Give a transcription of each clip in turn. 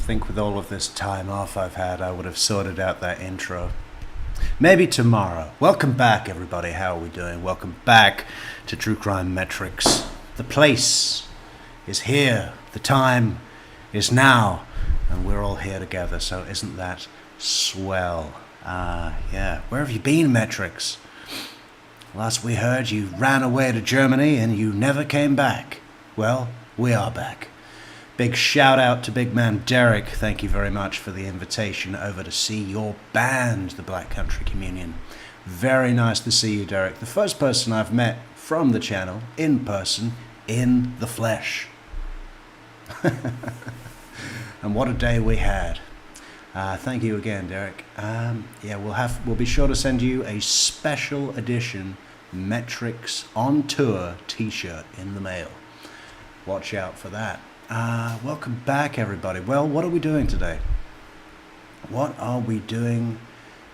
think with all of this time off I've had, I would have sorted out that intro. Maybe tomorrow. Welcome back, everybody. How are we doing? Welcome back to True Crime Metrix. The place is here. The time is now. And we're all here together. So isn't that swell? Yeah. Where have you been, Metrix? Last we heard, you ran away to Germany and you never came back. Well, we are back. Big shout out to big man Derek. Thank you very much for the invitation over to see your band, the Black Country Communion. Very nice to see you, Derek. The first person I've met from the channel, in person, in the flesh. And what a day we had. Thank you again, Derek. Yeah, we'll be sure to send you a special edition Metrix on Tour t-shirt in the mail. Watch out for that. Welcome back, everybody. Well, what are we doing today? What are we doing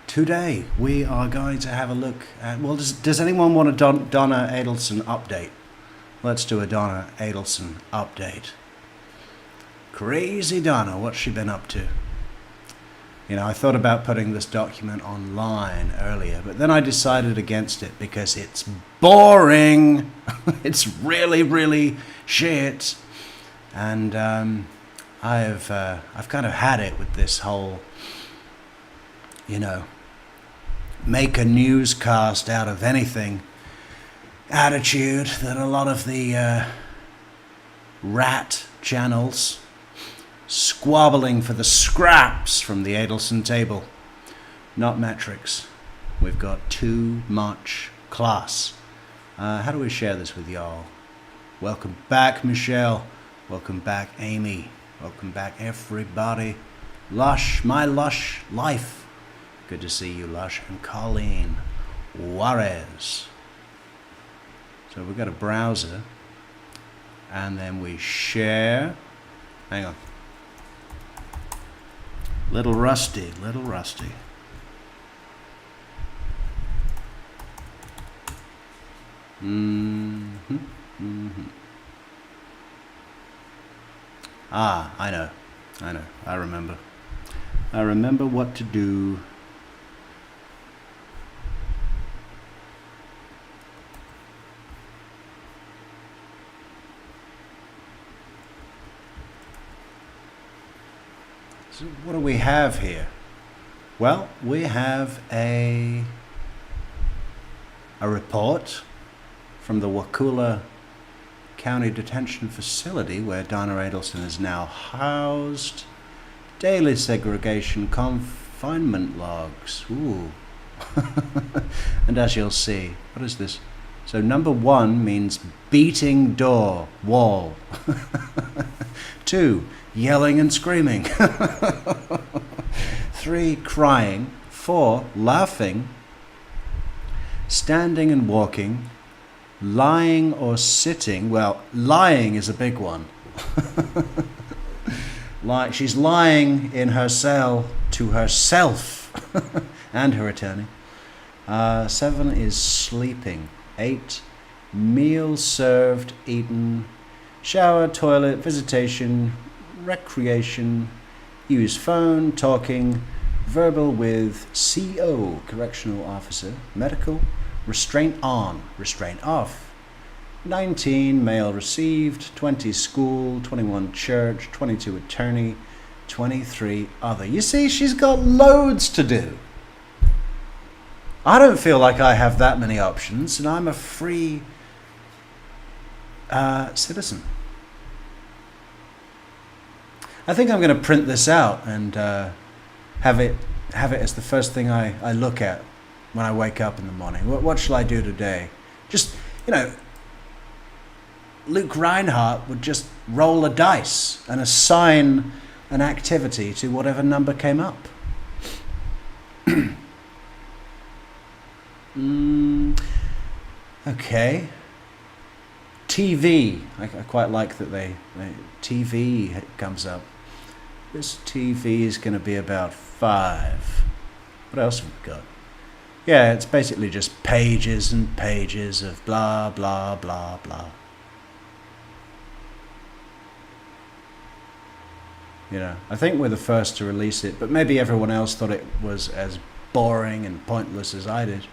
today? We are going to have a look at... Well, does anyone want a Donna Adelsen update? Let's do a Donna Adelsen update. Crazy Donna, what's she been up to? You know, I thought about putting this document online earlier, but then I decided against it because it's boring. It's really, really shit. And I've kind of had it with this whole, you know, make a newscast out of anything attitude that a lot of the rat channels squabbling for the scraps from the Adelsen table. Not Metrix. We've got too much class. How do we share this with y'all? Welcome back, Michelle. Welcome back, Amy. Welcome back, everybody. Lush, my Lush life. Good to see you, Lush. And Colleen Juarez. So we've got a browser. And then we share. Hang on. Little rusty, little rusty. Ah, I know, I remember. I remember what to do. So what do we have here? Well, we have a report from the Wakulla County Detention Facility where Donna Adelsen is now housed. Daily segregation confinement logs. Ooh. And as you'll see, what is this? So number 1 means beating door, wall. 2, yelling and screaming. 3, crying. 4, laughing. Standing and walking. Lying or sitting. Well, lying is a big one. She's lying in her cell to herself and her attorney. 7 is sleeping. 8, meals served, eaten, shower, toilet, visitation, recreation, use phone, talking, verbal with CO, correctional officer, medical, restraint on, restraint off. 19, mail received. 20, school. 21, church. 22, attorney. 23, other. You see, she's got loads to do. I don't feel like I have that many options, and I'm a free citizen. I think I'm going to print this out and have it as the first thing I look at when I wake up in the morning. What shall I do today? Just, you know, Luke Reinhardt would just roll a dice and assign an activity to whatever number came up. Okay. TV. I quite like that they TV comes up. This TV is going to be about 5. What else have we got? Yeah, it's basically just pages and pages of blah, blah, blah, blah. You know, I think we're the first to release it, but maybe everyone else thought it was as boring and pointless as I did,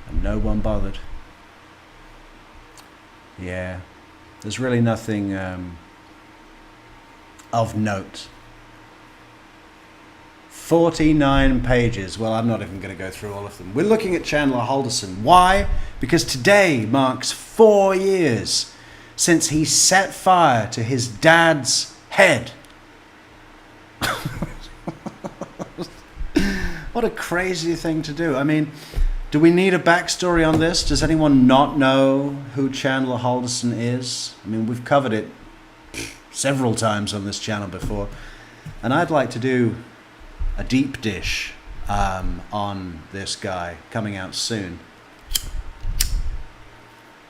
and no one bothered. Yeah, there's really nothing of note. 49 pages. Well, I'm not even going to go through all of them. We're looking at Chandler Halderson. Why? Because today marks 4 years since he set fire to his dad's head. What a crazy thing to do. I mean, do we need a backstory on this? Does anyone not know who Chandler Halderson is? I mean, we've covered it several times on this channel before, and I'd like to do a deep dish on this guy coming out soon.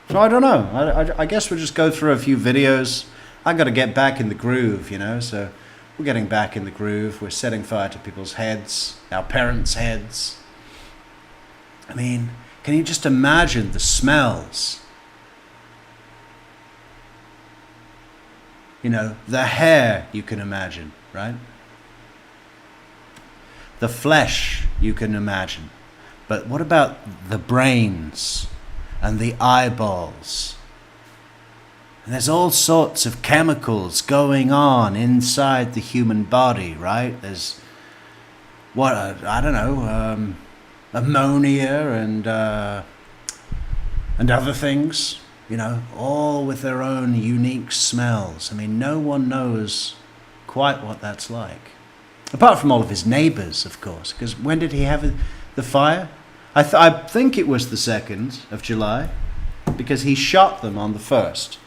So I don't know. I guess we'll just go through a few videos. I got to get back in the groove, you know, so we're getting back in the groove. We're setting fire to people's heads, our parents' heads. I mean, can you just imagine the smells? You know, the hair you can imagine, right? The flesh you can imagine. But what about the brains and the eyeballs? And there's all sorts of chemicals going on inside the human body, right? There's, I don't know, ammonia and other things, you know, all with their own unique smells. I mean, no one knows quite what that's like. Apart from all of his neighbors, of course, because when did he have the fire? I think it was the 2nd of July, because he shot them on the 1st.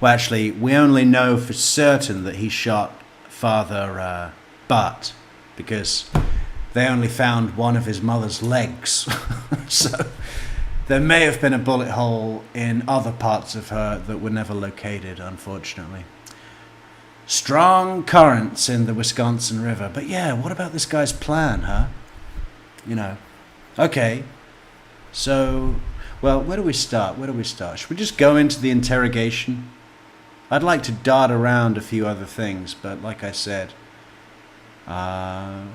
Well, actually, we only know for certain that he shot Father Butt, because they only found one of his mother's legs. So there may have been a bullet hole in other parts of her that were never located, unfortunately. Strong currents in the Wisconsin River. But yeah, what about this guy's plan, huh? You know, okay. So, well, where do we start? Should we just go into the interrogation? I'd like to dart around a few other things, but like I said, yeah,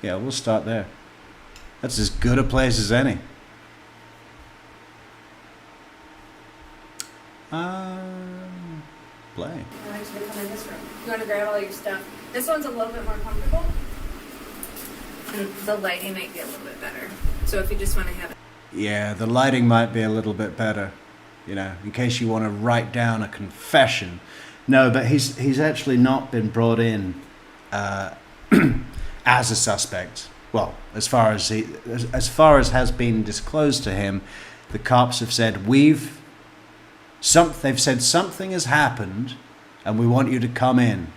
we'll start there. That's as good a place as any. Play. I want you to come in this room. You want to grab all your stuff. This one's a little bit more comfortable, and the lighting might be a little bit better. So if you just want to have it. Yeah, the lighting might be a little bit better, you know, in case you want to write down a confession. No, but he's actually not been brought in as a suspect. Well, as far as has been disclosed to him, the cops have said they've said something has happened, and we want you to come in,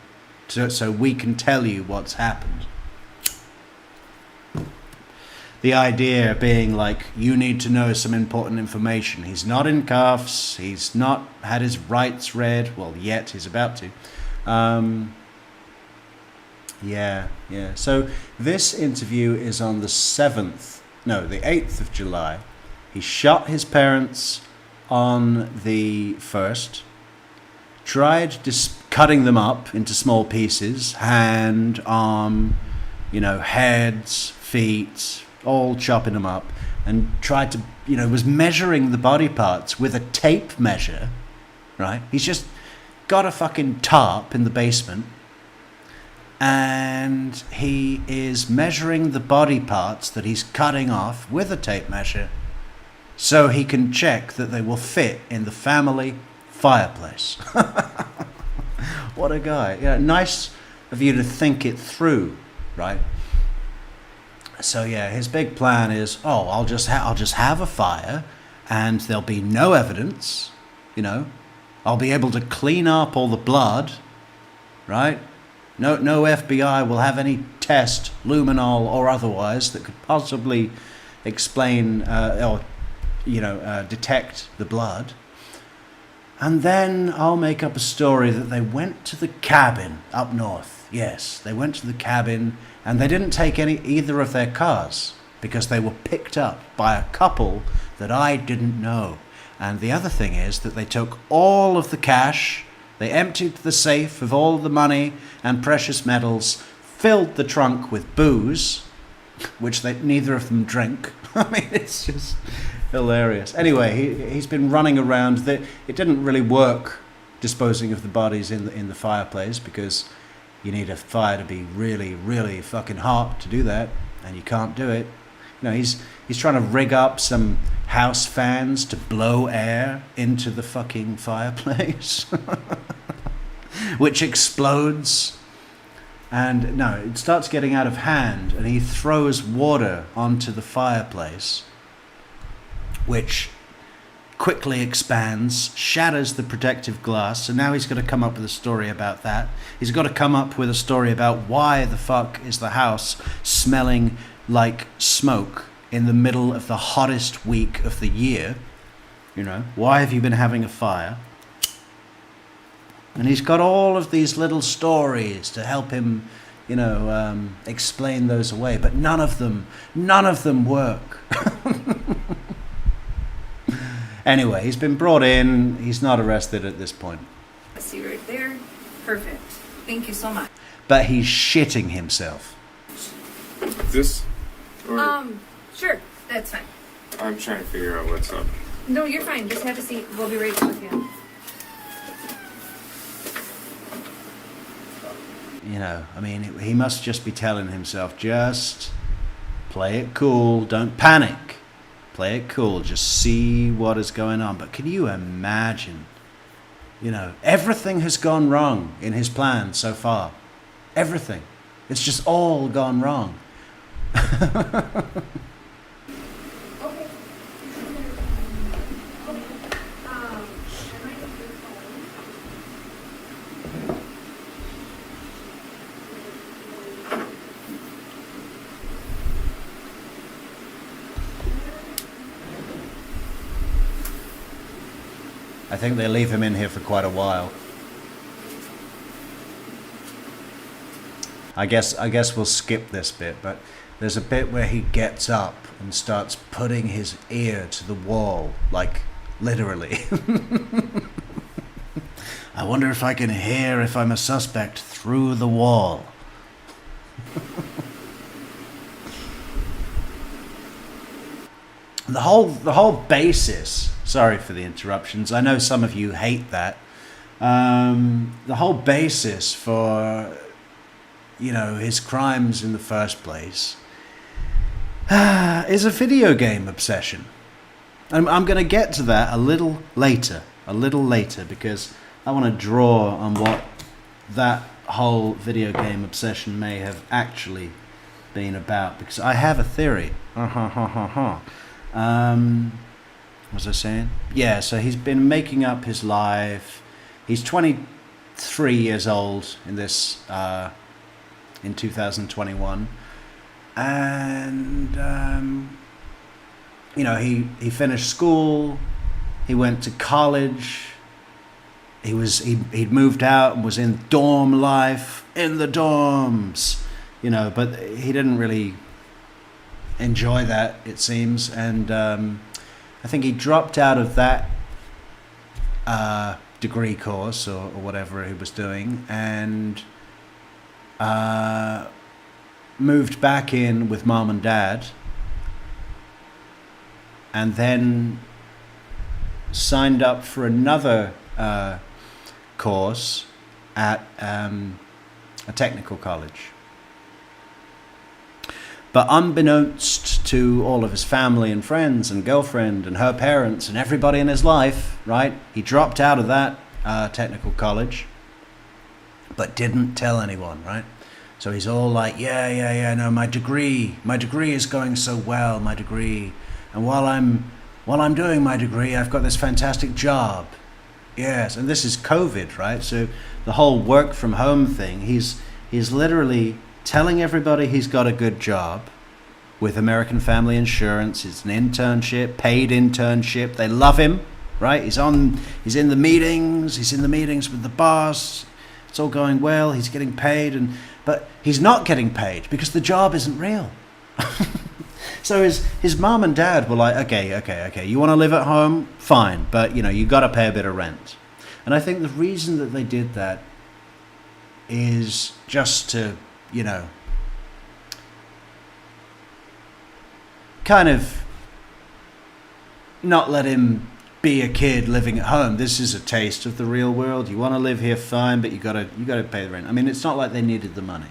so we can tell you what's happened. The idea being like, you need to know some important information. He's not in cuffs. He's not had his rights read. Well, yet he's about to. Yeah. So this interview is on the 8th of July. He shot his parents on the 1st. Tried cutting them up into small pieces. Hand, arm, heads, feet, all chopping them up, and tried to, was measuring the body parts with a tape measure, right? He's just got a fucking tarp in the basement, and he is measuring the body parts that he's cutting off with a tape measure so he can check that they will fit in the family fireplace. What a guy. Yeah, nice of you to think it through, right? So yeah, his big plan is, I'll just have a fire, and there'll be no evidence, I'll be able to clean up all the blood, right? No FBI will have any test, luminol or otherwise, that could possibly explain or detect the blood. And then I'll make up a story that they went to the cabin up north. Yes, they went to the cabin, and they didn't take either of their cars because they were picked up by a couple that I didn't know. And the other thing is that they took all of the cash, they emptied the safe of all the money and precious metals, filled the trunk with booze, which neither of them drink. I mean, it's just hilarious. Anyway, he's been running around. It didn't really work disposing of the bodies in the fireplace, because you need a fire to be really, really fucking hot to do that, and you can't do it. You know, he's trying to rig up some house fans to blow air into the fucking fireplace, which explodes. And no, it starts getting out of hand, and he throws water onto the fireplace, which quickly expands, shatters the protective glass. So now he's got to come up with a story about that. He's got to come up with a story about why the fuck is the house smelling like smoke in the middle of the hottest week of the year. You know, why have you been having a fire? And he's got all of these little stories to help him, you know, explain those away. But none of them work. Anyway, he's been brought in. He's not arrested at this point. I see right there. Perfect. Thank you so much. But he's shitting himself. This? Or Sure. That's fine. I'm trying to figure out what's up. No, you're fine. Just have a seat. We'll be right with you. You know, I mean, he must just be telling himself, just play it cool, don't panic. Play it cool, just see what is going on. But can you imagine, you know, everything has gone wrong in his plan so far. Everything. It's just all gone wrong. I think they leave him in here for quite a while. I guess we'll skip this bit, but there's a bit where he gets up and starts putting his ear to the wall, like literally. I wonder if I can hear if I'm a suspect through the wall. The whole basis, sorry for the interruptions, I know some of you hate that. The whole basis for, you know, his crimes in the first place is a video game obsession. I'm going to get to that a little later, because I want to draw on what that whole video game obsession may have actually been about, because I have a theory. What was I saying? Yeah, so he's been making up his life. He's 23 years old in this, in 2021. And, you know, he finished school. He went to college. He'd moved out and was in dorm life, in the dorms, you know, but he didn't really enjoy that, it seems. And I think he dropped out of that degree course or whatever he was doing, and moved back in with mom and dad, and then signed up for another course at a technical college. But unbeknownst to all of his family and friends and girlfriend and her parents and everybody in his life, right, he dropped out of that technical college, but didn't tell anyone, right? So he's all like, yeah, no, my degree is going so well, my degree. And while I'm doing my degree, I've got this fantastic job. Yes, and this is COVID, right? So the whole work from home thing, he's literally telling everybody he's got a good job with American Family Insurance. It's an internship, paid internship. They love him, right? He's in the meetings with the boss. It's all going well. He's getting paid, but he's not getting paid because the job isn't real. It's So his mom and dad were like, okay, you want to live at home? Fine, but you got to pay a bit of rent. And I think the reason that they did that is just to, kind of not let him be a kid living at home. This is a taste of the real world. You want to live here, fine, but you got to pay the rent. I mean, it's not like they needed the money,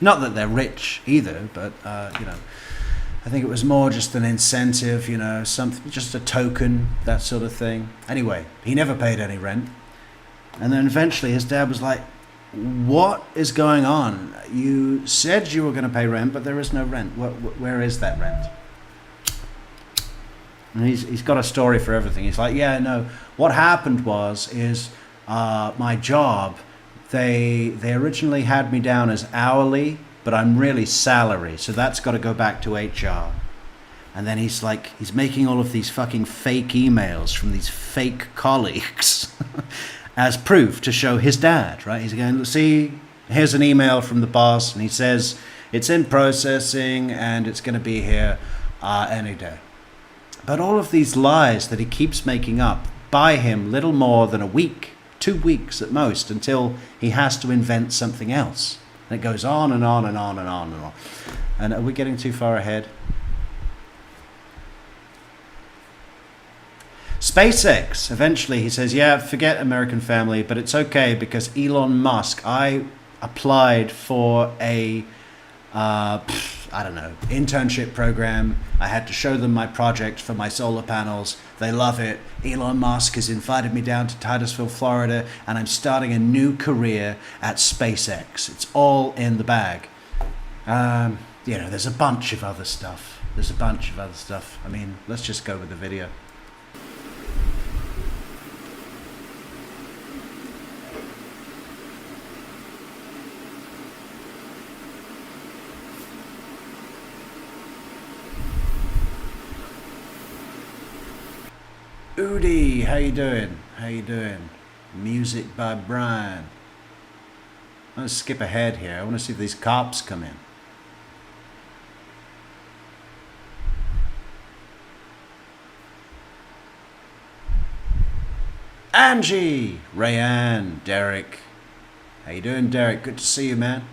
Not that they're rich either, but I think it was more just an incentive, something, just a token, that sort of thing. Anyway, he never paid any rent. And then eventually his dad was like, what is going on? You said you were going to pay rent, but there is no rent. Where is that rent? And he's got a story for everything. He's like, yeah, no, what happened is my job, they originally had me down as hourly, but I'm really salary, so that's got to go back to HR. And then he's making all of these fucking fake emails from these fake colleagues as proof to show his dad, right? He's going, see, here's an email from the boss, and he says it's in processing and it's going to be here any day. But all of these lies that he keeps making up buy him little more than a week, 2 weeks at most, until he has to invent something else. And it goes on and on and on and on and on. And are we getting too far ahead? SpaceX, eventually he says, yeah, forget American Family, but it's okay because Elon Musk, I applied for a, internship program. I had to show them my project for my solar panels. They love it. Elon Musk has invited me down to Titusville, Florida, and I'm starting a new career at SpaceX. It's all in the bag. There's a bunch of other stuff. I mean, let's just go with the video. Udi, how you doing? Music by Brian. I'm going to skip ahead here. I want to see if these cops come in. Angie, Rayanne, Derek. How you doing, Derek? Good to see you, man.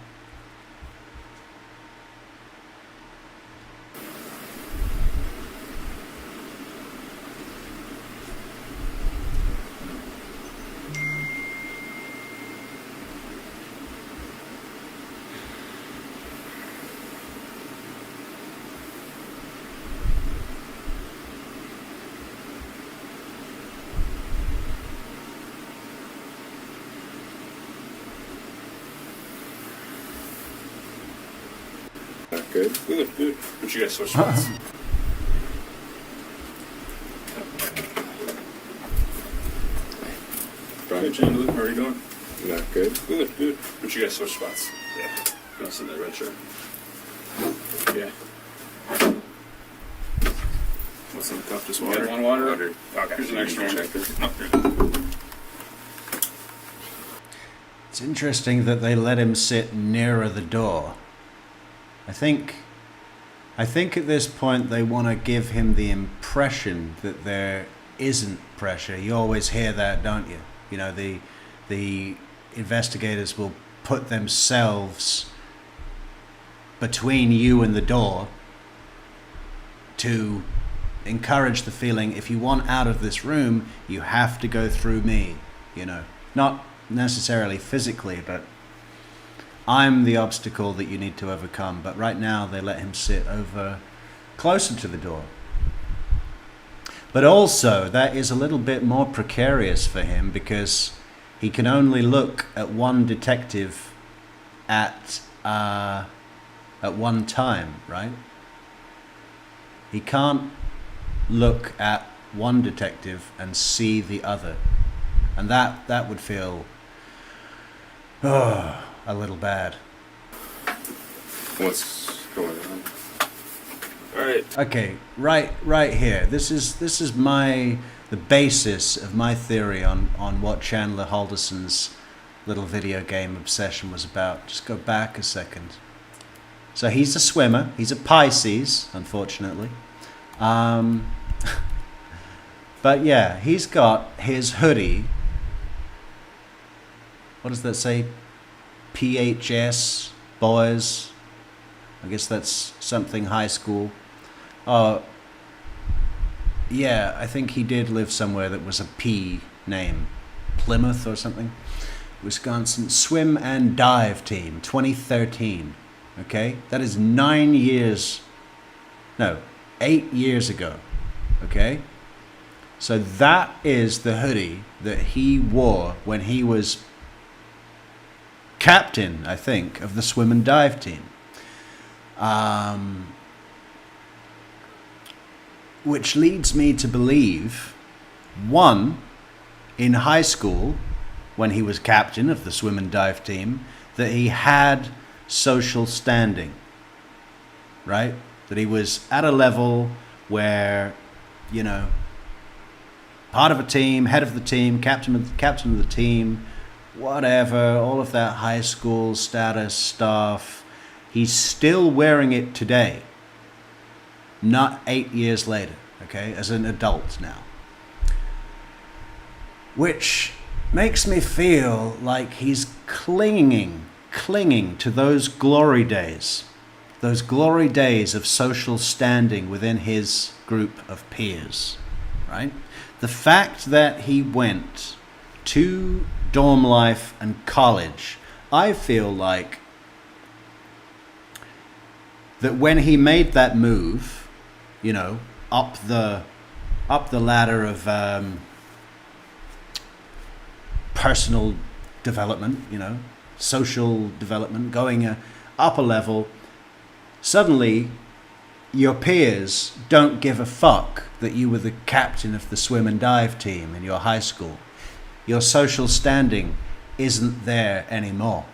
Good. Good. But you guys switch spots. Brian, Chandler, how are you doing? Not good. Good. But you guys switch spots. Yeah. Go sit in that red shirt. Yeah. What's in the cup? Just water? One water? Okay. Here's an extra one. It's interesting that they let him sit nearer the door. I think at this point they want to give him the impression that there isn't pressure. You always hear that, don't you? The investigators will put themselves between you and the door to encourage the feeling, if you want out of this room, you have to go through me, Not necessarily physically, but I'm the obstacle that you need to overcome. But right now they let him sit over closer to the door. But also that is a little bit more precarious for him because he can only look at one detective at one time, right? He can't look at one detective and see the other. And that would feel a little bad. What's going on? All right. Okay, right here. This is the basis of my theory on what Chandler Halderson's little video game obsession was about. Just go back a second. So he's a swimmer. He's a Pisces, unfortunately. But yeah, he's got his hoodie. What does that say? PHS boys. I guess that's something high school. Oh, yeah, I think he did live somewhere that was a P name. Plymouth or something. Wisconsin Swim and Dive Team, 2013. Okay? That is 8 years ago. Okay? So that is the hoodie that he wore when he was captain, I think, of the swim and dive team. Which leads me to believe, one, in high school, when he was captain of the swim and dive team, that he had social standing, right? That he was at a level where, you know, part of a team, head of the team, captain of the team, whatever, all of that high school status stuff. He's still wearing it today, not 8 years later, okay, as an adult now. Which makes me feel like he's clinging to those glory days of social standing within his group of peers, right? The fact that he went to dorm life and college, I feel like that when he made that move, you know, up the ladder of personal development, you know, social development, going up a level, suddenly your peers don't give a fuck that you were the captain of the swim and dive team in your high school. Your social standing isn't there anymore.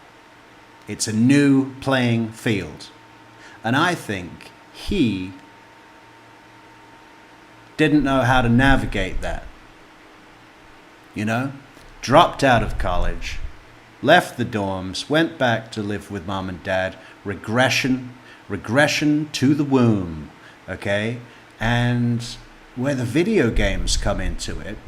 It's a new playing field. And I think he didn't know how to navigate that. You know? Dropped out of college, left the dorms, went back to live with mom and dad. Regression to the womb, okay? And where the video games come into it,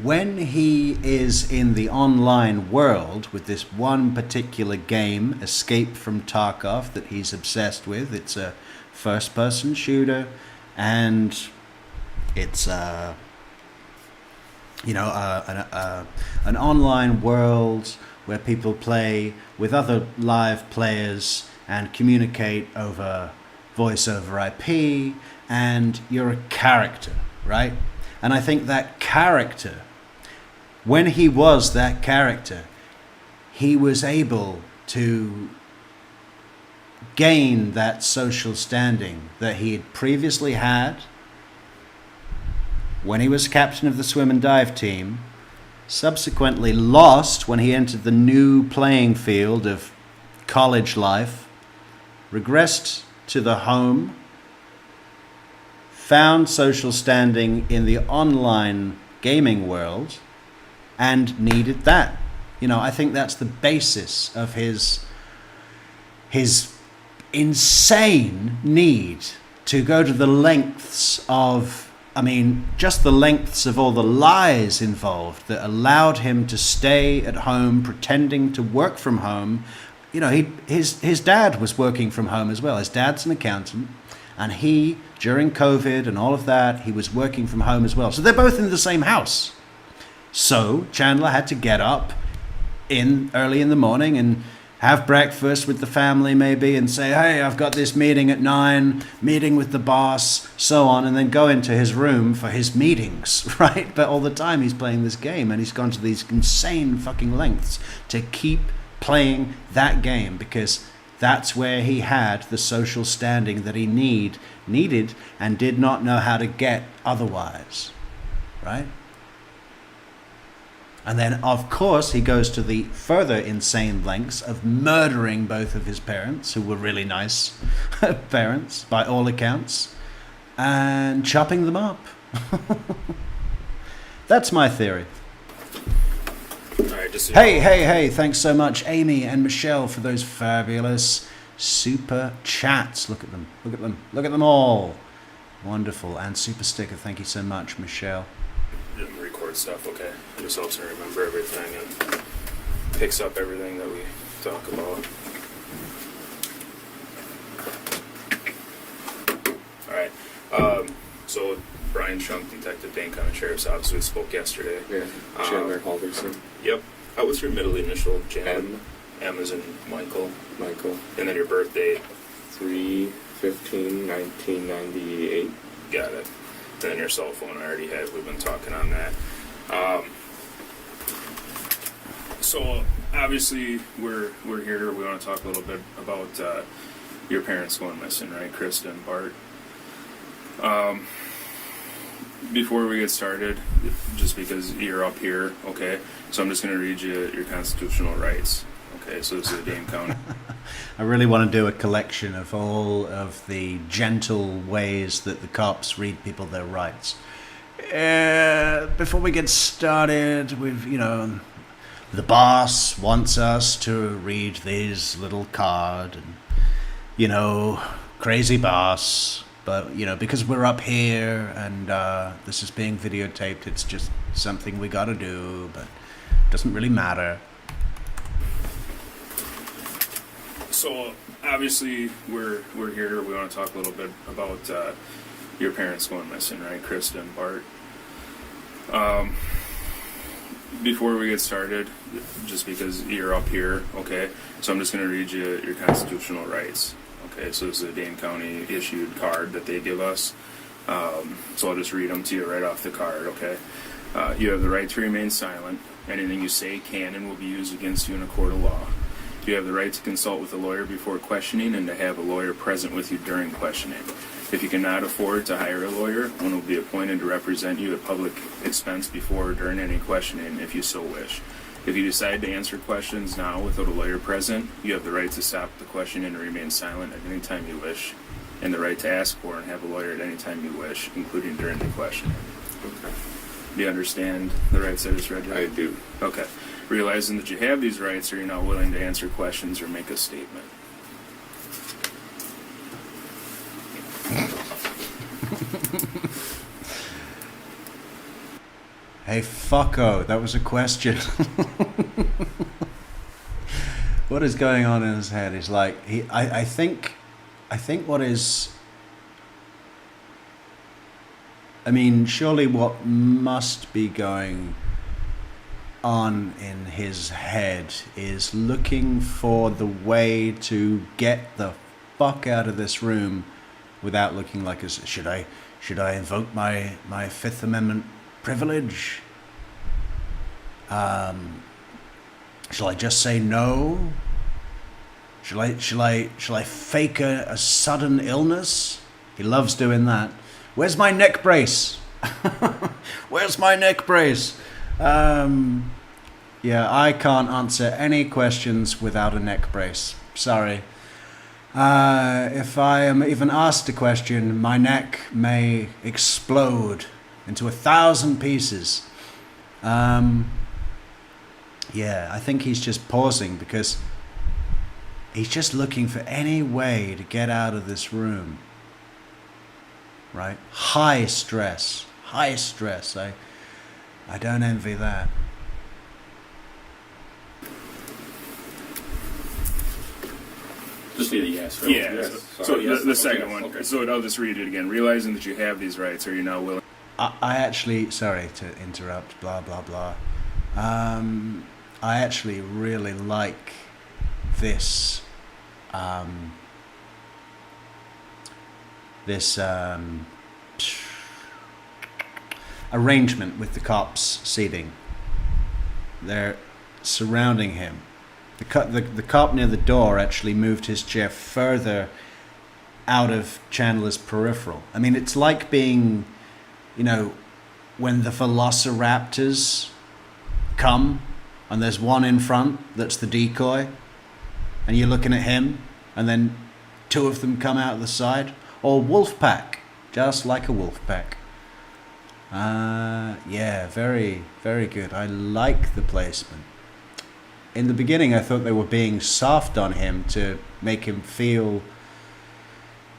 when he is in the online world with this one particular game, Escape from Tarkov, that he's obsessed with, it's a first-person shooter, and it's an online world where people play with other live players and communicate over voice over IP, and you're a character, right? And I think that character, when he was that character, he was able to gain that social standing that he had previously had when he was captain of the swim and dive team, subsequently lost when he entered the new playing field of college life, regressed to the home, found social standing in the online gaming world, and needed that. You know, I think that's the basis of his insane need to go to the lengths of, just the lengths of all the lies involved that allowed him to stay at home pretending to work from home. You know, his dad was working from home as well. His dad's an accountant, and he, during COVID and all of that, he was working from home as well. So they're both in the same house. So Chandler had to get up early in the morning and have breakfast with the family maybe and say, hey, I've got this meeting at 9, meeting with the boss, so on, and then go into his room for his meetings, right? But all the time he's playing this game, and he's gone to these insane fucking lengths to keep playing that game because that's where he had the social standing that he needed and did not know how to get otherwise, right? And then, of course, he goes to the further insane lengths of murdering both of his parents, who were really nice parents, by all accounts, and chopping them up. That's my theory. All right, just so Hey, thanks so much, Amy and Michelle, for those fabulous super chats. Look at them. Look at them. Look at them all. Wonderful. And super sticker. Thank you so much, Michelle. Didn't record stuff, okay? It just helps me remember everything and picks up everything that we talk about. Alright. So Brian Shunk, Detective Dane County Sheriff's Office, we spoke yesterday. Yeah. Chandler Halderson. Yep. What's your middle initial, Chandler? M. M as in Michael. Michael. And then your birth date. 3/15/1998. Got it. And then your cell phone I already had. We've been talking on that. So obviously we're here. We want to talk a little bit about your parents going missing, right? Krista and Bart. Before we get started, just because you're up here, okay, so I'm just going to read you your constitutional rights. Okay, so this is Dane County. I really want to do a collection of all of the gentle ways that the cops read people their rights. Before we get started, the boss wants us to read this little card, and, crazy boss. But, because we're up here and this is being videotaped, it's just something we gotta do, but it doesn't really matter. So obviously we're here. We want to talk a little bit about your parents going missing, right? Krista and Bart. Before we get started, just because you're up here, okay, so I'm just going to read you your constitutional rights. Okay, so this is a Dane County issued card that they give us. So I'll just read them to you right off the card, okay? You have the right to remain silent. Anything you say can and will be used against you in a court of law. You have the right to consult with a lawyer before questioning and to have a lawyer present with you during questioning. If you cannot afford to hire a lawyer, one will be appointed to represent you at public expense before or during any questioning if you so wish. If you decide to answer questions now without a lawyer present, you have the right to stop the question and remain silent at any time you wish, and the right to ask for and have a lawyer at any time you wish, including during the questioning. Okay. Do you understand the rights I just read you? I do. Okay. Realizing that you have these rights, are you not willing to answer questions or make a statement? Hey, fucko, that was a question. What is going on in his head? He's like, I think what is, surely what must be going on in his head is looking for the way to get the fuck out of this room without looking like should I invoke my Fifth Amendment privilege? Shall I just say no? Shall I fake a sudden illness? He loves doing that. Where's my neck brace? Where's my neck brace? Yeah, I can't answer any questions without a neck brace. Sorry. If I am even asked a question, my neck may explode into 1,000 pieces. Yeah, I think he's just pausing because he's just looking for any way to get out of this room. Right? High stress. I don't envy that. Just need a yes, right? Yeah. Yes. So yes. the second Okay. one. Okay. So I'll just read it again. Realizing that you have these rights, are you now willing? I actually, sorry to interrupt, blah, blah, blah. I actually really like this, arrangement with the cops seating. They're surrounding him. The cop near the door actually moved his chair further out of Chandler's peripheral. It's like being, when the velociraptors come and there's one in front that's the decoy and you're looking at him and then two of them come out of the side. Or wolf pack, just like a wolf pack. Yeah, very, very good. I like the placement. in the beginning I thought they were being soft on him to make him feel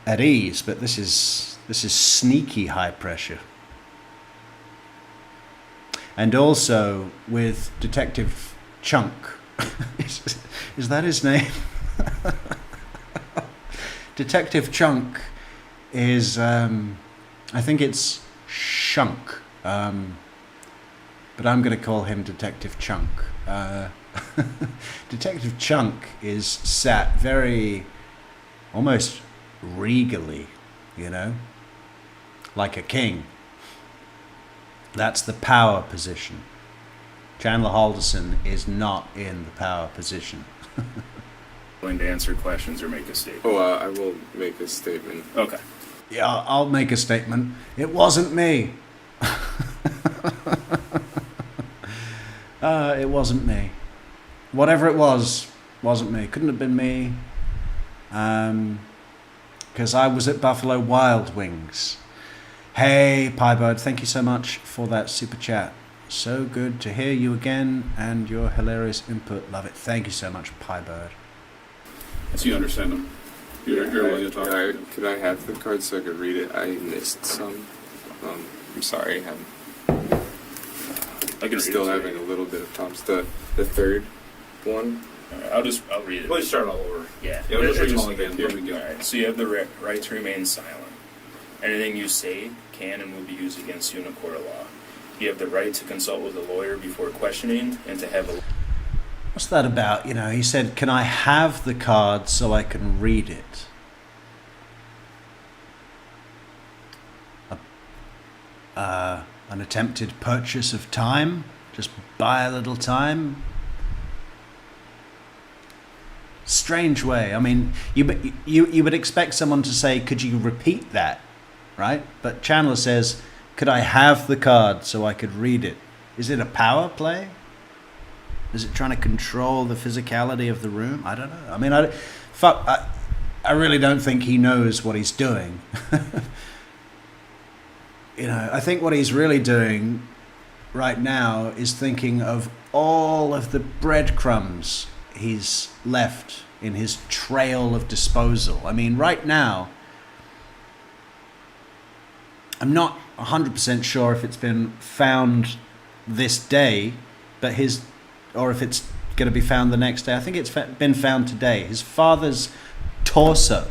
at ease, but this is sneaky high pressure. And also with Detective Chunk. Is that his name? Detective Chunk is, I think it's Shunk, but I'm going to call him Detective Chunk. Detective Chunk is sat very, almost regally, you know, like a king. That's the power position. Chandler Halderson is not in the power position. Willing to answer questions or make a statement? Oh, I will make a statement. Okay. Yeah, I'll make a statement. It wasn't me. It wasn't me. Whatever it was, wasn't me. Couldn't have been me. Because I was at Buffalo Wild Wings. Hey, Piebird, thank you so much for that super chat. So good to hear you again and your hilarious input. Love it. Thank you so much, Piebird. So you understand them. You're willing to talk. Could I have the card so I could read it? I missed some. I'm sorry. I can Still read it. having a little bit of problems. The third one. I'll read it. Please start all over. Yeah. Yeah, we'll just read them Just- all again. Here we go. All right. So you have the right to remain silent. Anything you say can and will be used against you in a court of law. You have the right to consult with a lawyer before questioning and to have a... What's that about? You know, he said, can I have the card so I can read it? An attempted purchase of time? Just buy a little time? Strange way. I mean, you would expect someone to say, could you repeat that? Right? But Chandler says, could I have the card so I could read it? Is it a power play? Is it trying to control the physicality of the room? I don't know. I mean, I really don't think he knows what he's doing. You know, I think what he's really doing right now is thinking of all of the breadcrumbs he's left in his trail of disposal. I mean, right now, I'm not 100% sure if it's been found this day, but or if it's going to be found the next day. I think it's been found today. His father's torso,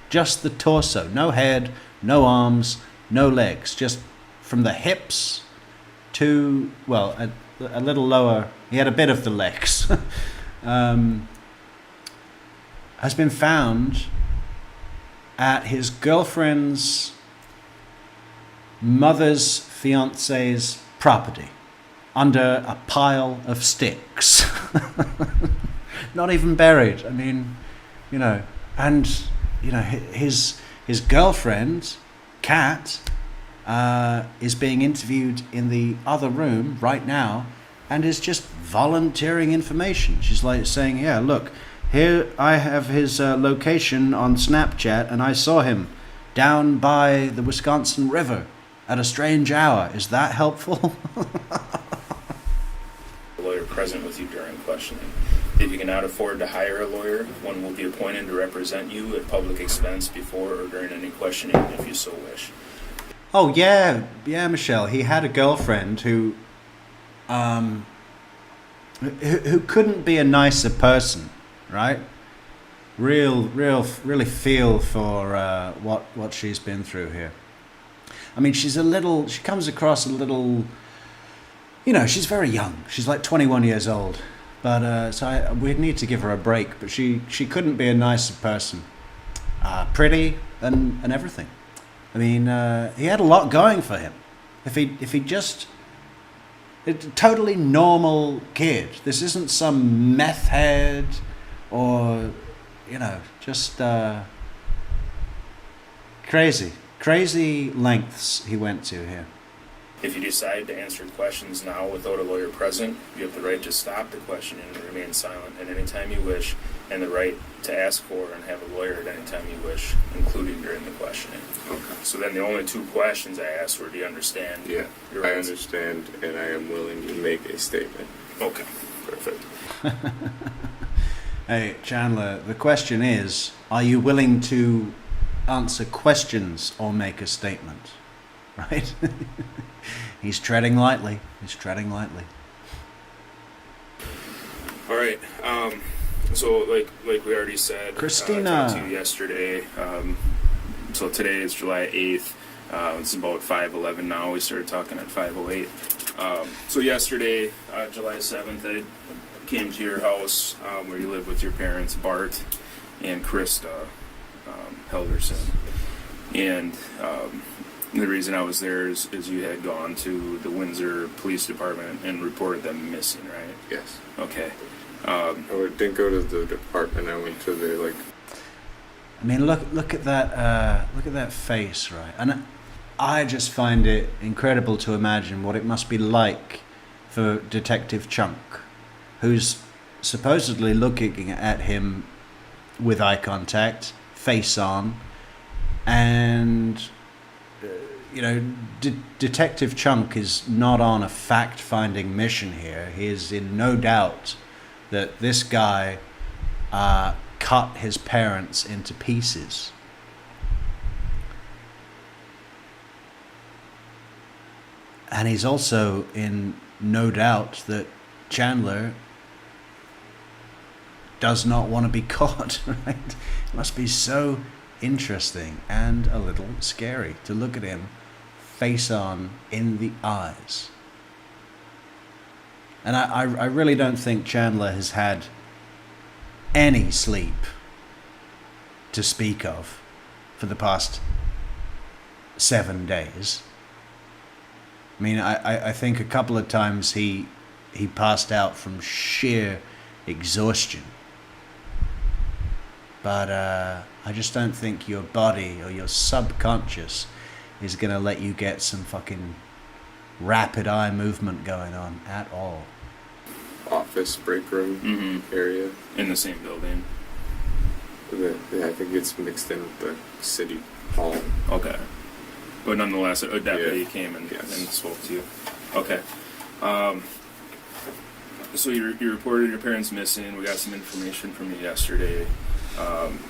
just the torso, no head, no arms, no legs, just from the hips to, well, a little lower. He had a bit of the legs. Has been found at his girlfriend's mother's fiance's property under a pile of sticks. Not even buried. I mean, you know, and you know, his girlfriend, Kat, is being interviewed in the other room right now and is just volunteering information. She's like saying, yeah, look, here I have his location on Snapchat and I saw him down by the Wisconsin River at a strange hour. Is that helpful? lawyer present with you during questioning. If you cannot afford to hire a lawyer, one will be appointed to represent you at public expense before or during any questioning if you so wish. Oh yeah, Michelle. He had a girlfriend who couldn't be a nicer person, right? Really feel for what she's been through here. I mean, she comes across a little, you know, she's very young. She's like 21 years old. But we'd need to give her a break. But she couldn't be a nicer person. Pretty and everything. I mean, he had a lot going for him. If he just, a totally normal kid. This isn't some meth head or, you know, just crazy lengths he went to here. If you decide to answer questions now without a lawyer present, you have the right to stop the questioning and remain silent at any time you wish, and the right to ask for and have a lawyer at any time you wish, including during the questioning. Okay. So then the only two questions I asked were, do you understand? Yeah, your I rights? understand, and I am willing to make a statement. Okay, perfect. Hey, Chandler, the question is, are you willing to answer questions or make a statement? Right? He's treading lightly. He's treading lightly. All right. So like we already said, Christina. I talked to you yesterday. So today is July 8th. It's about 5:11 now. We started talking at 5:08. So yesterday, July 7th, I came to your house where you live with your parents, Bart and Krista Halderson. And the reason I was there is you had gone to the Windsor Police Department and reported them missing, right? Yes. Okay. Didn't go to the department. I went to the I mean, look at that face, right? And I just find it incredible to imagine what it must be like for Detective Chunk, who's supposedly looking at him with eye contact, face on, and Detective Chunk is not on a fact-finding mission here. He is in no doubt that this guy cut his parents into pieces. And he's also in no doubt that Chandler does not want to be caught, right? It must be so interesting and a little scary to look at him face on in the eyes. And I really don't think Chandler has had any sleep to speak of for the past 7 days. I mean, I think a couple of times he passed out from sheer exhaustion. But I just don't think your body or your subconscious is going to let you get some fucking rapid eye movement going on at all. office break room area. In the same building. I think it's mixed in with the city hall. Okay. But nonetheless, a deputy came and Yes. spoke to you. Okay. So you reported your parents missing. We got some information from you yesterday.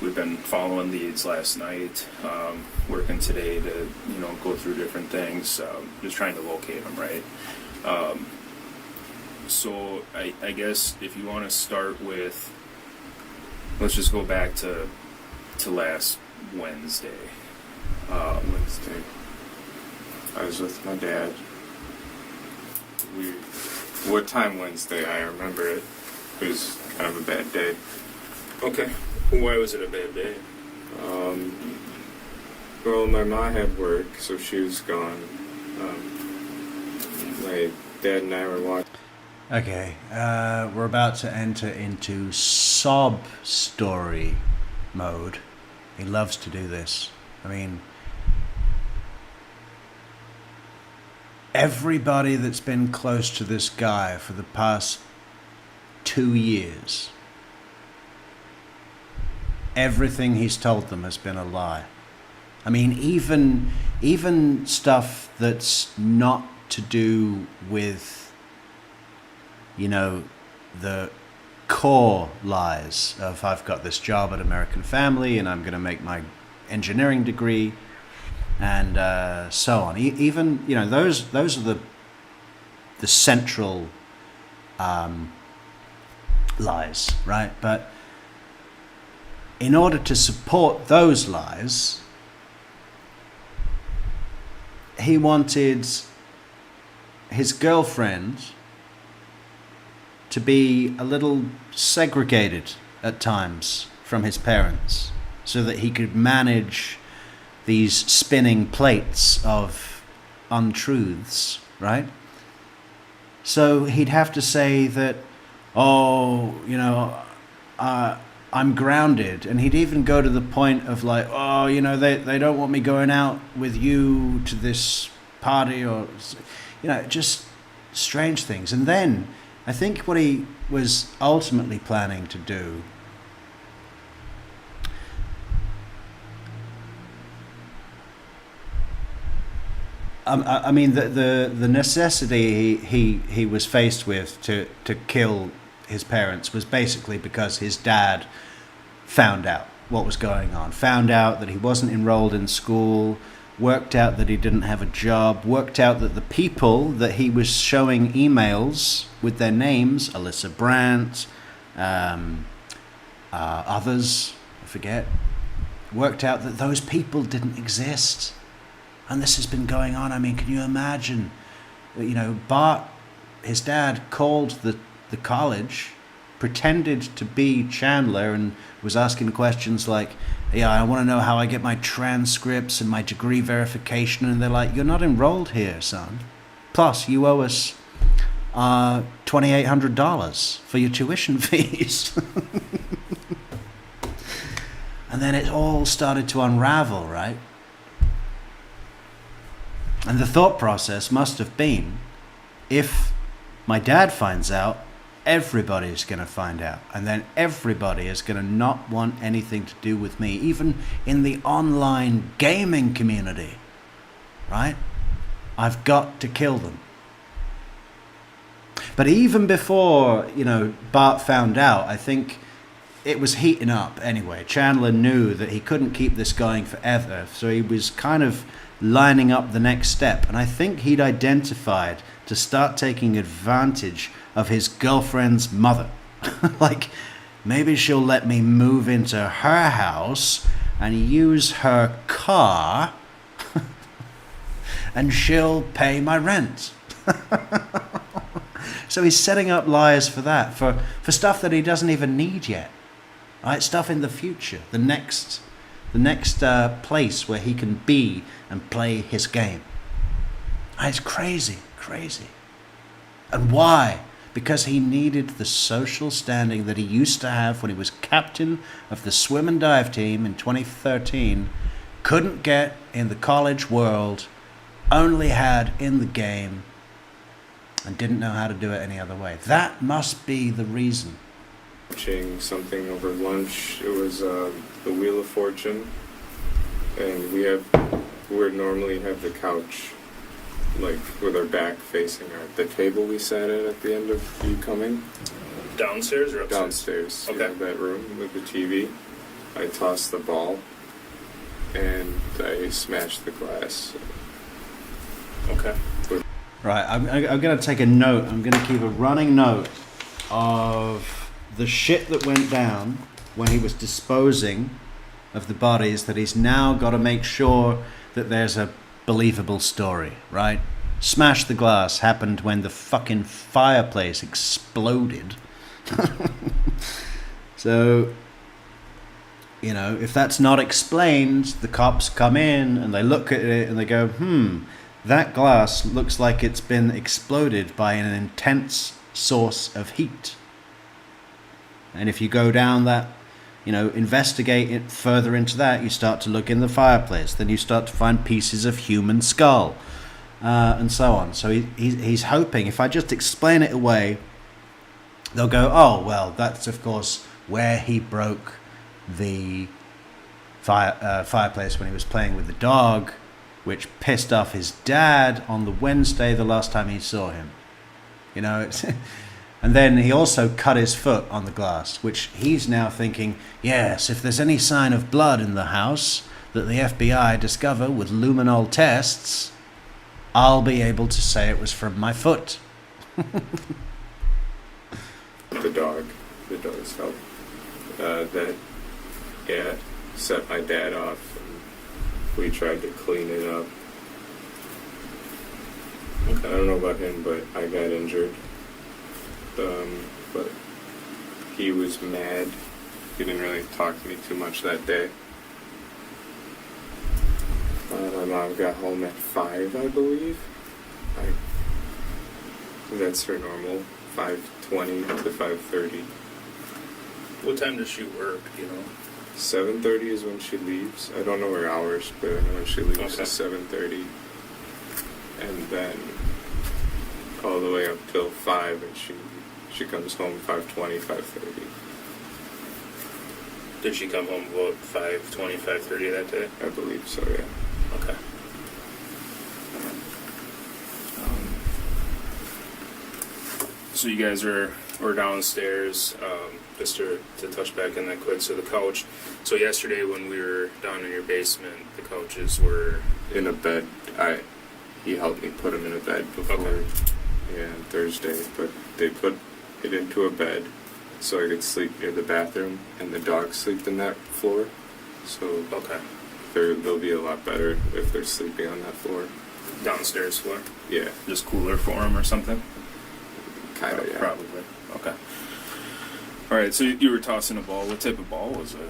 We've been following leads last night, working today to go through different things, just trying to locate them, right? So I guess if you want to start with, let's just go back to last Wednesday. Wednesday. I was with my dad. What time Wednesday? I remember it. It was kind of a bad day. Okay. Why was it a bad day? Well, my mom had work, so she was gone. My dad and I were watching. Okay, we're about to enter into sob story mode. He loves to do this. I mean, everybody that's been close to this guy for the past 2 years, everything he's told them has been a lie. I mean, even stuff that's not to do with, the core lies of I've got this job at American Family and I'm going to make my engineering degree and so on. Even those are the central lies, right? But in order to support those lies, he wanted his girlfriend to be a little segregated at times from his parents so that he could manage these spinning plates of untruths, right? So he'd have to say that, I'm grounded. And he'd even go to the point of like, they don't want me going out with you to this party or, just strange things. And then I think what he was ultimately planning to do the necessity he was faced with to kill his parents was basically because his dad found out what was going on, found out that he wasn't enrolled in school, worked out that he didn't have a job, worked out that the people that he was showing emails with their names, Alyssa Brandt, others, I forget, worked out that those people didn't exist. And this has been going on. I mean, can you imagine? You know, Bart, his dad, called the college, pretended to be Chandler, and was asking questions like, yeah, I want to know how I get my transcripts and my degree verification. And they're like, you're not enrolled here, son. Plus, you owe us $2,800 for your tuition fees. And then it all started to unravel, right? And the thought process must have been, if my dad finds out, everybody's going to find out. And then everybody is going to not want anything to do with me, even in the online gaming community, right? I've got to kill them. But even before, you know, Bart found out, I think it was heating up anyway. Chandler knew that he couldn't keep this going forever, so he was kind of lining up the next step. And I think he'd identified to start taking advantage of his girlfriend's mother. Like, maybe she'll let me move into her house and use her car and she'll pay my rent. So he's setting up lies for that, for stuff that he doesn't even need yet. Right? Stuff in the future, the next place where he can be and play his game. It's crazy. And why? Because he needed the social standing that he used to have when he was captain of the swim and dive team in 2013, couldn't get in the college world, only had in the game, and didn't know how to do it any other way. That must be the reason. Watching something over lunch. It was the Wheel of Fortune, and we normally have the couch like with our back facing the table we sat at the end of you coming. Downstairs or upstairs? Downstairs. Okay. In that room with the TV. I tossed the ball, and I smashed the glass. Okay. Right, I'm going to take a note. I'm going to keep a running note of the shit that went down when he was disposing of the bodies, that he's now got to make sure that there's a believable story, right? Smash the glass happened when the fucking fireplace exploded. So, you know, if that's not explained, the cops come in and they look at it and they go, that glass looks like it's been exploded by an intense source of heat. And if you go down that, you know, investigate it further into that, you start to look in the fireplace, then you start to find pieces of human skull, and so on. So he's hoping, if I just explain it away, they'll go, oh, well, that's of course where he broke the fireplace when he was playing with the dog, which pissed off his dad on the Wednesday, the last time he saw him. You know, it's... And then he also cut his foot on the glass, which he's now thinking, yes, if there's any sign of blood in the house that the FBI discover with luminol tests, I'll be able to say it was from my foot. The dog's help. That set my dad off, and we tried to clean it up. I don't know about him, but I got injured. But he was mad. He didn't really talk to me too much that day. My mom got home at 5, I believe. That's her normal, 5:20 to 5:30. What time does she work, you know? 7:30 is when she leaves. I don't know her hours, but I know when she leaves Okay. is 7:30. And then all the way up till 5, and she comes home 5:20, 5:30. Did she come home about 5:20, 5:30 that day? I believe so, yeah. Okay. So you guys are we're downstairs, just to touch back in that quick. So the couch. So yesterday when we were down in your basement, the couches were In a bed. He helped me put him in a bed before. Okay. Yeah, on Thursday. But they put it into a bed so I could sleep near the bathroom, and the dogs sleep in that floor. So okay. they'll be a lot better if they're sleeping on that floor. Downstairs floor. Yeah, Just cooler for them or something. kind of. Yeah. Probably. Okay. All right. So you were tossing a ball. What type of ball was it?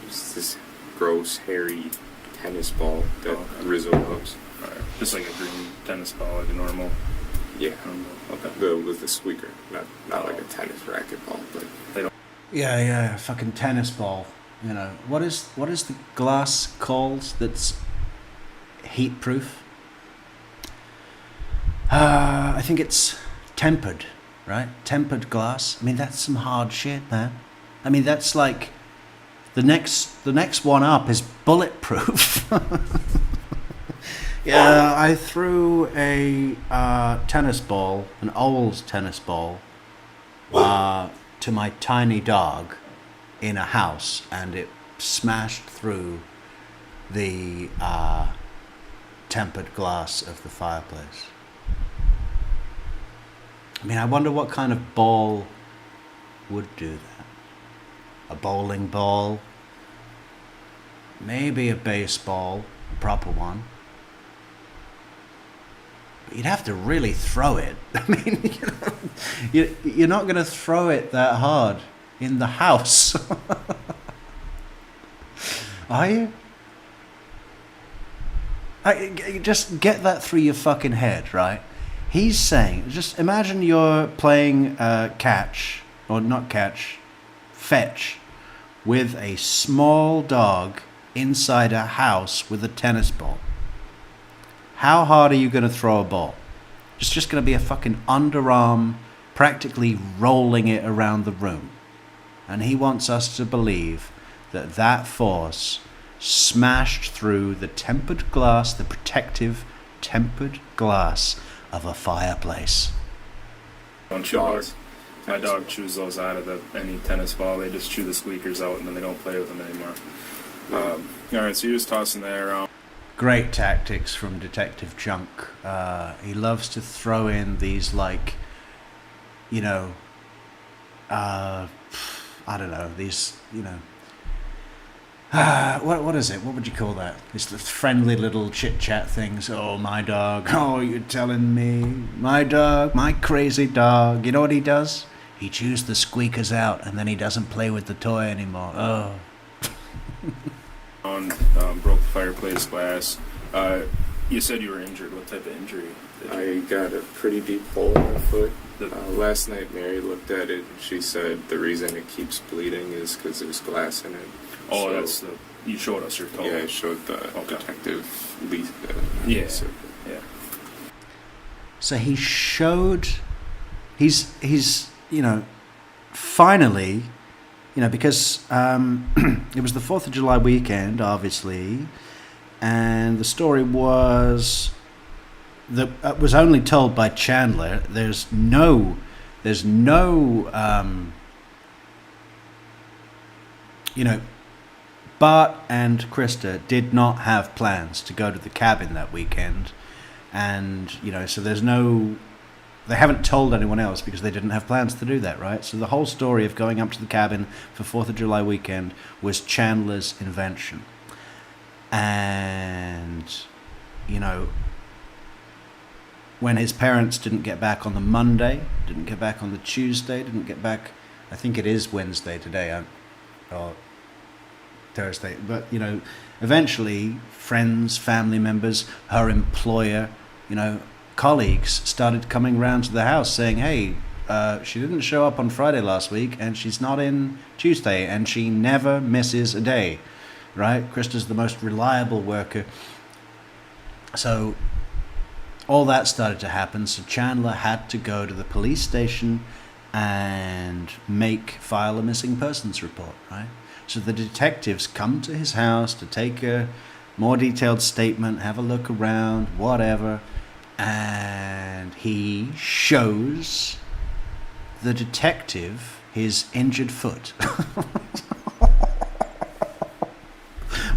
Just this gross, hairy tennis ball that Oh, okay. Rizzo loves. All right. Just like a green tennis ball, like a normal. Yeah, Okay. with the squeaker, not like a tennis racket ball, but Yeah, fucking tennis ball. You know, what is the glass called that's heat proof? I think it's tempered, right? Tempered glass. I mean, that's some hard shit, man. I mean, that's like the next one up is bulletproof. Yeah, I threw a tennis ball, an old tennis ball, to my tiny dog in a house, and it smashed through the tempered glass of the fireplace. I mean, I wonder what kind of ball would do that. A bowling ball, maybe a baseball, a proper one. But you'd have to really throw it. I mean, you're not going to throw it that hard in the house. Are you? Just get that through your fucking head, right? He's saying, just imagine you're playing catch, or not catch, fetch, with a small dog inside a house with a tennis ball. How hard are you going to throw a ball? It's just going to be a fucking underarm, practically rolling it around the room. And he wants us to believe that that force smashed through the tempered glass, the protective tempered glass of a fireplace. Don't chew those. My dog chews those out of any tennis ball. They just chew the squeakers out and then they don't play with them anymore. All right, so you're just tossing that around. Great tactics from Detective Chunk. He loves to throw in these, like, you know, I don't know, these, you know, what is it? What would you call that? It's the friendly little chit-chat things. Oh, my dog. Oh, you're telling me. My dog, my crazy dog. You know what he does? He chews the squeakers out, and then he doesn't play with the toy anymore. Oh. Broke the fireplace glass. You said you were injured. What type of injury? I got a pretty deep hole in my foot. Last night Mary looked at it and she said the reason it keeps bleeding is because there's glass in it. Oh, So- that's the. You showed us your toe. Yeah, I showed the Okay. detective lead. Yeah. Yeah. So he showed, he's you know, finally, you know, because it was the 4th of July weekend, obviously, and the story was that was only told by Chandler. There's no, you know, Bart and Krista did not have plans to go to the cabin that weekend. And, you know, so they haven't told anyone else because they didn't have plans to do that, right? So the whole story of going up to the cabin for 4th of July weekend was Chandler's invention. And, you know, when his parents didn't get back on the Monday, didn't get back on the Tuesday, didn't get back, I think it is Wednesday today, or Thursday, but, you know, eventually friends, family members, her employer, you know, colleagues started coming round to the house saying, hey, she didn't show up on Friday last week and she's not in Tuesday and she never misses a day, right? Krista's the most reliable worker. So all that started to happen. So Chandler had to go to the police station and file a missing persons report, right? So the detectives come to his house to take a more detailed statement, have a look around, whatever, and he shows the detective his injured foot.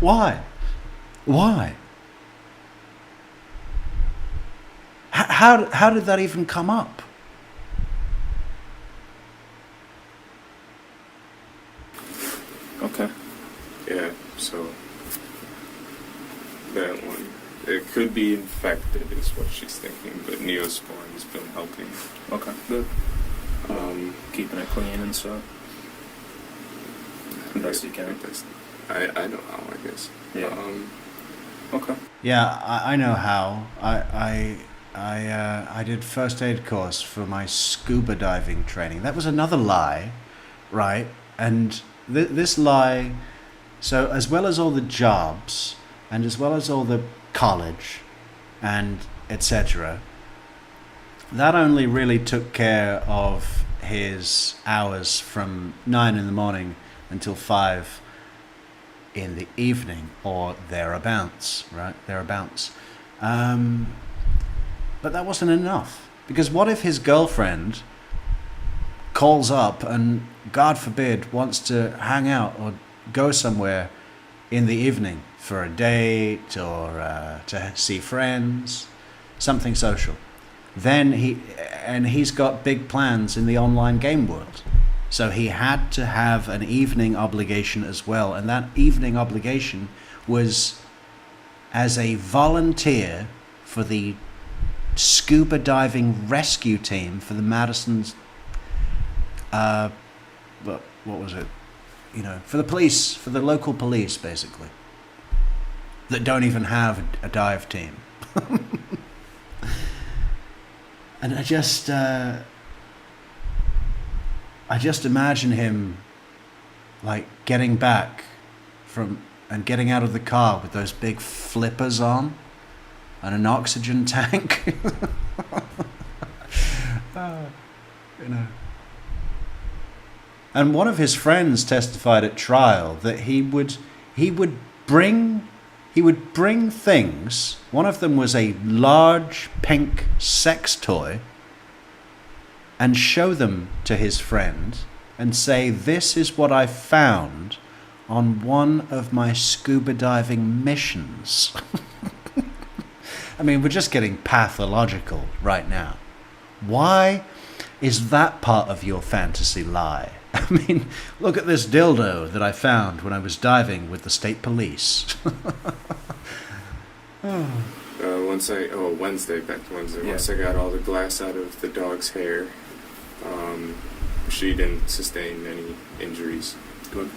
Why? Why? How did that even come up? Okay. Yeah, so that one. It could be infected is what she's thinking, but Neosporin's been helping. Okay. Good. Keeping Keeping it clean and stuff. Best you can. I know how, I guess. Yeah. Okay. Yeah, I know how. I did first aid course for my scuba diving training. That was another lie, right? And this lie, so as well as all the jobs and as well as all the college and etc., that only really took care of his hours from 9 in the morning until 5 in the evening or thereabouts, right? Thereabouts. But that wasn't enough, because what if his girlfriend calls up and, God forbid, wants to hang out or go somewhere in the evening for a date or to see friends, something social? Then he's got big plans in the online game world. So he had to have an evening obligation as well. And that evening obligation was as a volunteer for the scuba diving rescue team for the Madison's, what was it? You know, for the police, for the local police, basically. That don't even have a dive team. And I just imagine him like getting back from and getting out of the car with those big flippers on and an oxygen tank. You know. And one of his friends testified at trial that he would bring things. One of them was a large pink sex toy, and show them to his friend and say, "This is what I found on one of my scuba diving missions." I mean, we're just getting pathological right now. Why is that part of your fantasy lie? I mean, look at this dildo that I found when I was diving with the state police. Wednesday, back to Wednesday. Yeah. Once I got all the glass out of the dog's hair, she didn't sustain any injuries. Good.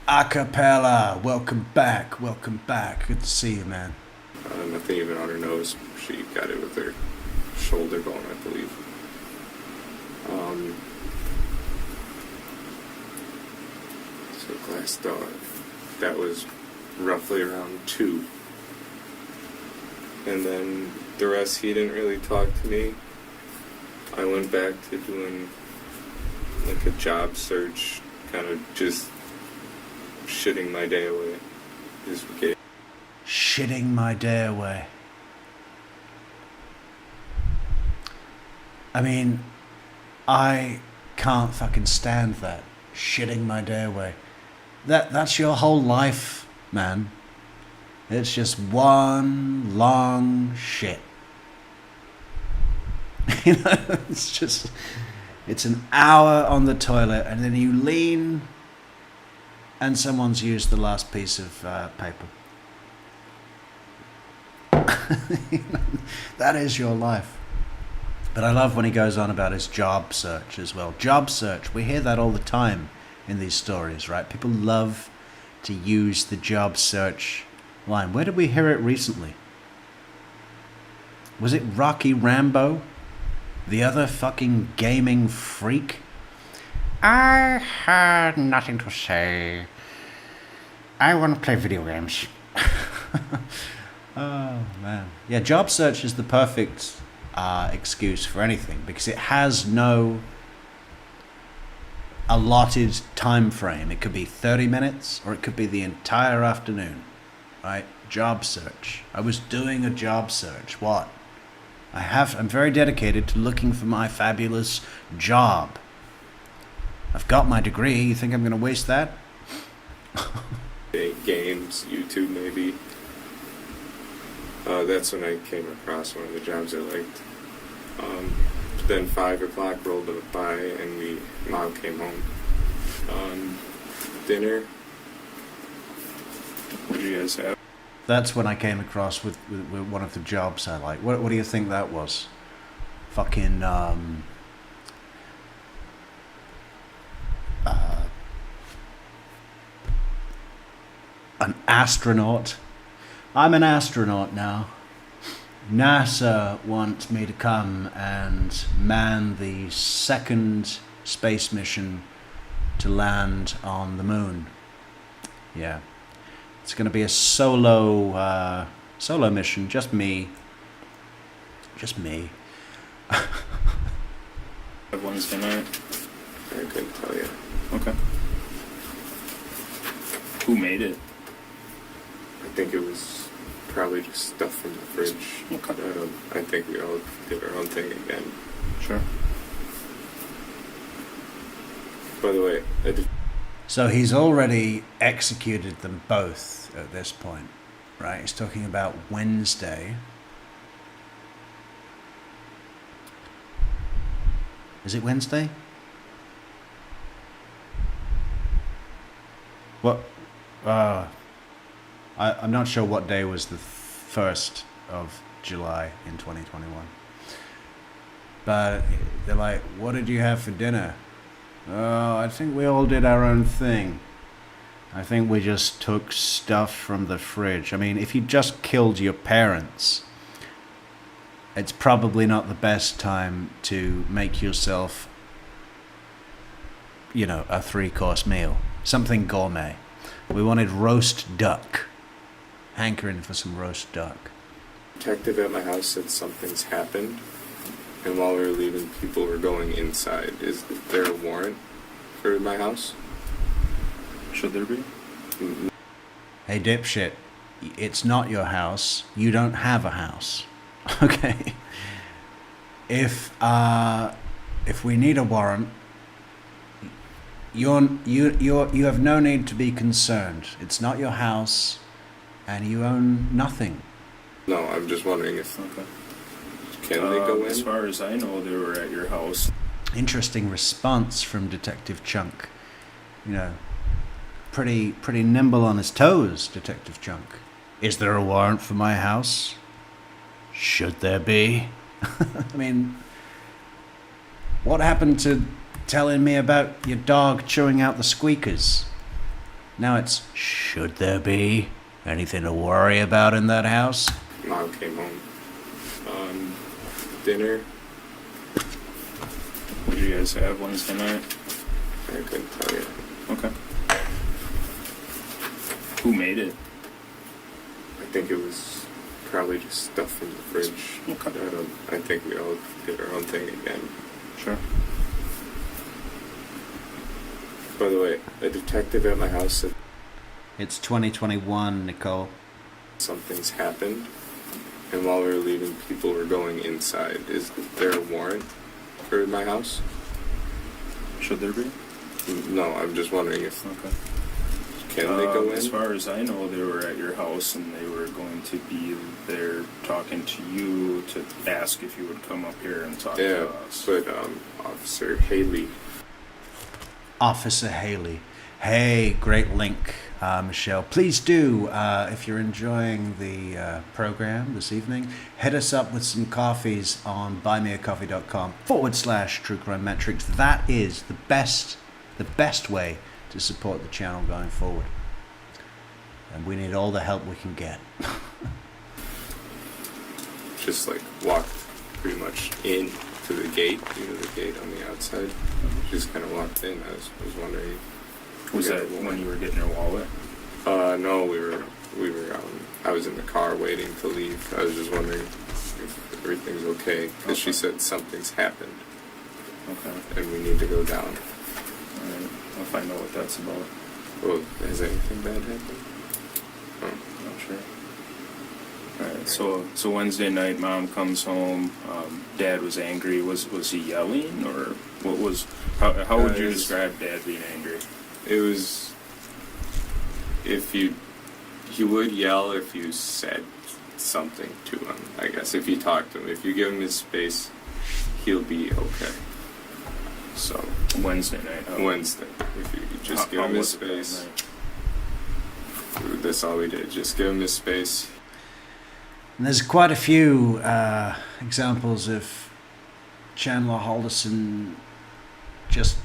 Acapella, welcome back, welcome back. Good to see you, man. Nothing even on her nose. She got it with her shoulder bone, I believe. So glass dog. That was roughly around 2. And then the rest, he didn't really talk to me. I went back to doing like a job search, kind of just shitting my day away. Just getting Shitting my day away. I mean, I can't fucking stand that. Shitting my day away. That's your whole life, man. It's just one long shit. You know, it's an hour on the toilet, and then you lean and someone's used the last piece of paper. That is your life. But I love when he goes on about his job search as well. Job search, we hear that all the time in these stories, right? People love to use the job search line. Where did we hear it recently? Was it Rocky Rambo? The other fucking gaming freak? I had nothing to say. I want to play video games. Oh, man. Yeah, job search is the perfect excuse for anything, because it has no allotted time frame. It could be 30 minutes or it could be the entire afternoon, right? Job search. I was doing a job search. What? I'm very dedicated to looking for my fabulous job. I've got my degree. You think I'm going to waste that? Games, YouTube maybe. That's when I came across one of the jobs I liked. Then 5 o'clock rolled by and Mom came home. Dinner. What do you guys have? That's when I came across with one of the jobs I like. What do you think that was? Fucking an astronaut. I'm an astronaut now. NASA wants me to come and man the second space mission to land on the moon. Yeah. It's going to be a solo mission, just me. Just me. Have Wednesday night. I couldn't tell you. Okay. Who made it? I think it was probably just stuff from the fridge. Okay. I think we all did our own thing again. Sure. By the way, So he's already executed them both at this point, right? He's talking about Wednesday. Is it Wednesday? What? I'm not sure what day was the 1st of July in 2021. But they're like, what did you have for dinner? Oh, I think we all did our own thing. I think we just took stuff from the fridge. I mean, if you just killed your parents, it's probably not the best time to make yourself, a 3-course meal. Something gourmet. We wanted roast duck. Hankering for some roast duck. detective at my house said something's happened, and while we were leaving, people were going inside. Is there a warrant for my house? Should there be? Hey, dipshit. It's not your house. You don't have a house. Okay? If we need a warrant, you have no need to be concerned. It's not your house, and you own nothing. No, I'm just wondering if Okay. can they go in? As far as I know, they were at your house. Interesting response from Detective Chunk. Pretty nimble on his toes, Detective Chunk. Is there a warrant for my house? Should there be? I mean, what happened to telling me about your dog chewing out the squeakers? Now it's, should there be anything to worry about in that house? Mom came home. Dinner. What did you guys have Wednesday night? I couldn't tell you. Okay. Who made it? I think it was probably just stuff from the fridge. Okay. I think we all did our own thing again. Sure. By the way, a detective at my house said It's 2021, Nicole. something's happened, and while we were leaving, people were going inside. Is there a warrant for my house? Should there be? No, I'm just wondering if Okay. can they go in? As far as I know, they were at your house and they were going to be there talking to you to ask if you would come up here and talk Yeah, to us. but Officer Haley. Officer Haley. Hey, great link, Michelle. Please do, if you're enjoying the program this evening, hit us up with some coffees on buymeacoffee.com/True Crime Metrix. That is the best way to support the channel going forward. And we need all the help we can get. Just like walked pretty much in to the gate, the gate on the outside. Just kind of walked in. I was wondering. Was that when you were getting your wallet? No, we were. I was in the car waiting to leave. I was just wondering if everything's okay because she said something's happened Okay. and we need to go down. Alright. I'll find out what that's about. Well, has anything bad happened? Oh. Not sure. Alright. So Wednesday night, Mom comes home. Dad was angry. Was he yelling, or what was? How would you describe Dad being angry? It was he would yell if you said something to him. I guess if you talk to him, if you give him his space, he'll be okay. So Wednesday night. Wednesday, if you just give him his space. That's all we did. Just give him his space. And there's quite a few examples of Chandler Halderson just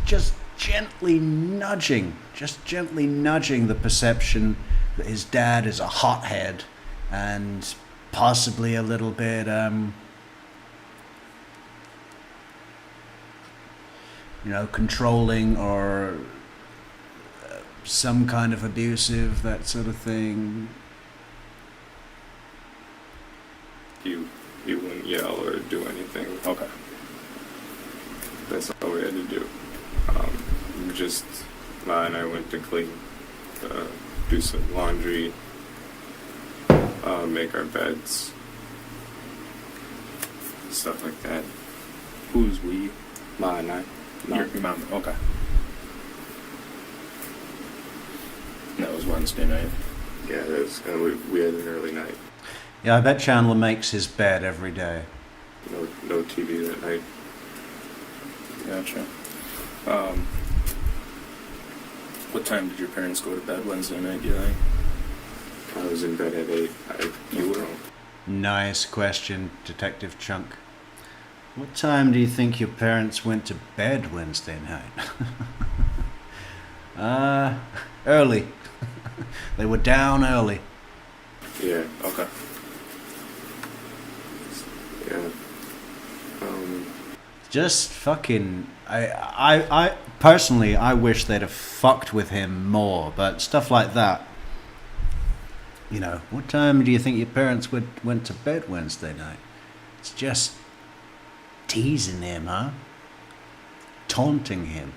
gently nudging the perception that his dad is a hothead and possibly a little bit controlling or some kind of abusive, that sort of thing. He wouldn't yell or do anything. Okay. That's all we had to do. Ma and I went to clean, do some laundry, make our beds, stuff like that. Who's we? Ma and I. Your mom. Okay. And that was Wednesday night. Yeah, it was, and we had an early night. Yeah, I bet Chandler makes his bed every day. No TV that night. Gotcha. What time did your parents go to bed Wednesday night, do you think? I was in bed at 8. You were? Nice question, Detective Chunk. What time do you think your parents went to bed Wednesday night? Early. They were down early. Yeah. Okay. Yeah. Just fucking... I personally, I wish they'd have fucked with him more, but stuff like that. What time do you think your parents went to bed Wednesday night? It's just teasing him, huh? Taunting him.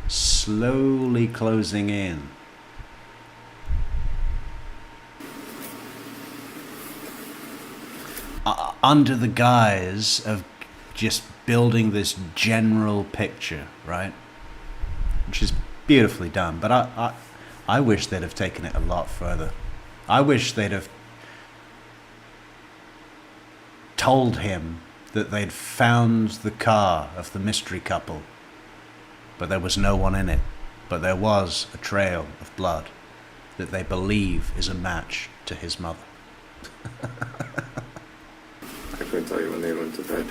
Slowly closing in. Under the guise of just building this general picture, right? Which is beautifully done, but I wish they'd have taken it a lot further. I wish they'd have told him that they'd found the car of the mystery couple, but there was no one in it, but there was a trail of blood that they believe is a match to his mother. I couldn't tell you when they went to bed.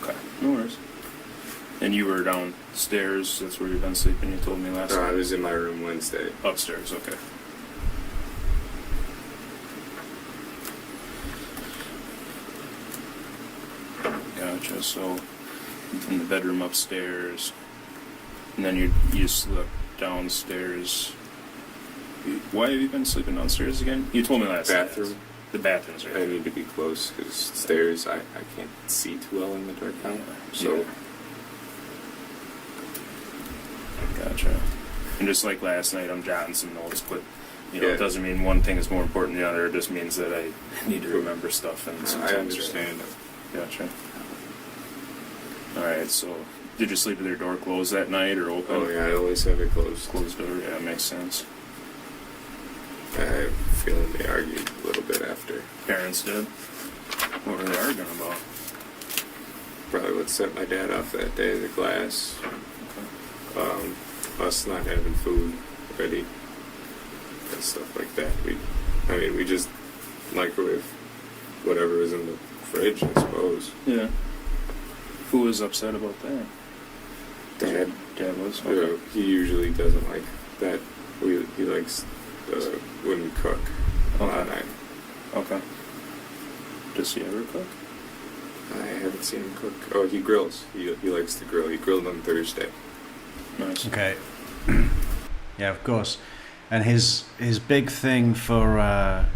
Okay, no worries. And you were downstairs, that's where you've been sleeping, you told me last No, night? I was in my room Wednesday. Upstairs, okay. Gotcha, so in the bedroom upstairs, and then you slept downstairs. Why have you been sleeping downstairs again? You told me last night. Bathroom. The bathroom's right I there. need to be close because stairs, I can't see too well in the dark now. So, Yeah. Gotcha. And just like last night, I'm jotting some notes, but it doesn't mean one thing is more important than the other. It just means that I need to remember stuff. And I understand. Gotcha. All right. So, did you sleep with your door closed that night or open? Oh yeah, I always have it closed. Closed door. Yeah, makes sense. I have a feeling they argued a little bit after. Parents did. What were they arguing about? Probably what set my dad off that day, the glass. Us not having food ready and stuff like that. We just microwave whatever was in the fridge, I suppose. Yeah. Who was upset about that? Dad. Dad was? Okay. He usually doesn't like that. He likes wouldn't cook. Okay. Okay. Does he ever cook? I haven't seen him cook. Oh, he grills. He likes to grill. He grilled on Thursday. Nice. Okay. Yeah, of course. And his big thing for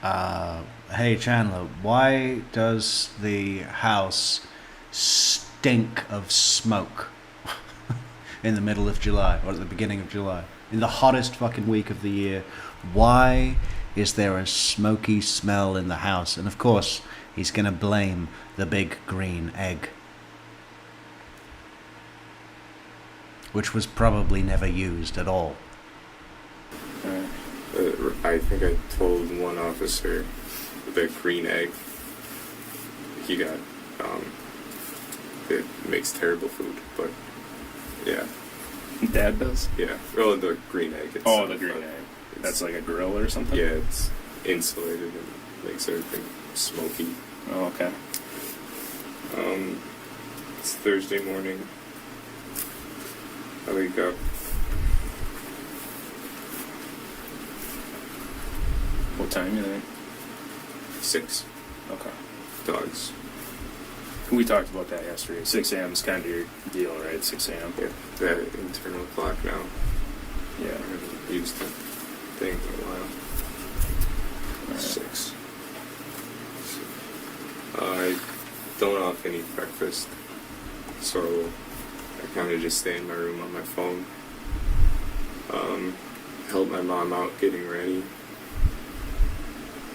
hey Chandler, why does the house stink of smoke in the middle of July or at the beginning of July? In the hottest fucking week of the year, why is there a smoky smell in the house? And of course, he's going to blame the big green egg, which was probably never used at all. I think I told one officer the green egg, he got, it makes terrible food, but yeah. Dad does? Yeah. Oh, the green egg. Oh, the green egg. That's like a grill or something? Yeah, it's insulated and makes everything smoky. Oh, okay. It's Thursday morning. I wake up. What time you think? 6. Okay. Dogs. We talked about that yesterday. 6 a.m. is kind of your deal, right? 6 a.m. Yeah, that internal clock now. Yeah. I haven't used the thing in a while. Alright. 6. I don't often eat breakfast, so I kind of just stay in my room on my phone. Help my mom out getting ready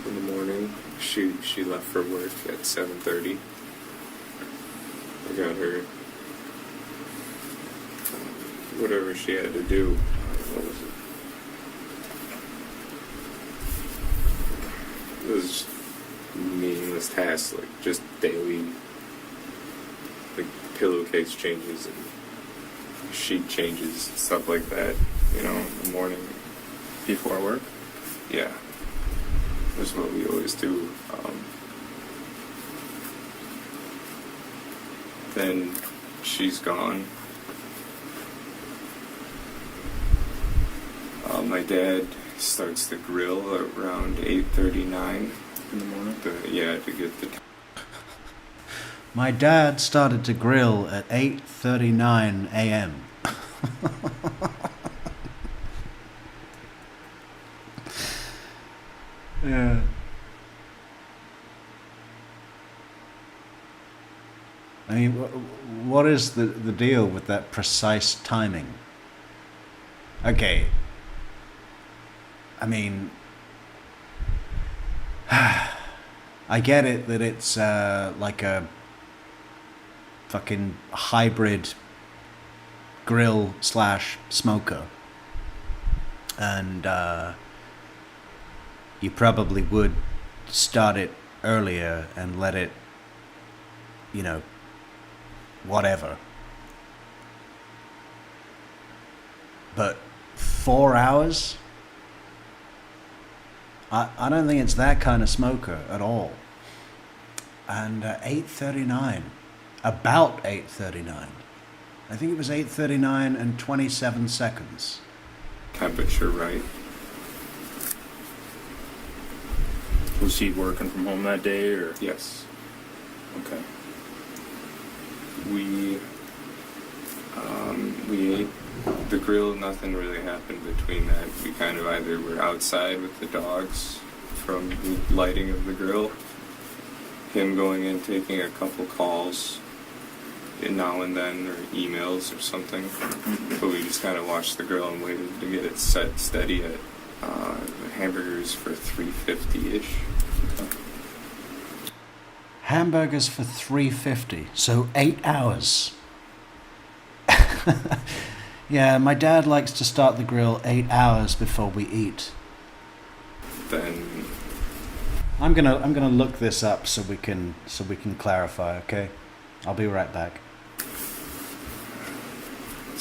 in the morning. She left for work at 7:30. I got her whatever she had to do. What was it? It was meaningless tasks, like just daily, like pillowcase changes and sheet changes, stuff like that. You know, in the morning. Before work? Yeah, that's what we always do. Then she's gone. My dad starts the grill around 8:39 In the morning? to get the. My dad started to grill at 8:39 a.m. Yeah. I mean, what is the deal with that precise timing? Okay. I mean, I get it that it's like a fucking hybrid grill / smoker. And you probably would start it earlier and let it, you know, whatever. But 4 hours? I don't think it's that kind of smoker at all. And 8:39, about 8:39. I think it was 8:39 and 27 seconds. Temperature right. Was he working from home that day, or? Yes. Okay. We ate the grill. Nothing really happened between that. We kind of either were outside with the dogs from the lighting of the grill, him going in, taking a couple calls now and then, or emails or something. But we just kind of watched the grill and waited to get it set steady at hamburgers for $3.50-ish. Hamburgers for $3.50, so 8 hours. Yeah, my dad likes to start the grill 8 hours before we eat. Then I'm gonna look this up so we can clarify. Okay, I'll be right back.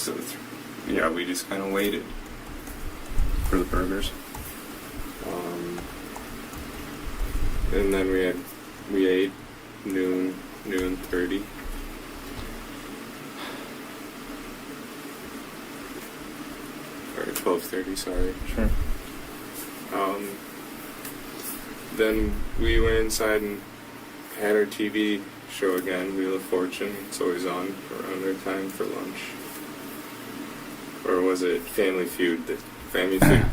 so we just kind of waited. For the burgers? And then we ate noon 30. Or 12:30, sorry. Sure. Then we went inside and had our TV show again, Wheel of Fortune. It's always on around our time for lunch. Or was it Family Feud? Family Feud.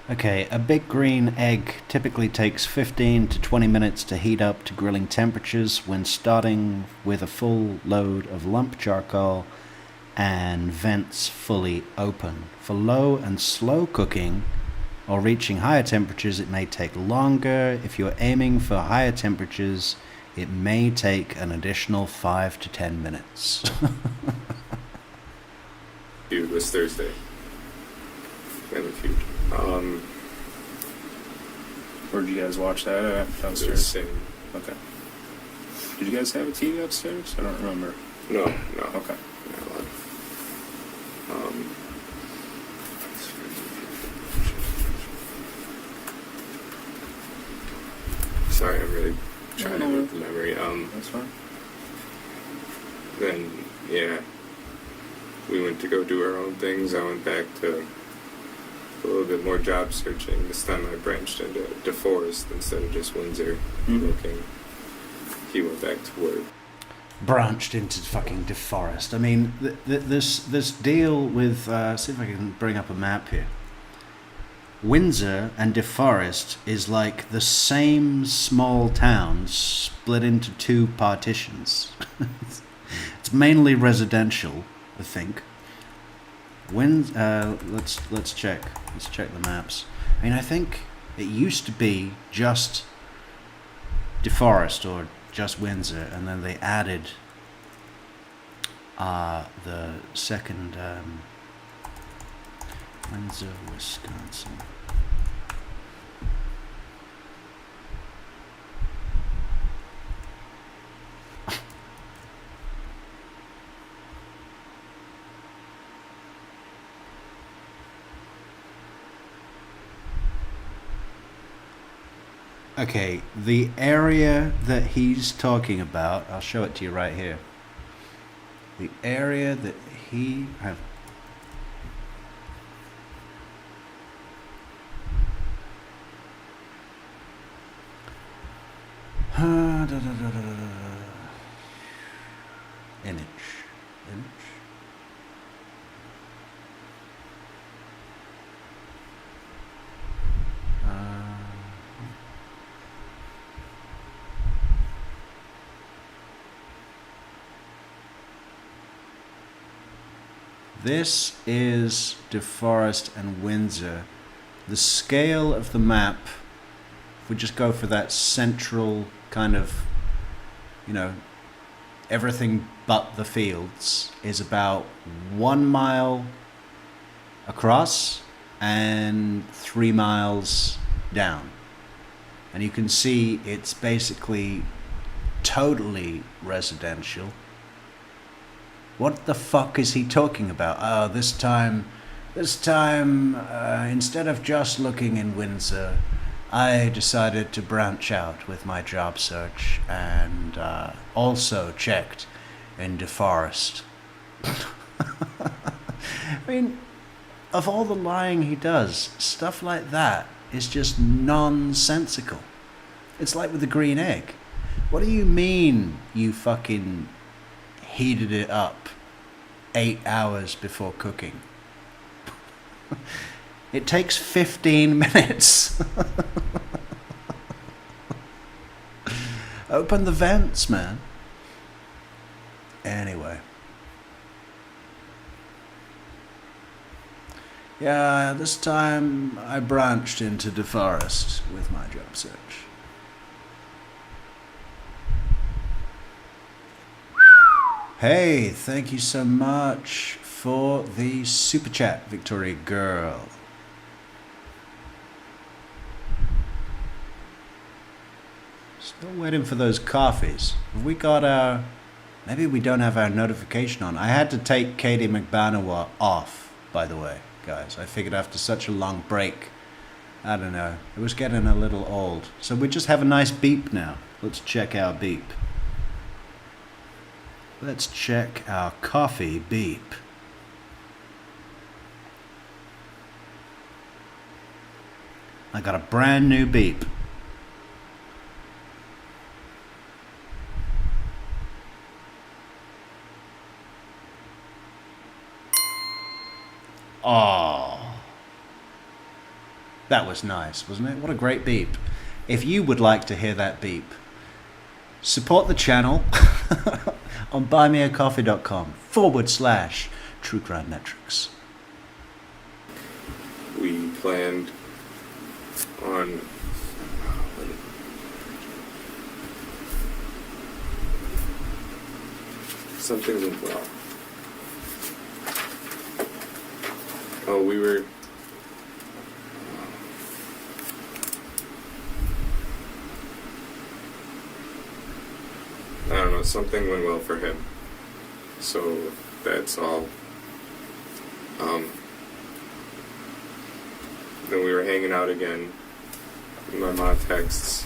Okay, a big green egg typically takes 15 to 20 minutes to heat up to grilling temperatures when starting with a full load of lump charcoal and vents fully open. For low and slow cooking, or reaching higher temperatures, it may take longer. If you're aiming for higher temperatures, it may take an additional 5 to 10 minutes. Feud was Thursday. Family Feud. Where'd you guys watch that at? It was Downstairs? same. Okay. Did you guys have a TV upstairs? I don't remember. No. Okay. Not allowed. Sorry, I'm really trying to with the memory. That's fine. Then, yeah, we went to go do our own things. I went back to a little bit more job searching. This time I branched into DeForest instead of just Windsor looking. He went back to work. Branched into fucking DeForest. I mean, this deal with, see if I can bring up a map here. Windsor and DeForest is like the same small town split into two partitions. It's mainly residential, I think. Let's check. Let's check the maps. I mean, I think it used to be just DeForest or just Windsor, and then they added the second Windsor, Wisconsin. Okay, the area that he's talking about, I'll show it to you right here. The area that he have. Image. This is DeForest and Windsor. The scale of the map, if we just go for that central kind of, everything but the fields, is about 1 mile across and 3 miles down. And you can see it's basically totally residential. What the fuck is he talking about? Oh, this time, instead of just looking in Windsor, I decided to branch out with my job search and also checked in DeForest. I mean, of all the lying he does, stuff like that is just nonsensical. It's like with the green egg. What do you mean you fucking heated it up 8 hours before cooking? It takes 15 minutes. Open the vents, man. Anyway. Yeah, this time I branched into DeForest with my job search. Hey, thank you so much for the super chat, Victoria Girl. Still waiting for those coffees. Have we got our... Maybe we don't have our notification on. I had to take Katie McBanowa off, by the way, guys. I figured after such a long break, I don't know, it was getting a little old. So we just have a nice beep now. Let's check our beep. Let's check our coffee beep. I got a brand new beep. Oh, that was nice, wasn't it? What a great beep. If you would like to hear that beep, support the channel on buymeacoffee.com/True Crime Metrix. We planned on something went well. Oh, we were. I don't know, something went well for him. So that's all. Then we were hanging out again. My mom texts.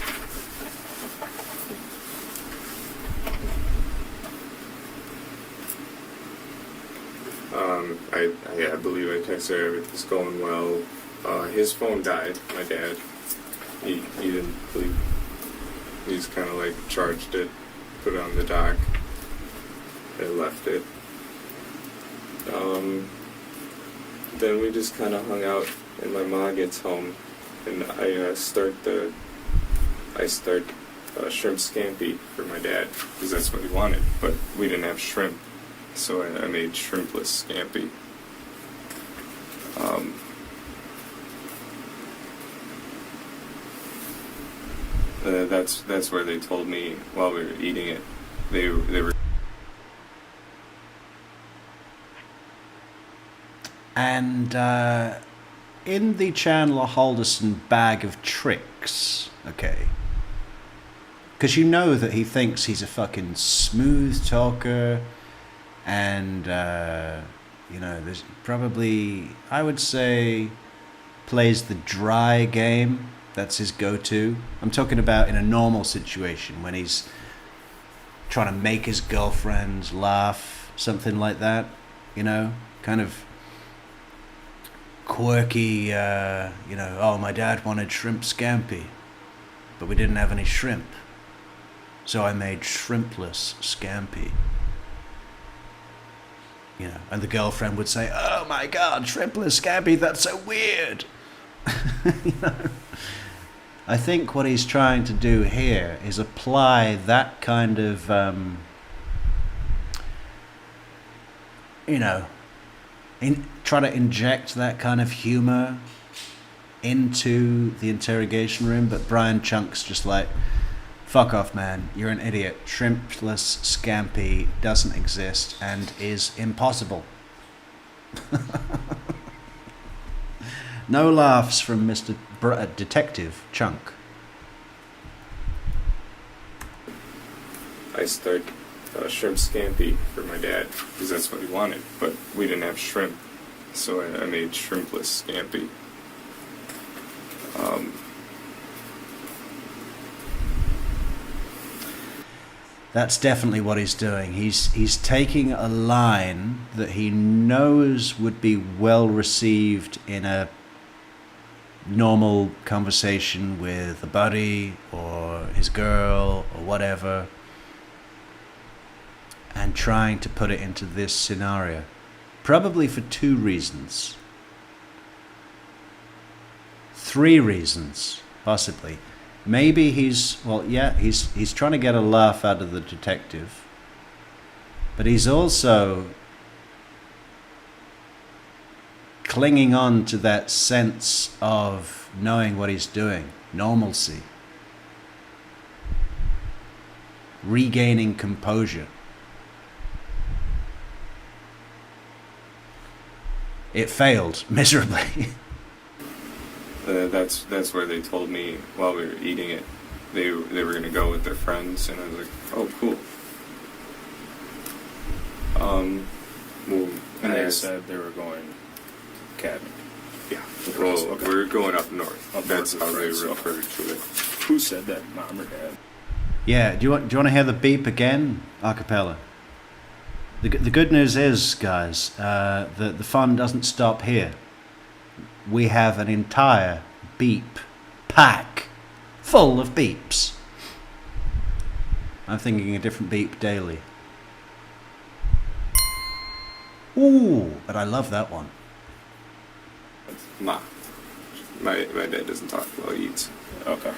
I believe I texted her, everything's going well. His phone died, my dad. He didn't believe. He just kind of like charged it, put it on the dock, and left it. Then we just kind of hung out, and my mom gets home, and I start shrimp scampi for my dad, because that's what he wanted, but we didn't have shrimp, so I made shrimpless scampi. That's where they told me while we were eating it, they were. And in the Chandler Halderson bag of tricks, okay, because you know that he thinks he's a fucking smooth talker, and you know, there's probably, I would say, plays the dry game. That's his go-to. I'm talking about in a normal situation when he's trying to make his girlfriends laugh, something like that, you know, kind of quirky, you know, oh, my dad wanted shrimp scampi, but we didn't have any shrimp, so I made shrimpless scampi. You know, and the girlfriend would say, oh my god, shrimpless scampi, that's so weird. You know? I think what he's trying to do here is apply that kind of, you know, try to inject that kind of humor into the interrogation room, but Brian Chunk's just like, fuck off, man, you're an idiot. Shrimpless scampi doesn't exist and is impossible. No laughs from Mr. Detective Chunk. I start shrimp scampi for my dad, because that's what he wanted, but we didn't have shrimp, so I made shrimpless scampi. That's definitely what he's doing. He's taking a line that he knows would be well received in a normal conversation with a buddy or his girl or whatever, and trying to put it into this scenario. Probably for 2 reasons. 3 reasons, possibly. Maybe he's trying to get a laugh out of the detective, but he's also clinging on to that sense of knowing what he's doing, normalcy, regaining composure. It failed miserably. That's where they told me while we were eating it, they were gonna go with their friends, and I was like, oh, cool. Well, And they said they were going cabin. yeah. Well, Okay. we're going up north. Up That's north, how they right, so- referred to it. Who said that, mom or dad? Yeah, do you want to hear the beep again, a cappella? The good news is, guys, the fun doesn't stop here. We have an entire beep pack full of beeps. I'm thinking a different beep daily. Ooh, but I love that one. Ma. My dad doesn't talk while he eats. Okay.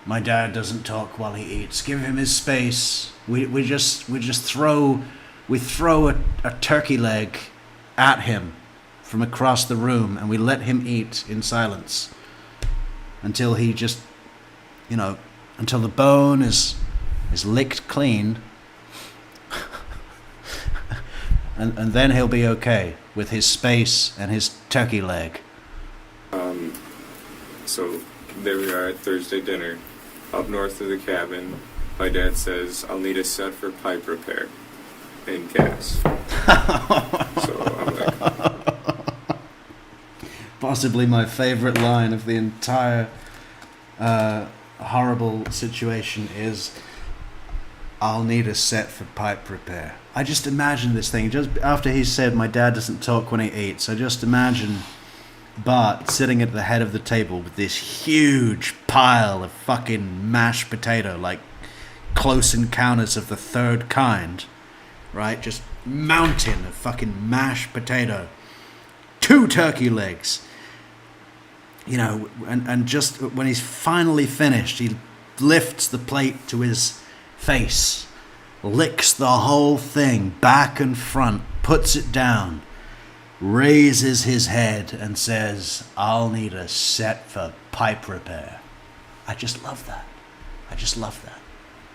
My dad doesn't talk while he eats. Give him his space. We just throw a turkey leg at him from across the room, and we let him eat in silence. until he just, until the bone is licked clean. and then he'll be okay with his space and his turkey leg. So there we are at Thursday dinner. Up north of the cabin, my dad says, I'll need a set for pipe repair and gas. So I'm like... Possibly my favorite line of the entire horrible situation is, I'll need a set for pipe repair. I just imagine this thing, just after he said my dad doesn't talk when he eats, I just imagine Bart sitting at the head of the table with this huge pile of fucking mashed potato, like Close Encounters of the Third Kind, right? Just mountain of fucking mashed potato, 2 turkey legs, and just when he's finally finished, he lifts the plate to his face, licks the whole thing back and front, puts it down, raises his head and says, I'll need a set for pipe repair. I just love that.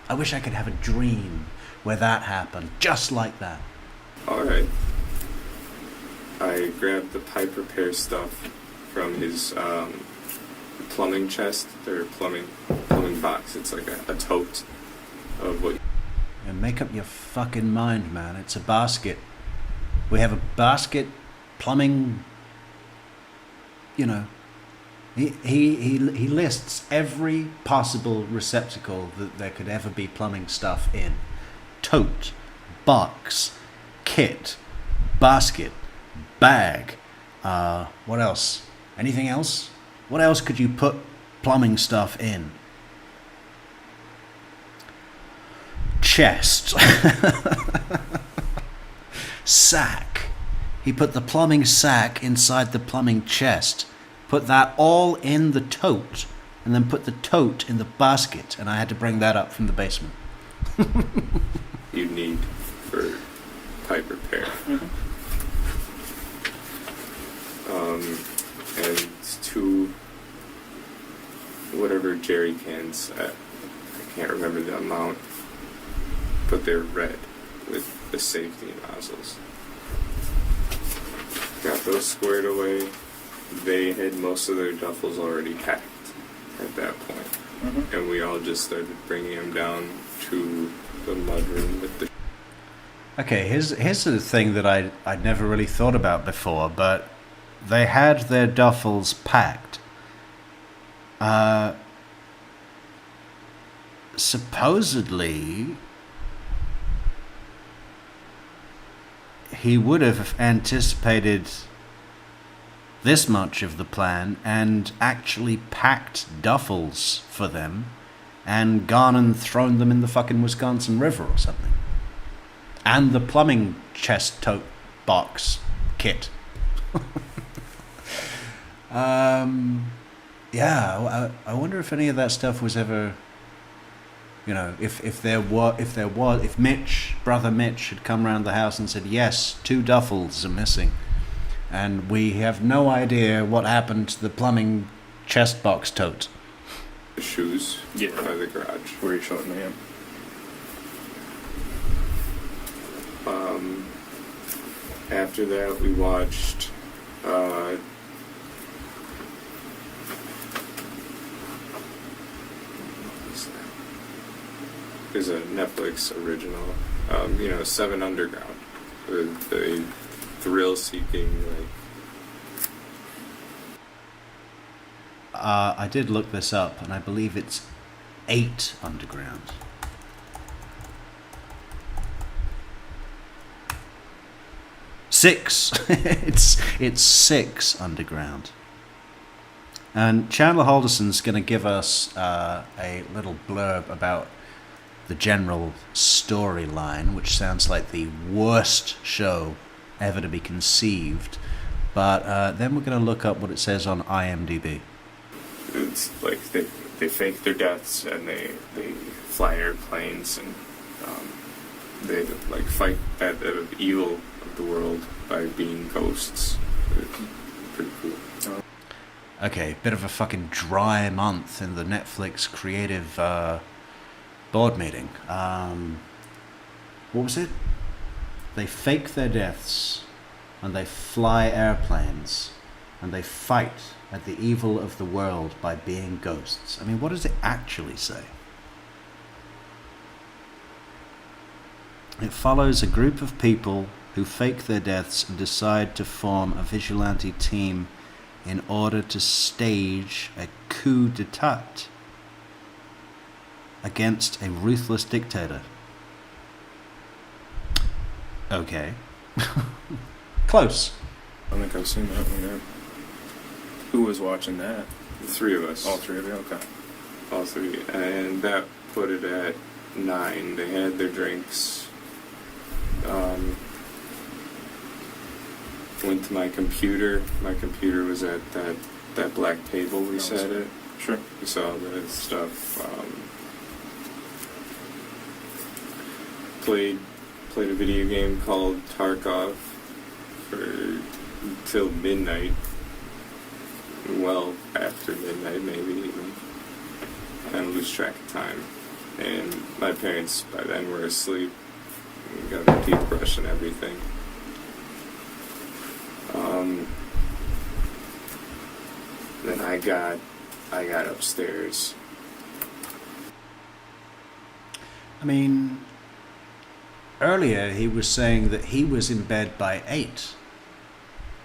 I wish I could have a dream where that happened, just like that. Alright. I grabbed the pipe repair stuff from his plumbing chest, or plumbing box. It's like a tote of what... And make up your fucking mind, man. It's a basket. We have a basket plumbing, he lists every possible receptacle that there could ever be plumbing stuff in. Tote, box, kit, basket, bag, what else? Anything else? What else could you put plumbing stuff in? Chest. Sack. He put the plumbing sack inside the plumbing chest, put that all in the tote, and then put the tote in the basket, and I had to bring that up from the basement. you need for pipe repair. And 2 whatever jerry cans. I can't remember the amount, but they're red with the safety nozzles. Got those squared away. They had most of their duffels already packed at that point. And we all just started bringing them down to the mudroom with the... Okay, here's the thing that I'd never really thought about before, but they had their duffels packed. Supposedly, he would have anticipated this much of the plan and actually packed duffels for them and gone and thrown them in the fucking Wisconsin River or something. And the plumbing chest tote box kit. Yeah, I wonder if any of that stuff was ever, if brother Mitch had come around the house and said, yes, 2 duffels are missing, and we have no idea what happened to the plumbing chest box tote. The shoes by the garage. Where you showing me him? After that, we watched there's a Netflix original, 7 Underground, with the thrill-seeking, I did look this up, and I believe it's 8 Underground. Six. It's 6 Underground. And Chandler Halderson's going to give us a little blurb about the general storyline, which sounds like the worst show ever to be conceived. But then we're going to look up what it says on IMDb. It's like they fake their deaths and they fly airplanes and they fight at the evil of the world by being ghosts. It's pretty cool. Okay, bit of a fucking dry month in the Netflix creative board meeting. What was it? They fake their deaths, and they fly airplanes, and they fight at the evil of the world by being ghosts. I mean, what does it actually say? It follows a group of people who fake their deaths and decide to form a vigilante team in order to stage a coup d'etat against a ruthless dictator. Okay. Close. I think I've seen that one, yeah. Who was watching that? The three of us. All three of you? Okay. All three. And that put it at 9. They had their drinks. Went to my computer. My computer was at that black table we sat at. Sure. We saw all that stuff. Played a video game called Tarkov till midnight. Well, after midnight, maybe even. I kind of lose track of time. And my parents by then were asleep. We got a teeth brush and everything. Then I got upstairs. I mean, earlier he was saying that he was in bed by 8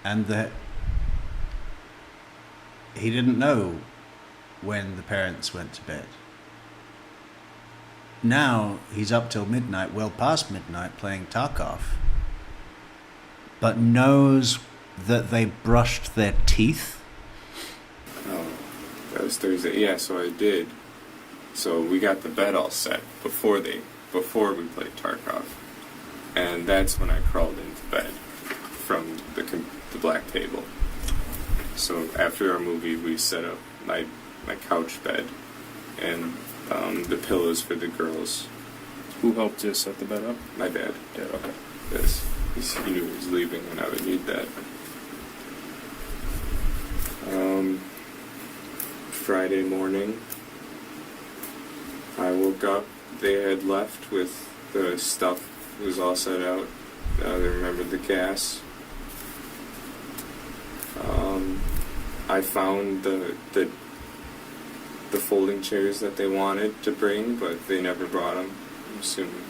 and that he didn't know when the parents went to bed. Now he's up till midnight, well past midnight, playing Tarkov, but knows that they brushed their teeth. Oh, that was Thursday. Yeah, so I did. So we got the bed all set before we played Tarkov, and that's when I crawled into bed from the black table. So after our movie, we set up my couch bed and the pillows for the girls. Who helped you set the bed up? My dad. Yeah, okay. Yes, he knew he was leaving and I would need that. Friday morning, I woke up. They had left with the stuff was all set out. They remembered the gas. I found the folding chairs that they wanted to bring, but they never brought them. I'm assuming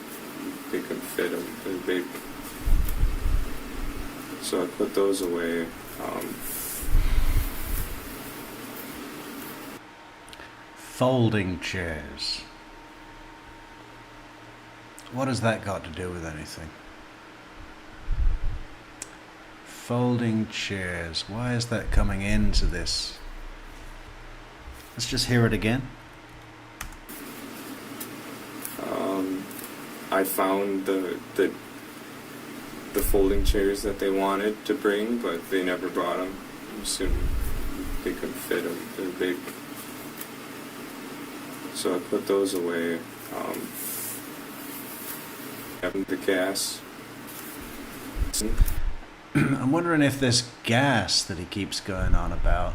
they couldn't fit them. They're big. So I put those away. Folding chairs. What has that got to do with anything? Folding chairs. Why is that coming into this? Let's just hear it again. I found the folding chairs that they wanted to bring, but they never brought them. I'm assuming they couldn't fit them. They're big. So I put those away. The gas. I'm wondering if this gas that he keeps going on about,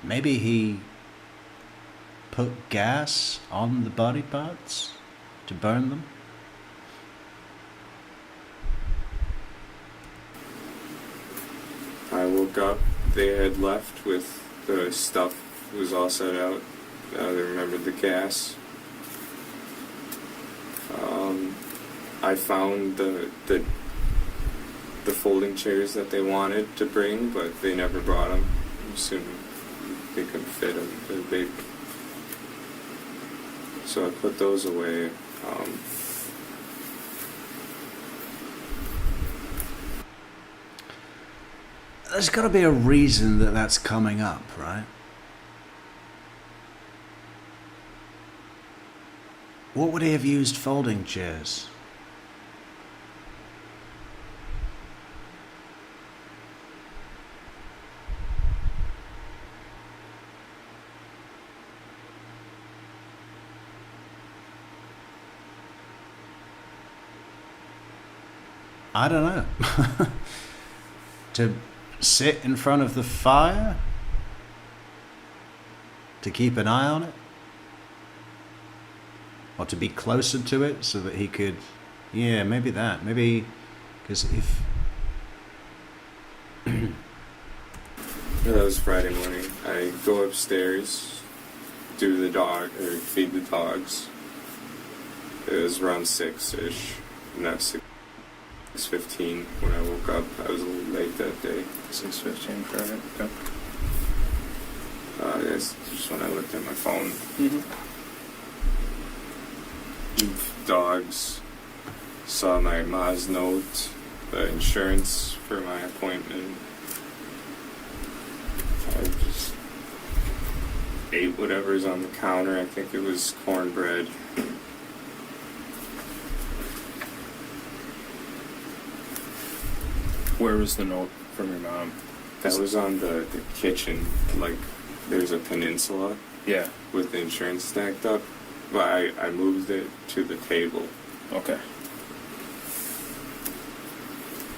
maybe he put gas on the body parts to burn them? I woke up. They had left with the stuff was all set out. They remembered the gas. I found the folding chairs that they wanted to bring, but they never brought them. I'm assuming they couldn't fit them. They're big. So I put those away. There's got to be a reason that that's coming up, right? What would he have used folding chairs? I don't know. sit in front of the fire to keep an eye on it? Or to be closer to it so that he could... Yeah, maybe that. Maybe... Because if... That was Friday morning. I go upstairs, do the dog, or feed the dogs. It was around 6-ish, not 6:15 when I woke up. I was a little late that day. 6:15 Friday. Okay. That's just when I looked at my phone. Mm-hmm. Dogs. Saw my ma's note, the insurance for my appointment. I just ate whatever's on the counter. I think it was cornbread. Where was the note from your mom? That was on the kitchen. Like, there's a peninsula Yeah. with the insurance stacked up. But I moved it to the table. Okay.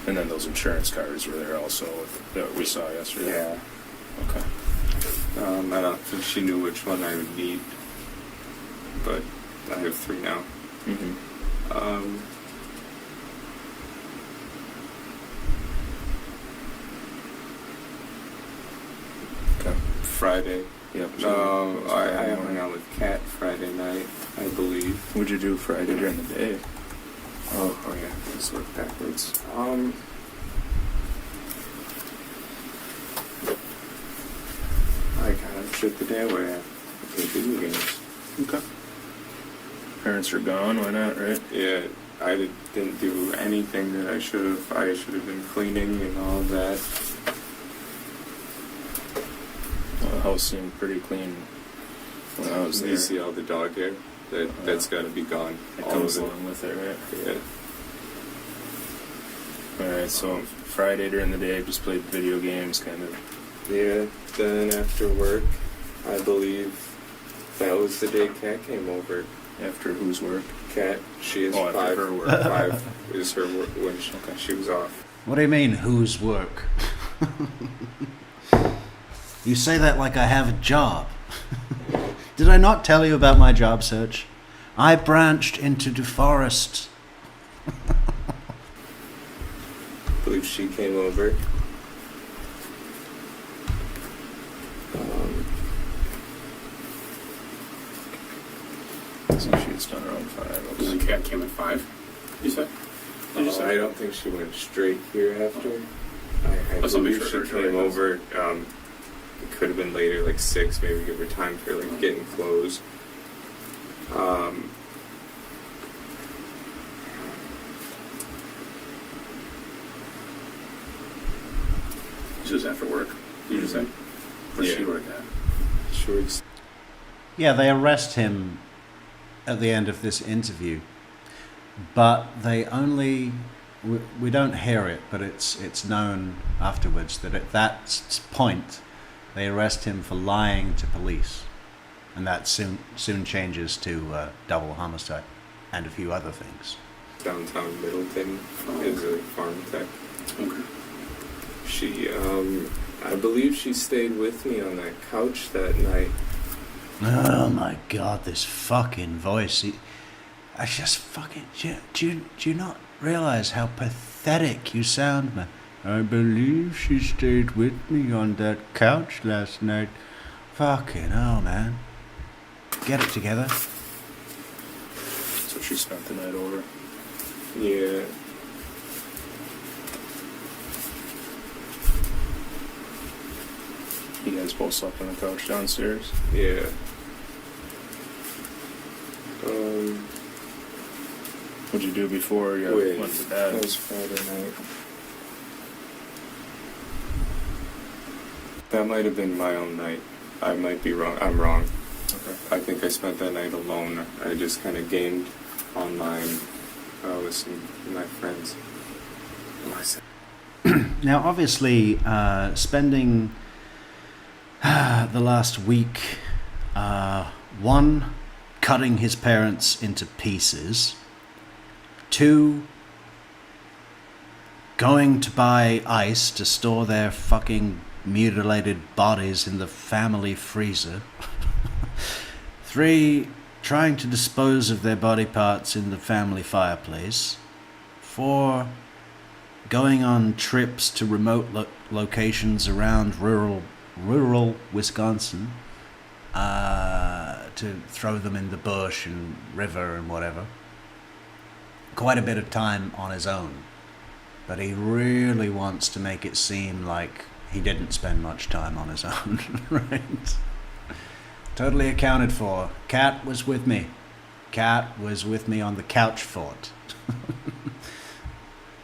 And then those insurance cards were there also that we saw yesterday. Yeah. Okay. I don't think she knew which one I would need. But I have 3 now. Mm-hmm. Okay. Friday. Yep. No, I hung out with Kat Friday night, I believe. What'd you do Friday during the day? Oh yeah, let's work backwards. I kind of shit the day away. I played video games. Okay. Parents are gone. Why not? Right. Yeah, I didn't do anything that I should have. I should have been cleaning and all of that. Well, the house seemed pretty clean when I was there. You see all the dog hair? That's got to be gone. It All comes of it. along with it, right? Yeah. All right. So Friday during the day, just played video games, kind of. Yeah, then after work, I believe that was the day Kat came over. After whose work? Kat, she is After 5. her work. 5 is her work when she was off. What do you mean, whose work? You say that like I have a job. Did I not tell you about my job search? I branched into the forest. I believe she came over. So she's done around 5. And the cat came at 5, you said? Did you I say? don't think she went straight here after. I Let's not believe make she sure came over. It could have been later, like 6, maybe give her time for like getting clothes. She was after work, did you say? Where's she Yeah. work at? She works. Yeah, they arrest him at the end of this interview, but they only... We don't hear it, but it's known afterwards that at that point they arrest him for lying to police, and that soon changes to double homicide and a few other things. Downtown Middleton is a farm tech. Okay. She, I believe she stayed with me on that couch that night. Oh my god, this fucking voice. I just fucking... Do you not realize how pathetic you sound, man? I believe she stayed with me on that couch last night. Fucking hell, man. Get it together. So she spent the night over. Yeah. You guys both slept on the couch downstairs. Yeah. What'd you do before you Wait, went to that bed? was Friday night. That might have been my own night. I might be wrong. I'm wrong. Okay. I think I spent that night alone. I just kind of gamed online with some of my friends. Now, obviously, spending the last week, 1, cutting his parents into pieces, 2, going to buy ice to store their fucking mutilated bodies in the family freezer. 3, trying to dispose of their body parts in the family fireplace. 4, going on trips to remote locations around rural Wisconsin to throw them in the bush and river and whatever. Quite a bit of time on his own. But he really wants to make it seem like he didn't spend much time on his own, right? Totally accounted for. Cat was with me. Cat was with me on the couch fort.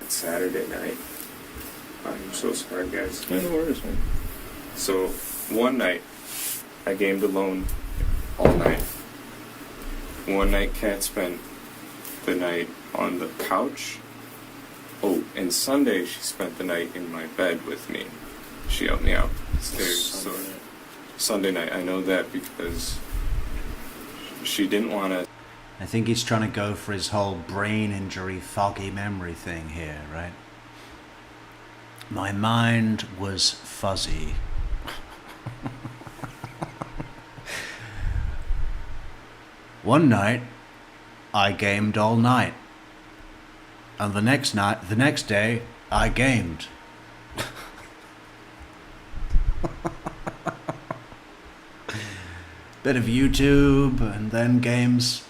Saturday night. I'm so sorry, guys. Yeah, no worries, man. So, one night, I gamed alone all night. One night, Kat spent the night on the couch. Oh, and Sunday, she spent the night in my bed with me. She helped me out upstairs. So, Sunday night, I know that because she didn't want to. I think he's trying to go for his whole brain injury, foggy memory thing here, right? My mind was fuzzy. One night, I gamed all night. And the next day, I gamed. Bit of YouTube and then games.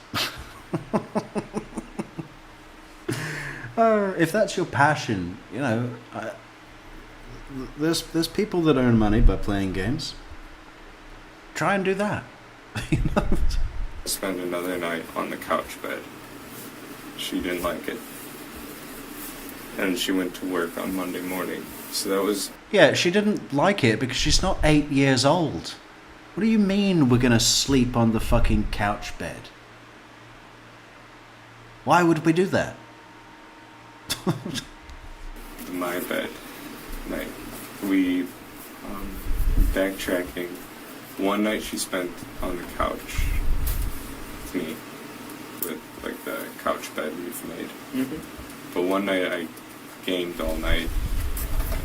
If that's your passion, you know, there's people that earn money by playing games. Try and do that. You know? Spend another night on the couch bed. She didn't like it. And she went to work on Monday morning. So that was... Yeah, she didn't like it because she's not 8 years old. What do you mean we're gonna sleep on the fucking couch bed? Why would we do that? my bed night. We, backtracking, one night she spent on the couch with me, with like the couch bed we've made. Mm-hmm. But one night I gamed all night,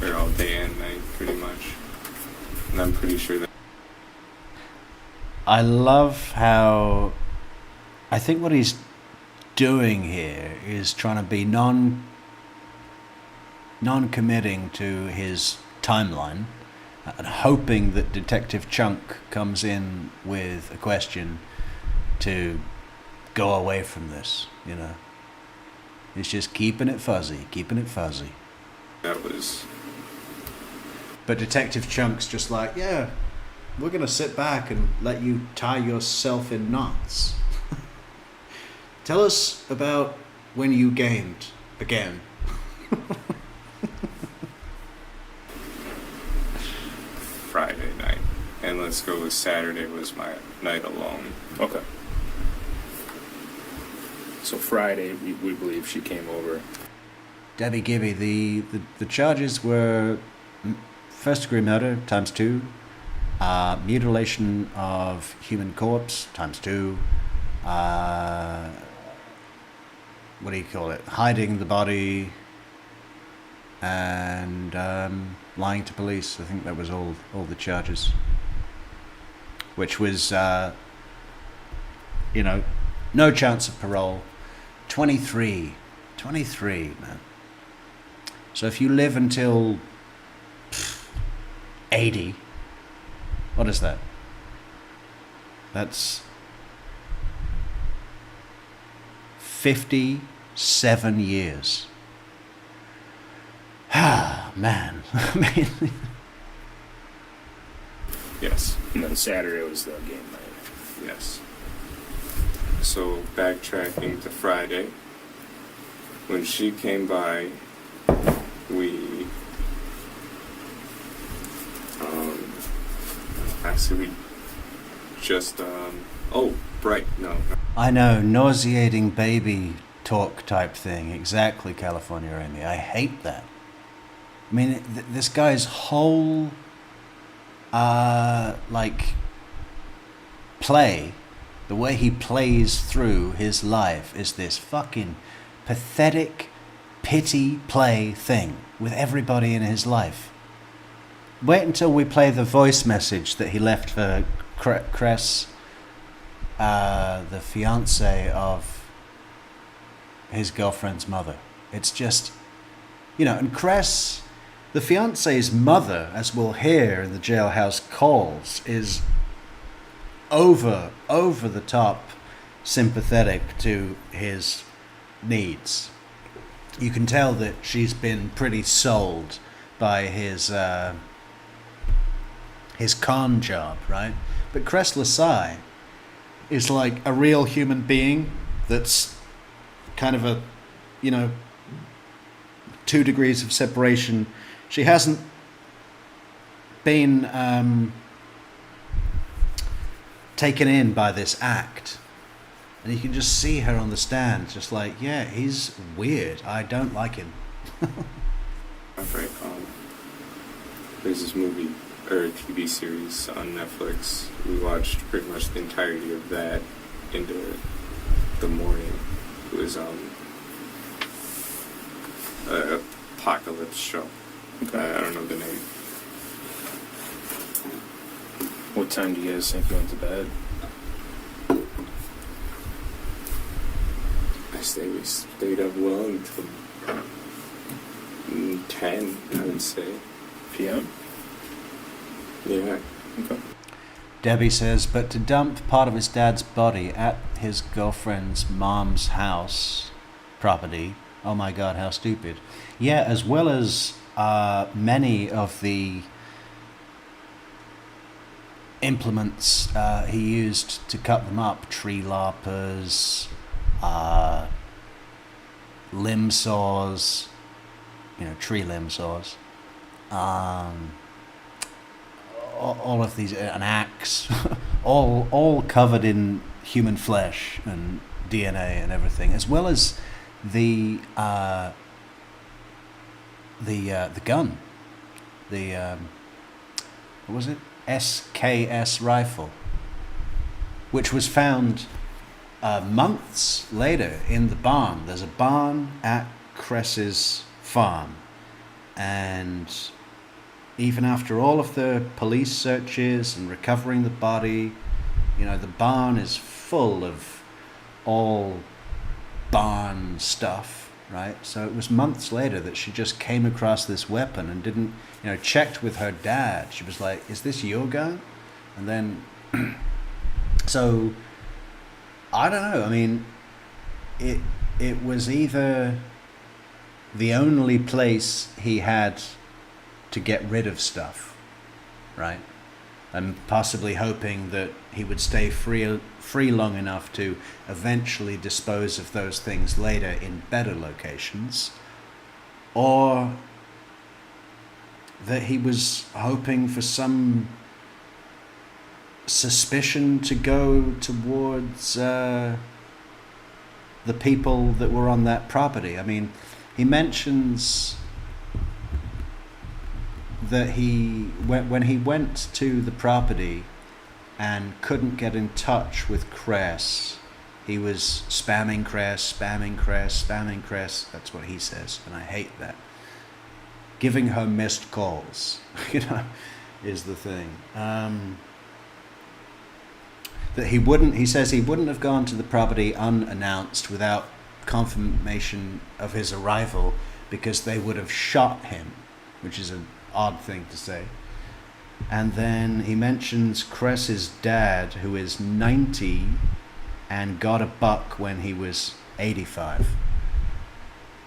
or all day and night pretty much. And I'm pretty sure that I love how... I think what he's doing here is trying to be non-committing to his timeline and hoping that Detective Chunk comes in with a question to go away from this, you know. He's just keeping it fuzzy. that was... But Detective Chunk's just like, yeah, we're going to sit back and let you tie yourself in knots. Tell us about when you gamed again. Friday night. And let's go with Saturday was my night alone. Okay. So Friday, we believe she came over. Debbie Gibby, the charges were first degree murder times 2, mutilation of human corpse times 2, what do you call it? Hiding the body and lying to police. I think that was all the charges. Which was, you know, no chance of parole. 23, man. So if you live until 80, what is that? That's 57 years. Ah, man. I mean, Yes. And then Saturday was the game night. Yes. So backtracking to Friday, when she came by, we actually we just oh right no. I know, nauseating baby talk type thing. Exactly, California Amy. I hate that. I mean, this guy's whole like play, the way he plays through his life is this fucking pathetic pity play thing with everybody in his life. Wait until we play the voice message that he left for Cress, the fiance of his girlfriend's mother. It's just, and Cress, the fiance's mother, as we'll hear in the jailhouse calls, is over the top sympathetic to his needs. You can tell that she's been pretty sold by his con job, right? But Cress Lasai is like a real human being that's kind of a, 2 degrees of separation. She hasn't been taken in by this act. And you can just see her on the stand, just like, yeah, he's weird. I don't like him. Right. There's this movie or a TV series on Netflix. We watched pretty much the entirety of that into the morning. It was an apocalypse show. I don't know the name. What time do you guys think you went to bed? We stayed up well until 10, I would say. PM? Yeah. Okay. Debbie says, but to dump part of his dad's body at his girlfriend's mom's house property, oh my god, how stupid. Yeah, as well as many of the implements he used to cut them up, tree loppers, limb saws, tree limb saws, all of these, an axe, all covered in human flesh and DNA and everything, as well as the gun, what was it? SKS rifle, which was found months later in the barn. There's a barn at Cress's farm, and even after all of the police searches and recovering the body, the barn is full of all barn stuff, right? So it was months later that she just came across this weapon and didn't, checked with her dad. She was like, is this your gun? And then, so, I don't know. I mean, it was either the only place he had to get rid of stuff, right? And possibly hoping that he would stay free long enough to eventually dispose of those things later in better locations, or that he was hoping for some suspicion to go towards the people that were on that property. I mean, he mentions that when he went to the property and couldn't get in touch with Cress, he was spamming Cress. That's what he says, and I hate that. Giving her missed calls, is the thing. That he says he wouldn't have gone to the property unannounced without confirmation of his arrival, because they would have shot him, which is an odd thing to say. And then he mentions Cress's dad, who is 90 and got a buck when he was 85.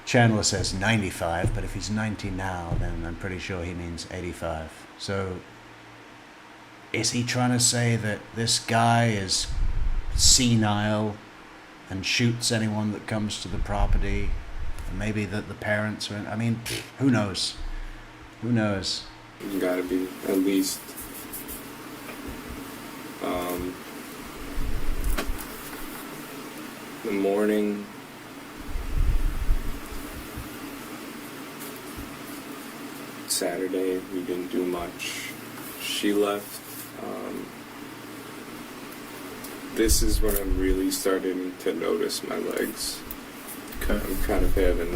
Chandler says 95, but if he's 90 now, then I'm pretty sure he means 85. So is he trying to say that this guy is senile and shoots anyone that comes to the property? And maybe that the parents are I mean, who knows? Who knows? You gotta be at least the morning. Saturday, we didn't do much. She left. This is when I'm really starting to notice my legs. Okay. I'm kind of having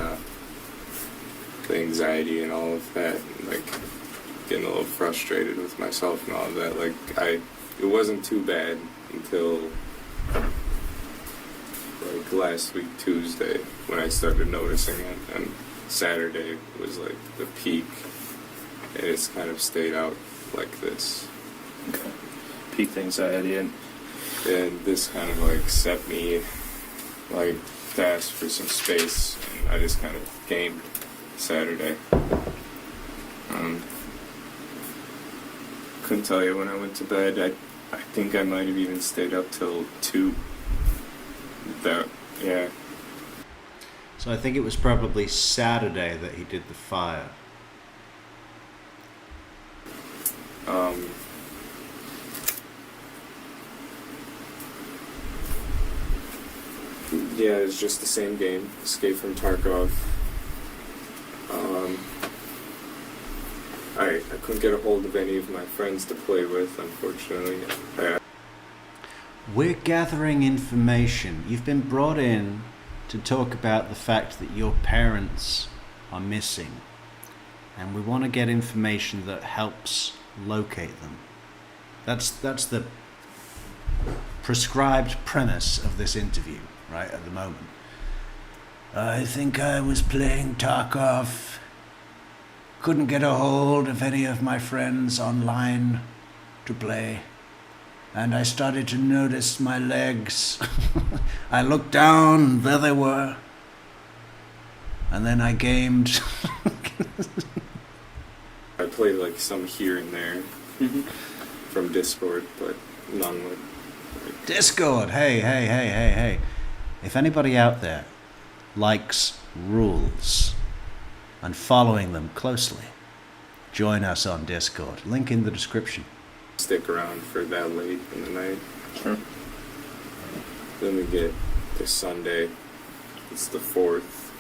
the anxiety and all of that, and, like, getting a little frustrated with myself and all of that. Like, it wasn't too bad until, like, last week Tuesday when I started noticing it, and Saturday was, like, the peak, and it's kind of stayed out like this. Okay. Peak anxiety, and this kind of, like, set me, like, to ask for some space, and I just kind of gamed Saturday. Couldn't tell you when I went to bed. I think I might have even stayed up till 2. Yeah. So I think it was probably Saturday that he did the fire. Yeah, it's just the same game. Escape from Tarkov. I couldn't get a hold of any of my friends to play with, unfortunately. We're gathering information. You've been brought in to talk about the fact that your parents are missing. And we want to get information that helps locate them. That's the prescribed premise of this interview, right, at the moment. I think I was playing Tarkov. Couldn't get a hold of any of my friends online to play. And I started to notice my legs. I looked down, there they were. And then I gamed. I played like some here and there from Discord, but none would. Discord, hey. If anybody out there likes rules and following them closely, join us on Discord. Link in the description. Stick around for that late in the night. sure. Then we get to Sunday. It's the 4th.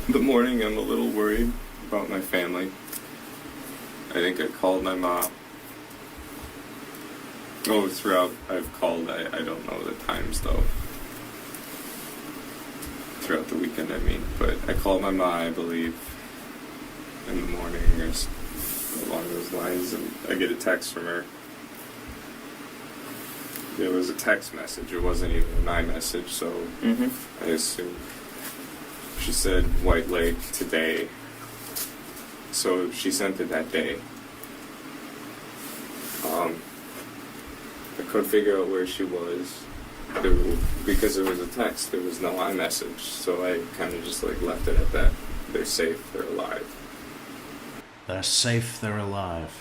The morning, I'm a little worried about my family. I think I called my mom. Oh, throughout I've called, I don't know the times though. Throughout the weekend, I mean. But I called my mom, I believe, in the morning or along those lines, and I get a text from her. It was a text message, it wasn't even an iMessage, so I assumed. She said White Lake today, so she sent it that day. I couldn't figure out where she was. Because it was a text, there was no iMessage, so I kind of just like left it at that. They're safe, they're alive. They're safe, they're alive.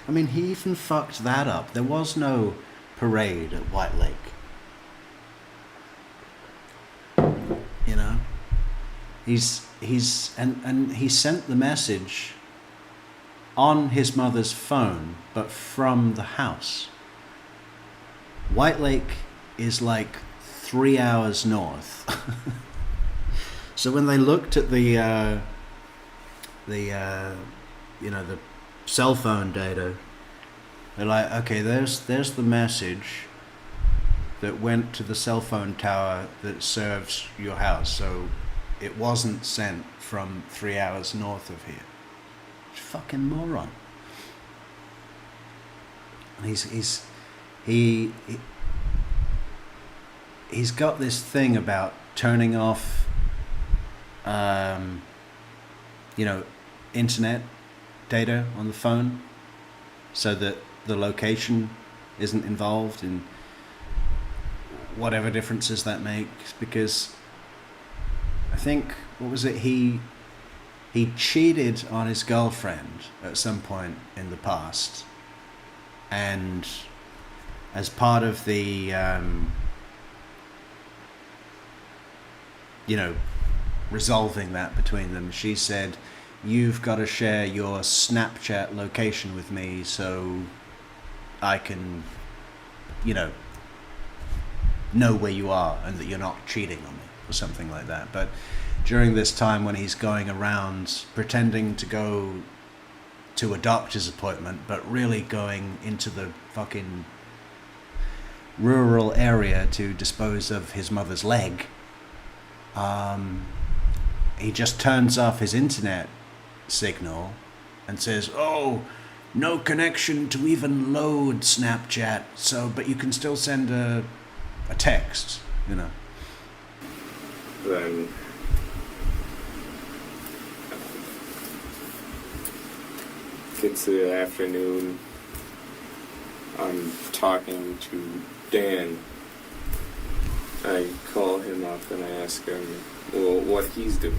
I mean, he even fucked that up. There was no parade at White Lake. You know? And he sent the message on his mother's phone, but from the house. White Lake is like 3 hours north. So when they looked at the cell phone data, they're like, okay, there's the message that went to the cell phone tower that serves your house. So it wasn't sent from 3 hours north of here. Fucking moron. And he's got this thing about turning off internet data on the phone so that the location isn't involved in whatever differences that makes, because I think, what was it, he cheated on his girlfriend at some point in the past, and as part of the resolving that between them, she said, you've got to share your Snapchat location with me so I can know where you are and that you're not cheating on me, or something like that. But during this time when he's going around pretending to go to a doctor's appointment, but really going into the fucking rural area to dispose of his mother's leg, he just turns off his internet signal and says, "Oh, no connection to even load Snapchat. So, but you can still send a text, you know." Then gets to the afternoon. I'm talking to Dan. I call him up and I ask him, well, what he's doing.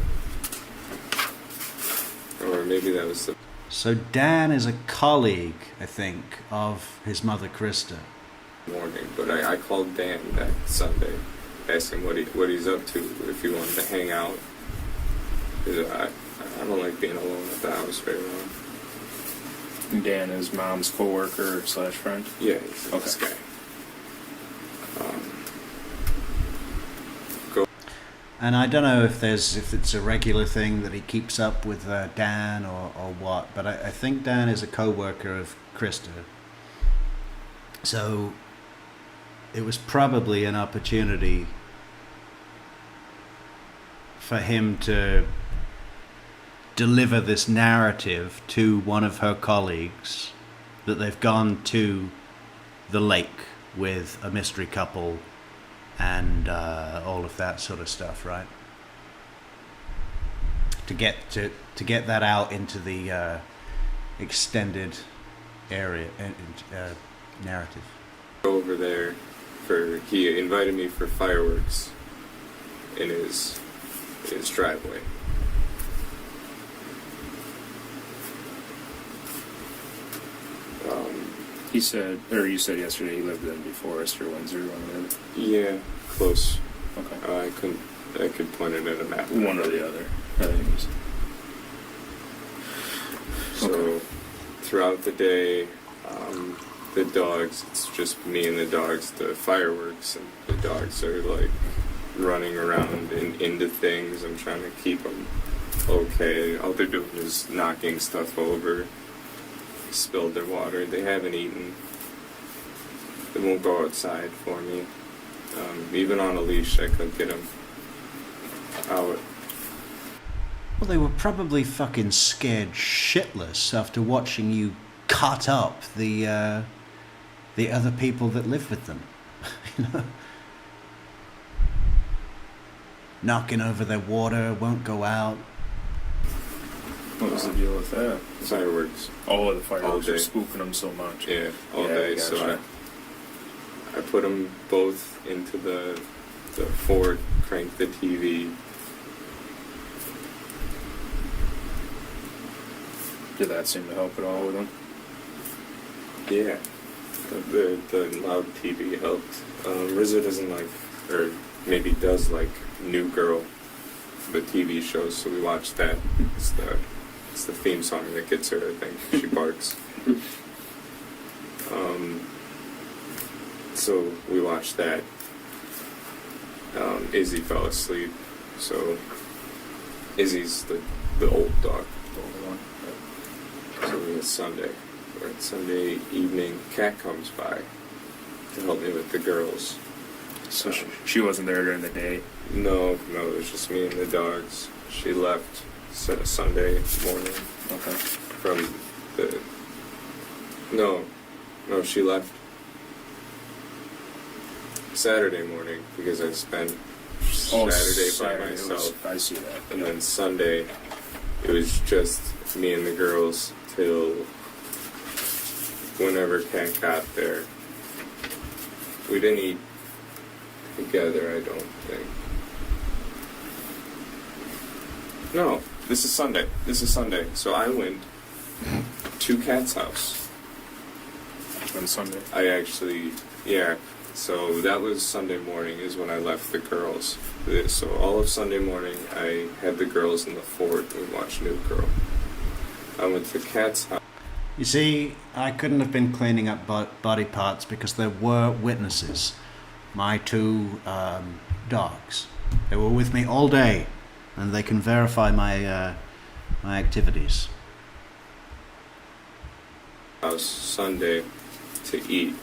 Or maybe that was the So Dan is a colleague, I think, of his mother Krista. morning, but I called Dan that Sunday, asked him what he's up to, if he wanted to hang out. 'Cause I don't like being alone at the house very long. Dan is mom's coworker slash friend. Yeah, he's this Okay. guy. And I don't know if it's a regular thing that he keeps up with Dan or what, but I think Dan is a co-worker of Krista. So it was probably an opportunity for him to deliver this narrative to one of her colleagues that they've gone to the lake with a mystery couple and all of that sort of stuff, right? To get that out into the extended area narrative. Over there he invited me for fireworks in his driveway. He said, or you said yesterday, he lived in Forest or Windsor, one of the Yeah, close. other. Okay. I could point it at a map. One or the other. I think it was. So Okay. throughout the day, the dogs, it's just me and the dogs, the fireworks, and the dogs are like running around and into things. I'm trying to keep them okay. All they're doing is knocking stuff over, spilled their water. They haven't eaten. They won't go outside for me. Even on a leash, I couldn't get them out. Well, they were probably fucking scared shitless after watching you cut up the other people that live with them. You know? Knocking over their water, won't go out. What was the deal with that? Fireworks. Oh, the All fireworks day. were spooking them so much. Yeah, all Yeah, day. gotcha. So I put them both into the Ford, cranked the TV. Did that seem to help at all with them? Yeah, the loud TV helped. Rizzo doesn't like, or maybe does like New Girl, the TV show, so we watched that. It's the theme song that gets her, I think. She barks. So we watched that. Izzy fell asleep, so Izzy's the old dog, the older one. So it's Sunday. Or it's Sunday evening. Kat comes by to help me with the girls. So she wasn't there during the day. No, it was just me and the dogs. She left Sunday morning Okay. from the. No, she left Saturday morning because I spent Saturday by myself. I see that. And then Sunday, it was just me and the girls till whenever Kat got there. We didn't eat together, I don't think. No, this is Sunday. So I went to Kat's house. On Sunday. So that was Sunday morning is when I left the girls. So all of Sunday morning I had the girls in the fort and we watched New Girl. I went to Kat's house. You see, I couldn't have been cleaning up body parts because there were witnesses. My two dogs. They were with me all day, and they can verify my activities. House Sunday to eat,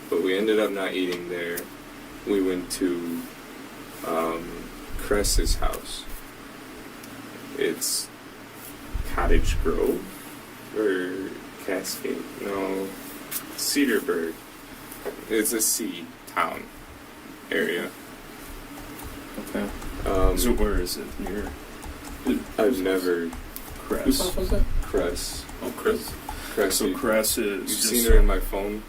but we ended up not eating there. We went to Cress's house. It's Cottage Grove or Cascade? No, Cedarburg. It's a sea town area. Okay. Um, So where is it? Near I've never Cress. Whose house was that? Cress. Oh, Chris. Cress. So Cress is. You've just seen her in my phone.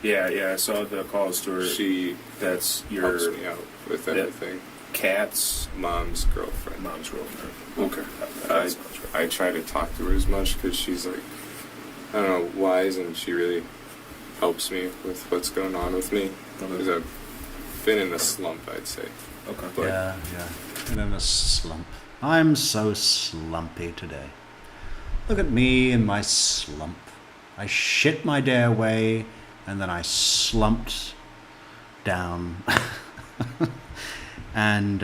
Yeah. I saw the calls to her. She That's your helps me out with everything. cat's Mom's girlfriend. mom's girlfriend. Okay. I try to talk to her as much because she's like, I don't know, wise, and she really helps me with what's going on with me. Because I've been in a slump, I'd say. Okay. But Yeah. Been in a slump. I'm so slumpy today. Look at me in my slump. I shit my day away, and then I slumped down and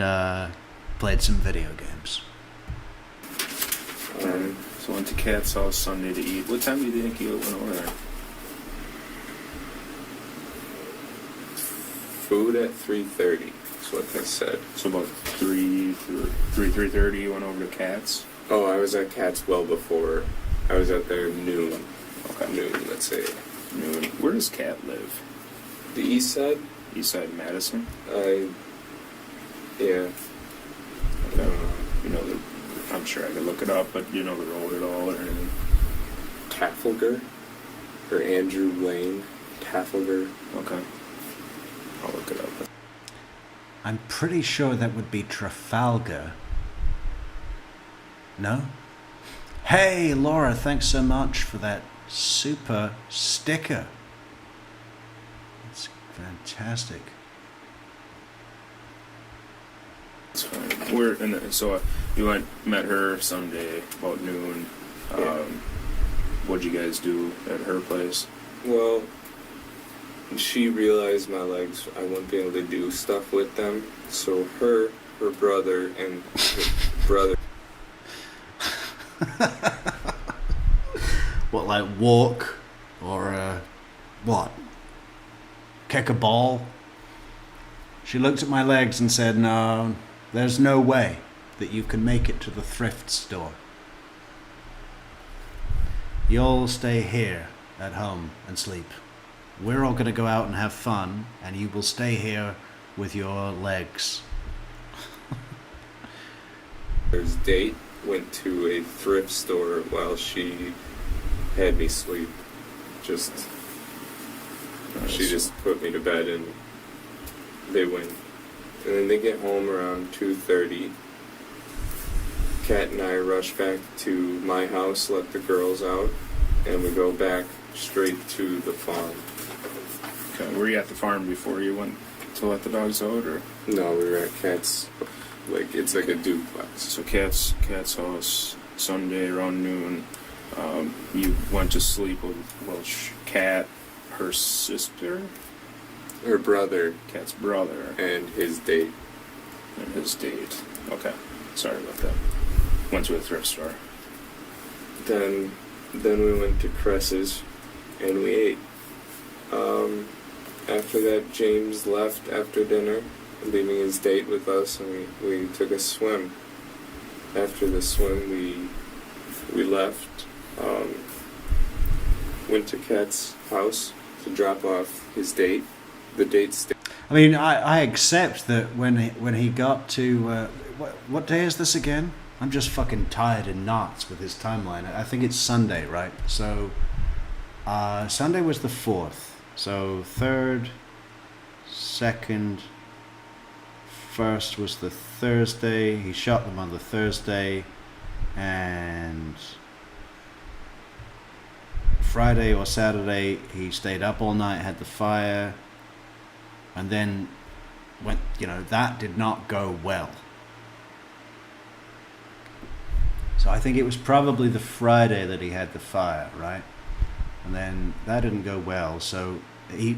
played some video games. So went to Cat's house Sunday to eat. What time do you think you went over there? food at 3:30 is what they said. So about 3:30 you went over to Cat's? Oh, I was at Cat's well before. I was out there noon. Okay. Noon, let's say. Noon. Where does Cat live? The east side? East side of Madison? Yeah. Okay. You know, I'm sure I could look it up, but you know the road at all or anything? Trafalgar? Or Andrew Lane? Trafalgar? Okay. I'll look it up. I'm pretty sure that would be Trafalgar. No? Hey, Laura, thanks so much for that super sticker. That's fantastic. It's fine. So you met her Sunday about noon. Yeah. What'd you guys do at her place? Well, she realized my legs, I wouldn't be able to do stuff with them. So her brother, and her brother. What, like walk? Or, what? Kick a ball? She looked at my legs and said, no, there's no way that you can make it to the thrift store. You'll stay here at home and sleep. We're all going to go out and have fun, and you will stay here with your legs. His date went to a thrift store while she had me sleep. She just put me to bed and they went. And then they get home around 2:30. Kat and I rush back to my house, let the girls out, and we go back straight to the farm. Okay. Were you at the farm before you went to let the dogs out, or? No, we were at Kat's, it's like a duplex. So Cat's house Sunday around noon. You went to sleep with Cat, her sister, Her brother Cat's brother, and his date. and his date. Okay, sorry about that. Went to a thrift store. Then we went to Cress's and we ate. After that, James left after dinner, leaving his date with us, and we took a swim. After the swim, we left. Went to Kat's house to drop off his date. The date stayed. I mean, I accept that when he got to... what day is this again? I'm just fucking tired in knots with his timeline. I think it's Sunday, right? So, Sunday was the 4th. So, 3rd, 2nd, 1st was the Thursday. He shot them on the Thursday. And Friday or Saturday, he stayed up all night, had the fire. And then, that did not go well. So I think it was probably the Friday that he had the fire, right? And then that didn't go well, so he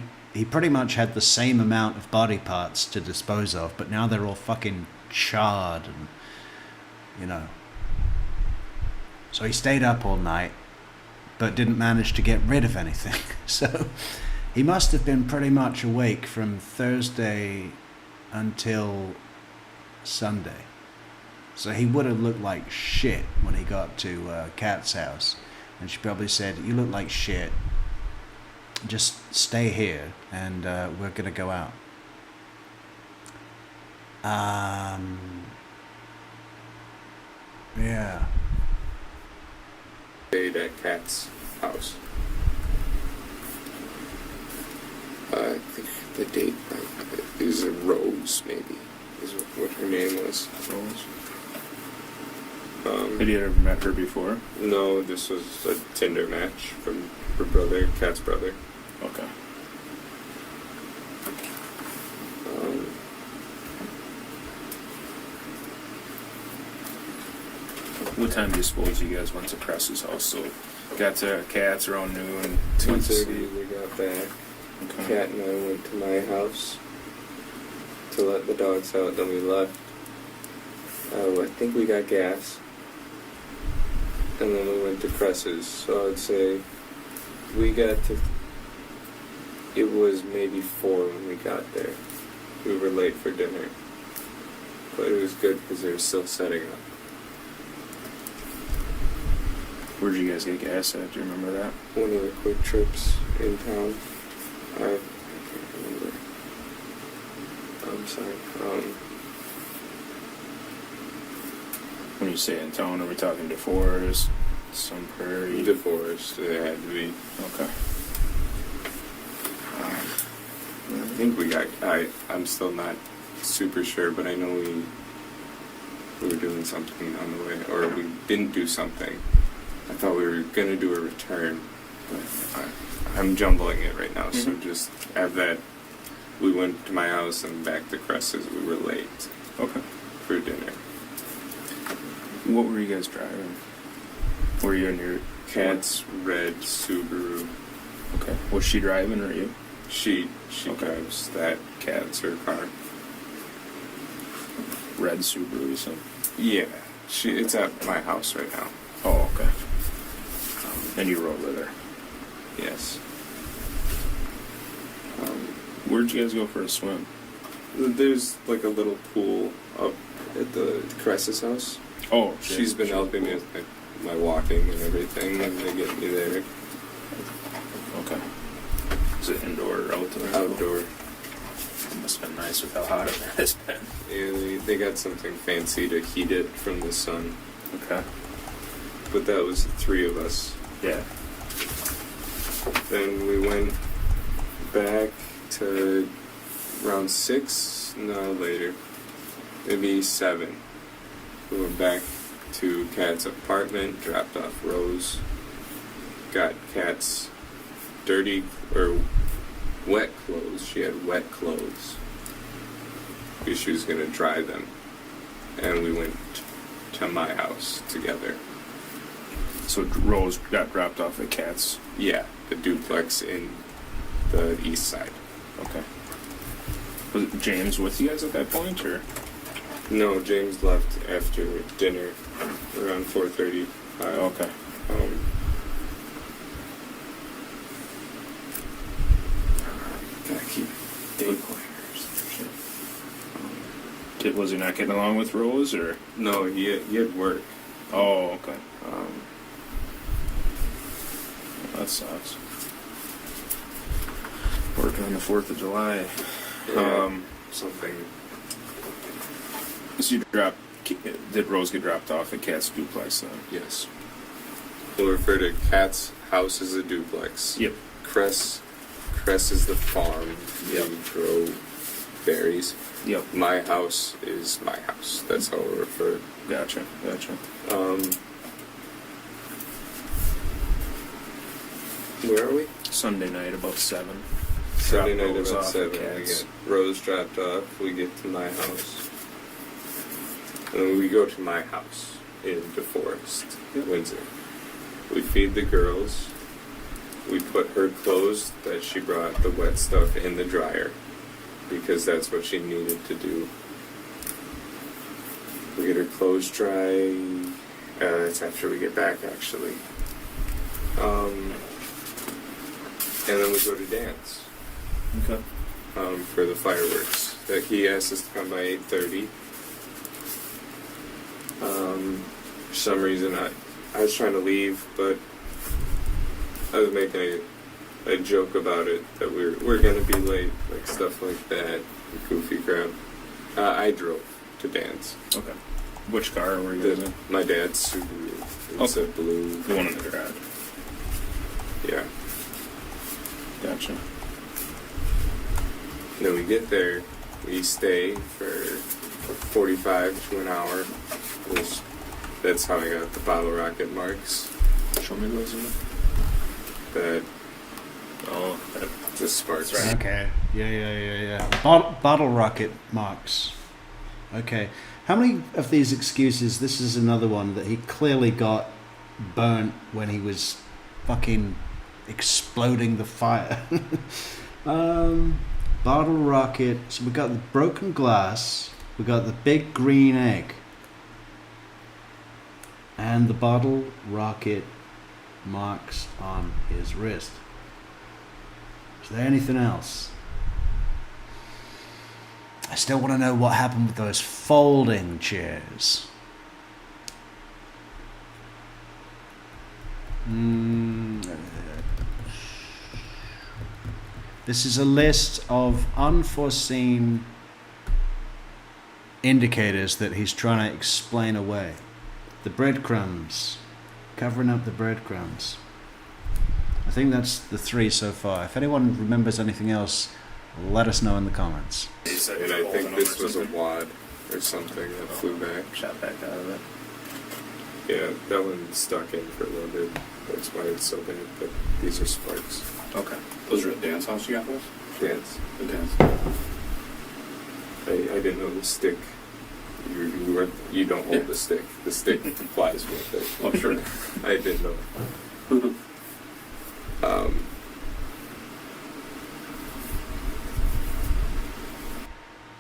pretty much had the same amount of body parts to dispose of, but now they're all fucking charred and, So he stayed up all night, but didn't manage to get rid of anything. So he must have been pretty much awake from Thursday until Sunday. So he would have looked like shit when he got to Kat's house. And she probably said, "You look like shit. Just stay here and we're going to go out." Yeah. Stayed at Kat's house. I think the date is Rose, maybe, is what her name was. Rose. Had you ever met her before? No, this was a Tinder match from her brother, Kat's brother. Okay. What time do you suppose you guys went to Cress's house? So, got to Kat's around noon. 2:30 we got back. Okay. Kat and I went to my house to let the dogs out, then we left. I think we got gas. And then we went to Cress's. So I'd say we got to... It was maybe 4 when we got there. We were late for dinner. But it was good because they were still setting up. Where'd you guys get gas at? Do you remember that? One of the quick trips in town. I can't remember. I'm sorry. When you say in town, are we talking DeForest, Sun Prairie? DeForest, it had to be. Okay. I think we got... I'm still not super sure, but I know we were doing something on the way, or we didn't do something. I thought we were going to do a return, but I'm jumbling it right now, so just have that. We went to my house and back to Cress's. We were late. Okay. For dinner. What were you guys driving? Were you in your... Kat's red Subaru. Okay. Was she driving or you? She Okay. drives that. Kat's her car. Red Subaru, you said? Yeah. It's at my house right now. Oh, okay. And you rode with her? Yes. Where'd you guys go for a swim? There's like a little pool up at the Cress's house. Oh, She's been helping me with my walking and everything, and they get me there. Okay. Is it indoor or outdoor? Outdoor. It must have been nice with how hot it has been. Yeah, they got something fancy to heat it from the sun. Okay. But that was the 3 of us. Yeah. Then we went back to around 6, no, later, maybe 7. We went back to Kat's apartment, dropped off Rose, got Kat's dirty or wet clothes. She had wet clothes because she was going to dry them. And we went to my house together. So Rose got dropped off at Kat's? Yeah, the duplex in the east side. Okay. Was James with you guys at that point, or? No, James left after dinner around 4:30. Okay. Gotta keep day pointers. Was he not getting along with Rose, or? No, he had work. Oh, okay. That sucks. Working on the 4th of July. Something. So did Rose get dropped off at Kat's duplex then? Yes. We'll refer to Kat's house as a duplex. Yep. Cress is the farm. Yep. We grow berries. Yep. My house is my house. That's how we refer. Gotcha. Where are we? Sunday night about 7. Sunday Drop night Rose about off 7. at We Kat's. get Rose dropped off. We get to my house. And then we go to my house in DeForest, Windsor. We feed the girls. We put her clothes that she brought, the wet stuff, in the dryer. Because that's what she needed to do. We get her clothes dry. That's after we get back, actually. And then we go to dance. Okay. For the fireworks. That he asked us to come by 8:30. For some reason, I was trying to leave, but I was making a joke about it, that we're gonna be late, like stuff like that, goofy crap. I drove to Dan's. Okay. Which car were you guys in? My dad's Subaru. It's a blue. The one in the garage. Yeah. Gotcha. Then we get there, we stay for 45 to an hour. That's how I got the bottle rocket marks. Show me those. That Oh, that, the sparks. Right. Okay. Yeah. Bottle rocket marks. Okay. How many of these excuses? This is another one that he clearly got burnt when he was fucking exploding the fire. Bottle rocket. So we got the broken glass. We got the big green egg. And the bottle rocket marks on his wrist. Is there anything else? I still want to know what happened with those folding chairs. This is a list of unforeseen indicators that he's trying to explain away. The breadcrumbs. Covering up the breadcrumbs. I think that's the 3 so far. If anyone remembers anything else, let us know in the comments. And I think this was a wad or something that flew back. shot back out of it. Yeah, that one stuck in for a little bit. That's why it's so bad. But these are sparks. Okay. Those are at Dan's house you got those? Dance. The Dan's. I didn't know the stick. You don't hold the stick. The stick flies with it. Oh, sure. I didn't know.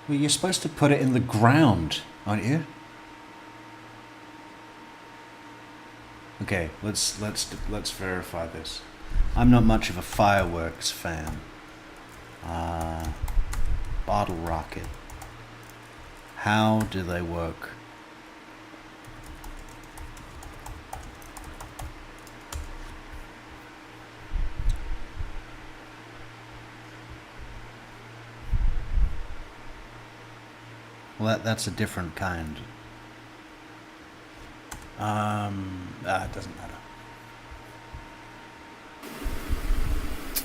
Well, you're supposed to put it in the ground, aren't you? Okay, let's verify this. I'm not much of a fireworks fan. Bottle rocket. How do they work? Well, that's a different kind. It doesn't matter.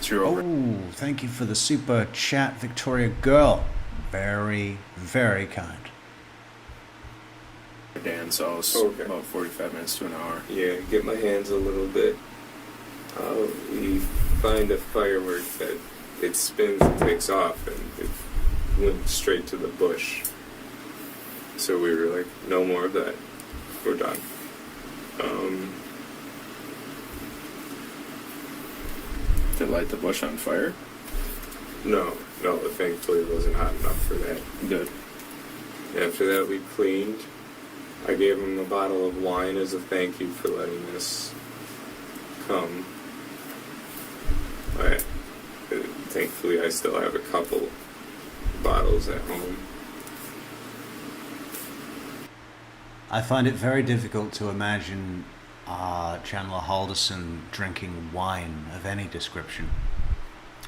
So you're over. Oh, thank you for the super chat, Victoria Girl. Very, very kind. Dan's house. Okay. About 45 minutes to an hour. Yeah, get my hands a little bit. We find a firework that it spins and takes off, and it went straight to the bush. So we were like, no more of that. We're done. Did it light the bush on fire? No, thankfully it wasn't hot enough for that. Good. After that, we cleaned. I gave him a bottle of wine as a thank you for letting us come. Thankfully, I still have a couple bottles at home. I find it very difficult to imagine Chandler Halderson drinking wine of any description.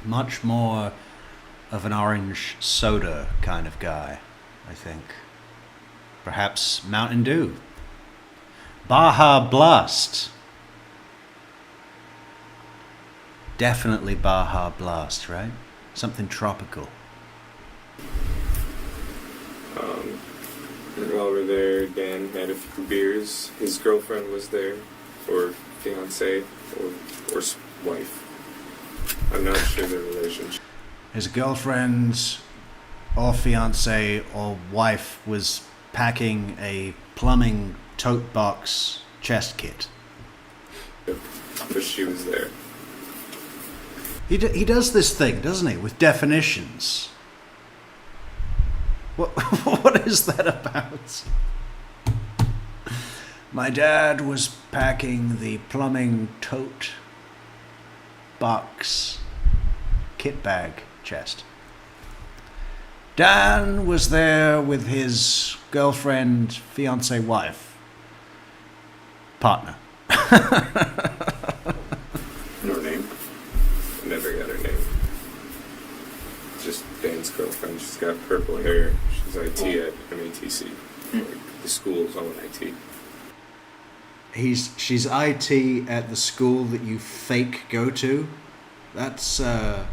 Much more of an orange soda kind of guy, I think. Perhaps Mountain Dew. Baja Blast. Definitely Baja Blast, right? Something tropical. While we were there, Dan had a few beers. His girlfriend was there, or fiance, or wife. I'm not sure the relationship. His girlfriend or fiance or wife was packing a plumbing tote box chest kit. But she was there. He does this thing, doesn't he, with definitions. What is that about? My dad was packing the plumbing tote box kit bag chest. Dan was there with his girlfriend, fiance, wife. partner. And her name? I never got her name. Just Dan's girlfriend. She's got purple hair. She's IT at MATC. Like, the school's own IT. She's IT at the school that you fake go to. That's I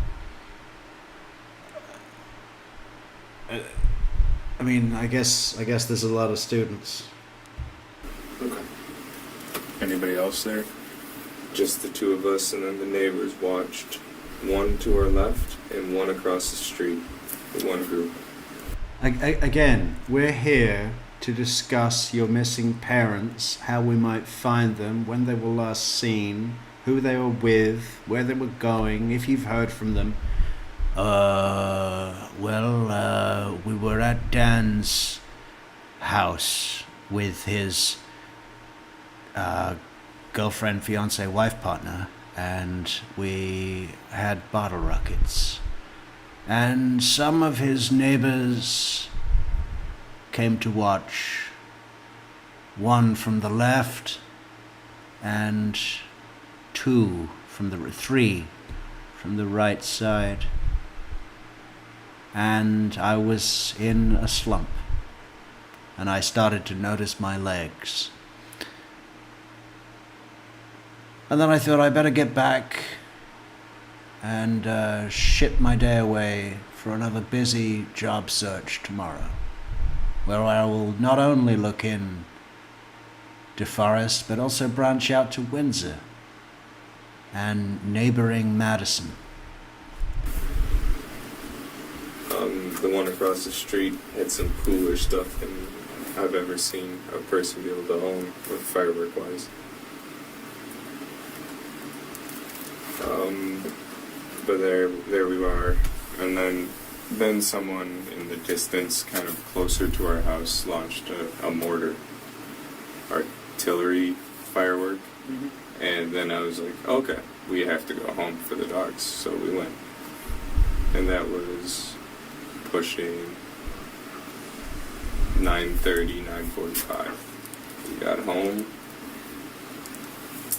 mean, I guess there's a lot of students. Okay. Anybody else there? Just the two of us, and then the neighbors watched. One to our left and one across the street. One group. Again, we're here to discuss your missing parents, how we might find them, when they were last seen, who they were with, where they were going, if you've heard from them. We were at Dan's house with his girlfriend, fiance, wife, partner, and we had bottle rockets. And some of his neighbors came to watch, one from the left and three from the right side. And I was in a slump, and I started to notice my legs. And then I thought I better get back and ship my day away for another busy job search tomorrow, where I will not only look in DeForest, but also branch out to Windsor and neighboring Madison. The one across the street had some cooler stuff than I've ever seen a person be able to own with firework-wise. But there we are, and then someone in the distance, kind of closer to our house, launched a mortar, artillery firework, and then I was like, okay, we have to go home for the dogs, so we went, and that was pushing 9:30, 9:45. We got home.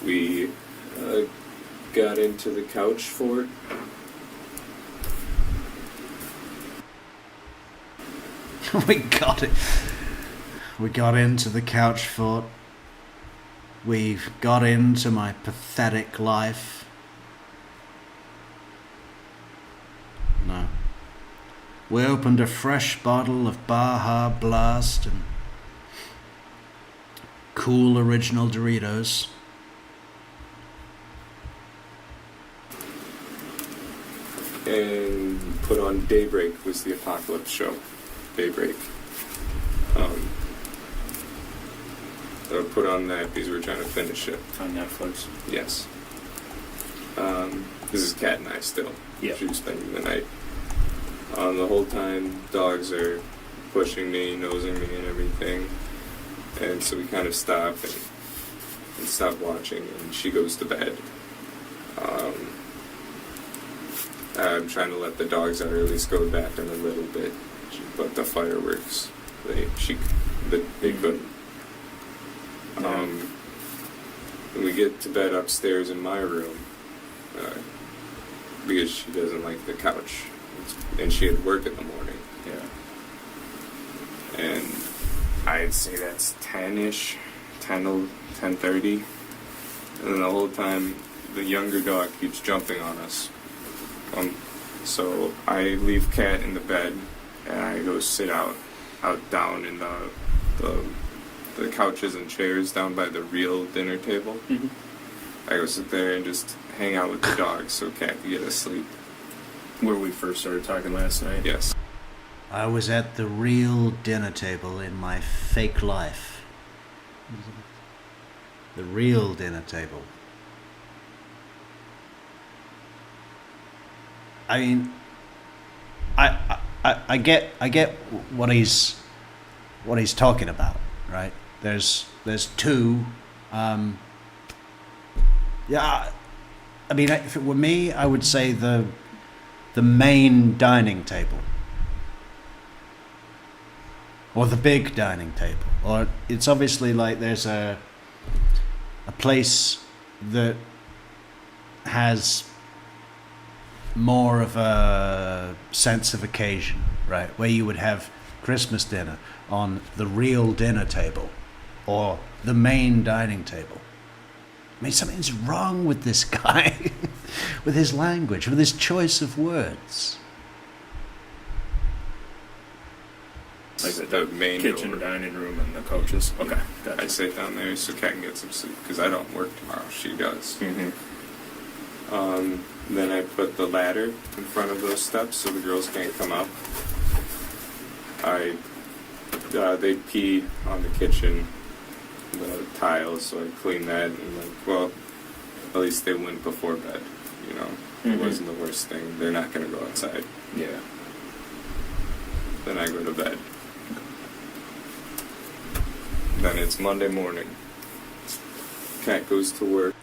We got into the couch fort. We got it. We got into the couch fort. We got into my pathetic life. No. We opened a fresh bottle of Baja Blast and cool original Doritos. And put on Daybreak, was the apocalypse show. Daybreak. Put on that because we're trying to finish it. On Netflix. Yes. This is Kat and I still. Yep. She was spending the night. The whole time, dogs are pushing me, nosing me, and everything. And so we kind of stop and stop watching, and she goes to bed. I'm trying to let the dogs out, or at least go back in a little bit. But the fireworks, they couldn't. And we get to bed upstairs in my room because she doesn't like the couch, and she had work in the morning. Yeah. And I'd say that's 10-ish, 10:30, and then the whole time the younger dog keeps jumping on us. So I leave Kat in the bed and I go sit out down in the couches and chairs down by the real dinner table. Mm-hmm. I go sit there and just hang out with the dogs so Kat can get asleep. Where we first started talking last night. Yes. I was at the real dinner table in my fake life. The real dinner table. I mean, I get what he's talking about, right? There's two. Yeah, I mean, if it were me, I would say the main dining table, or the big dining table, or it's obviously like there's a place that has more of a sense of occasion, right? Where you would have Christmas dinner on the real dinner table or the main dining table. I mean, something's wrong with this guy, with his language, with his choice of words. Like The main kitchen, door. dining room, and the couches. Okay, I gotcha. sit down there so Kat can get some sleep because I don't work tomorrow. She does. Mm-hmm. Then I put the ladder in front of those steps so the girls can't come up. They pee on the kitchen, the tiles, so I cleaned that and well, at least they went before bed. You know, it Mhm. wasn't the worst thing. They're not gonna go outside. Yeah. Then I go to bed. Then it's Monday morning. Kat goes to work.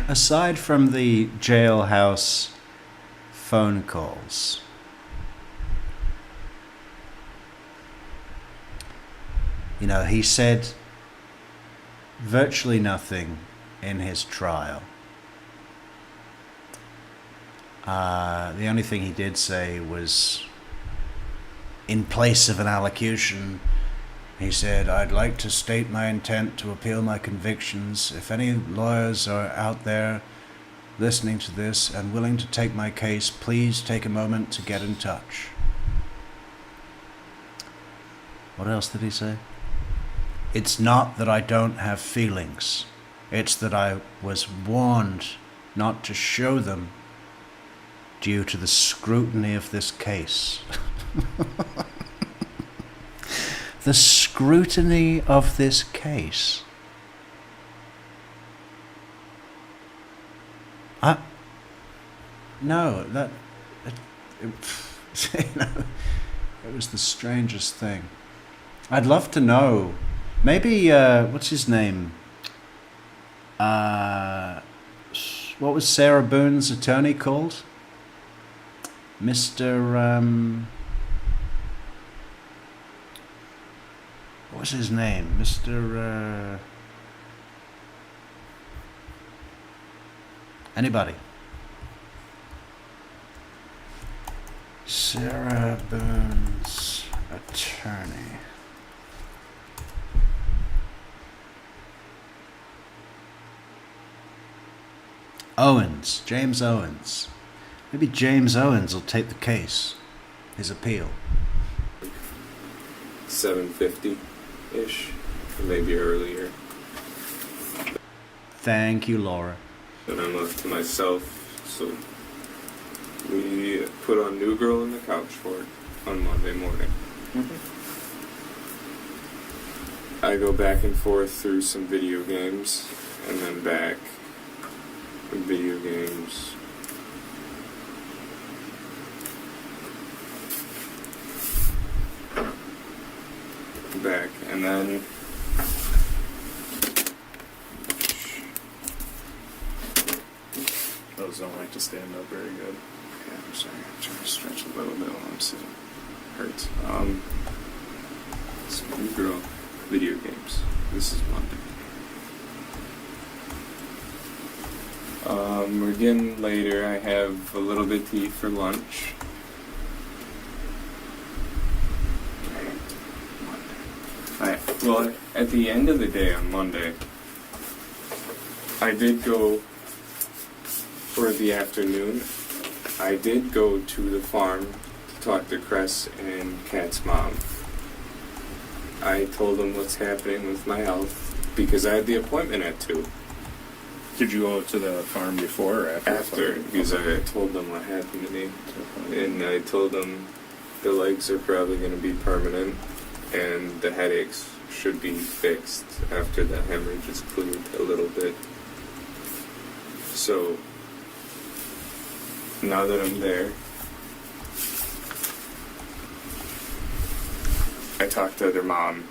Aside from the jailhouse phone calls, you know, he said virtually nothing in his trial. The only thing he did say was, in place of an allocution, he said, "I'd like to state my intent to appeal my convictions. If any lawyers are out there listening to this and willing to take my case, please take a moment to get in touch." What else did he say? "It's not that I don't have feelings. It's that I was warned not to show them due to the scrutiny of this case." The scrutiny of this case. No, that you know, it was the strangest thing. I'd love to know. Maybe what's his name? What was Sarah Boone's attorney called? Mr. What was his name? Mr. Anybody? Sarah Boone's attorney. Owens. James Owens. Maybe James Owens will take the case. His appeal. 7:50-ish, maybe earlier. Thank you, Laura. And I'm left to myself, so we put on New Girl on the couch for it on Monday morning. I go back and forth through some video games, and then back. Video games. Back, and then Those don't like to stand up very good. yeah, I'm sorry, I'm trying to stretch a little bit while I'm sitting. Hurts. So New Girl, video games. This is Monday. We're getting later. I have a little bit to eat for lunch. Well, at the end of the day on Monday, I did go for the afternoon. I did go to the farm to talk to Cress and Kat's mom. I told them what's happening with my health because I had the appointment at 2. Did you go to the farm before or after? After, the farm? because I told them what happened to me. And I told them the legs are probably going to be permanent and the headaches should be fixed after the hemorrhage is cleared a little bit. So, now that I'm there, I talked to their mom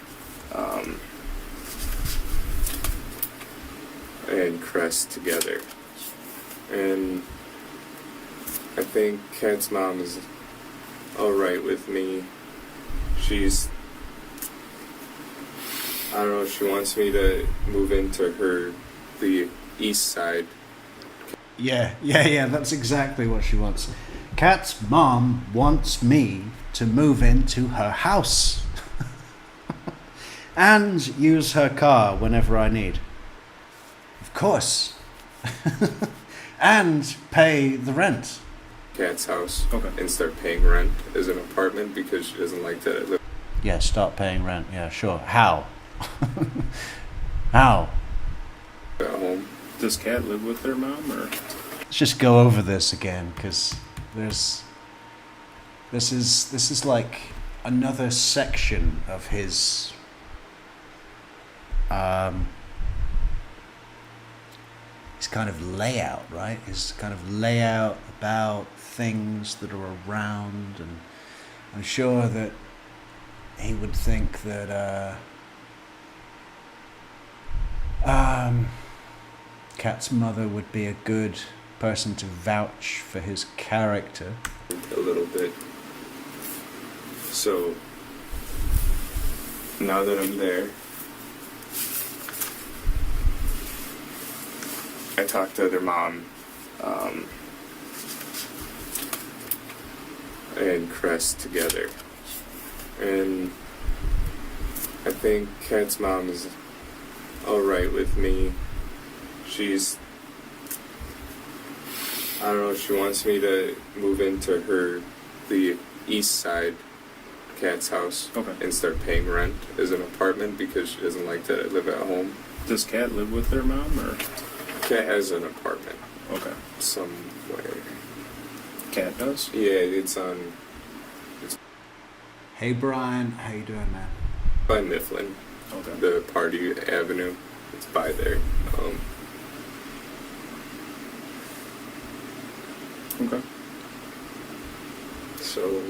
and Crest together. And I think Kat's mom is alright with me. She's I don't know, she wants me to move into the east side. Yeah, that's exactly what she wants. Kat's mom wants me to move into her house and use her car whenever I need. Of course. And pay the rent. Kat's house. Okay. And start paying rent as an apartment because she doesn't like that I live Yeah, start paying rent. Yeah, sure. How? How? at home. Does Kat live with their mom, or? Let's just go over this again, because this is like another section of his kind of layout, right? His kind of layout about things that are around, and I'm sure that he would think that Kat's mother would be a good person to vouch for his character. A little bit. So now that I'm there, I talked to their mom and Crest together, and I think Kat's mom is alright with me. I don't know, she wants me to move into the east side, Kat's house. Okay. And start paying rent as an apartment because she doesn't like that I live at home. Does Kat live with their mom, or? Kat has an apartment Okay. somewhere. Kat does? Yeah, it's on Hey Brian, how you doing, man? by Mifflin, Okay. the Party Avenue. It's by there. Okay. So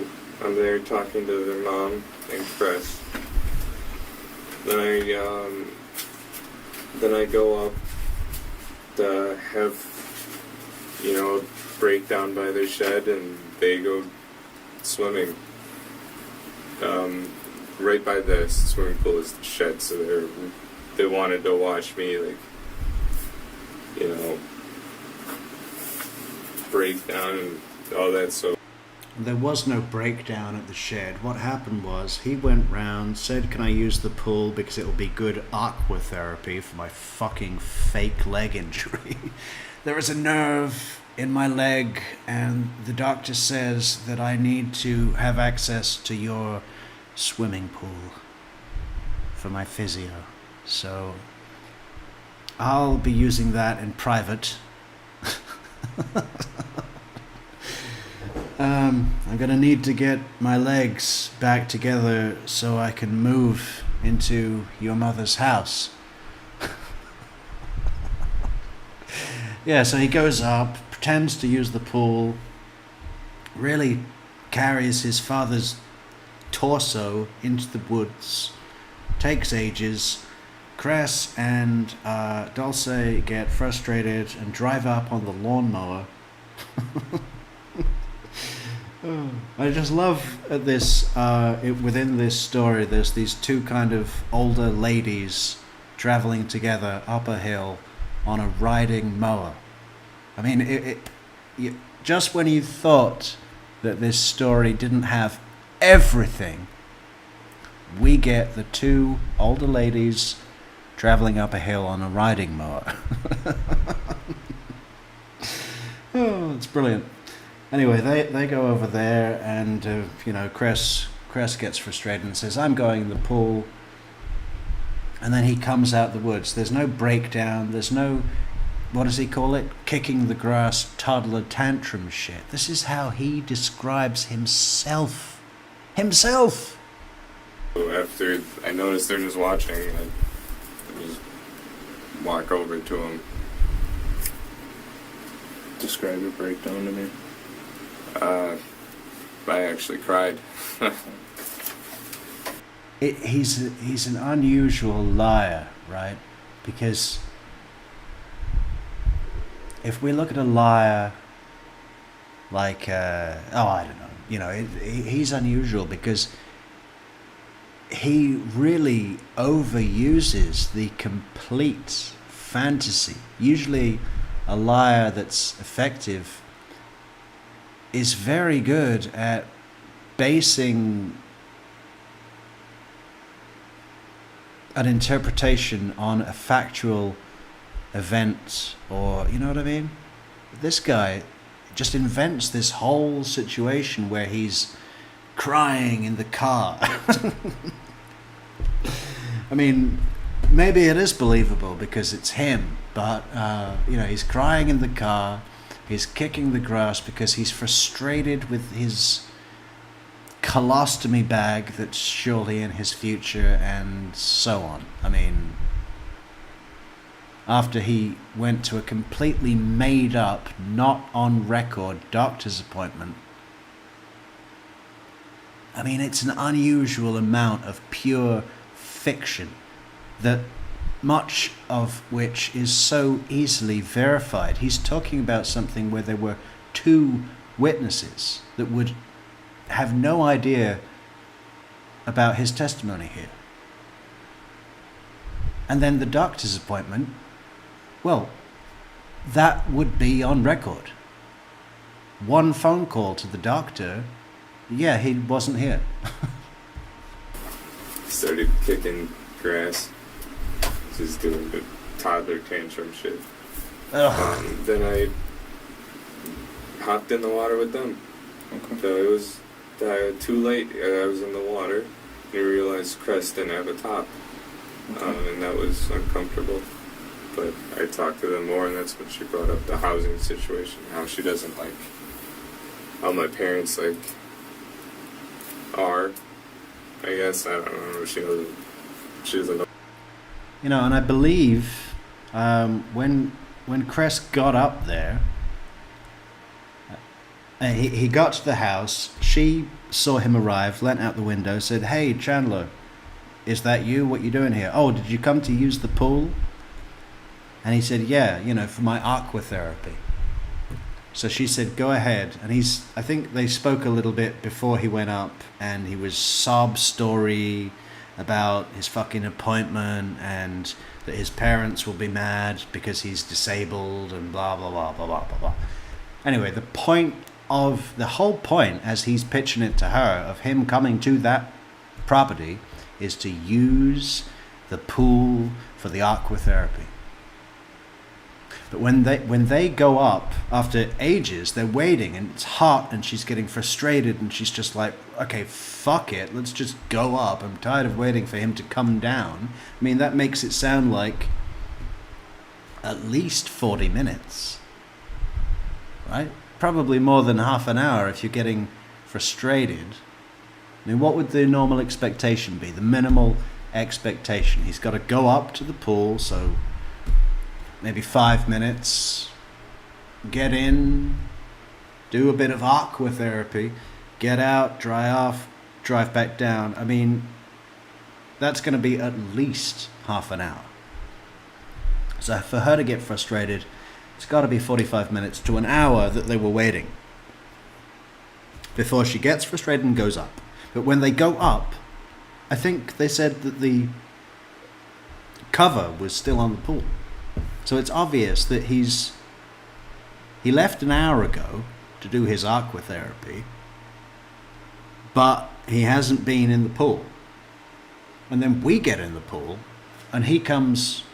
I'm there talking to their mom and Chris. Then I go up to have, break down by their shed, and they go swimming. Right by the swimming pool is the shed, so they wanted to watch me, break down and all that. So There was no breakdown at the shed. What happened was he went round, said, "Can I use the pool because it will be good aqua therapy for my fucking fake leg injury?" There is a nerve in my leg, and the doctor says that I need to have access to your swimming pool for my physio. So I'll be using that in private. I'm gonna need to get my legs back together so I can move into your mother's house. Yeah, so he goes up, pretends to use the pool, really carries his father's torso into the woods, takes ages. Cress and Dulce get frustrated and drive up on the lawnmower. I just love this, within this story, there's these two kind of older ladies traveling together up a hill on a riding mower. I mean, just when you thought that this story didn't have everything, we get the two older ladies traveling up a hill on a riding mower. Oh, it's brilliant. Anyway, they go over there, and Cress gets frustrated and says, "I'm going in the pool." And then he comes out the woods. There's no breakdown. There's no, what does he call it? Kicking the grass, toddler tantrum shit. This is how he describes himself. Himself! So after I notice they're just watching, I just walk over to them. Describe your breakdown to me. I actually cried. He's an unusual liar, right? Because if we look at a liar like, I don't know, he's unusual because he really overuses the complete fantasy. Usually a liar that's effective is very good at basing an interpretation on a factual event, or, you know what I mean? This guy just invents this whole situation where he's crying in the car. I mean, maybe it is believable because it's him, but he's crying in the car, he's kicking the grass because he's frustrated with his colostomy bag that's surely in his future, and so on. I mean, after he went to a completely made up, not on record doctor's appointment. I mean, it's an unusual amount of pure fiction, that much of which is so easily verified. He's talking about something where there were 2 witnesses that would have no idea about his testimony here. And then the doctor's appointment, well, that would be on record. 1 phone call to the doctor, yeah, he wasn't here. Started kicking grass, just doing the toddler tantrum shit. Then I hopped in the water with them. Okay. So it was too late. I was in the water, and I realized Crest didn't have a top, and that was uncomfortable. But I talked to them more, and that's when she brought up the housing situation, how she doesn't like how my parents are. I guess, I don't know, she doesn't know. You know, and I believe when Crest got up there, he got to the house, she saw him arrive, leant out the window, said, "Hey, Chandler, is that you? What you doing here? Oh, did you come to use the pool?" And he said, "Yeah, for my aqua therapy." So she said, "Go ahead." And I think they spoke a little bit before he went up, and he was sob story about his fucking appointment and that his parents will be mad because he's disabled and blah, blah, blah, blah, blah, blah, blah. Anyway, the whole point, as he's pitching it to her, of him coming to that property is to use the pool for the aqua therapy. But when they go up, after ages, they're waiting and it's hot and she's getting frustrated and she's just like, okay, fuck it, let's just go up. I'm tired of waiting for him to come down. I mean, that makes it sound like at least 40 minutes, right? Probably more than half an hour if you're getting frustrated. I mean, what would the normal expectation be? The minimal expectation. He's got to go up to the pool, so maybe 5 minutes, get in, do a bit of aqua therapy, get out, dry off, drive back down. I mean, that's going to be at least half an hour. So for her to get frustrated, it's got to be 45 minutes to an hour that they were waiting before she gets frustrated and goes up. But when they go up, I think they said that the cover was still on the pool. So it's obvious that he left an hour ago to do his aqua therapy, but he hasn't been in the pool. And then we get in the pool, and he comes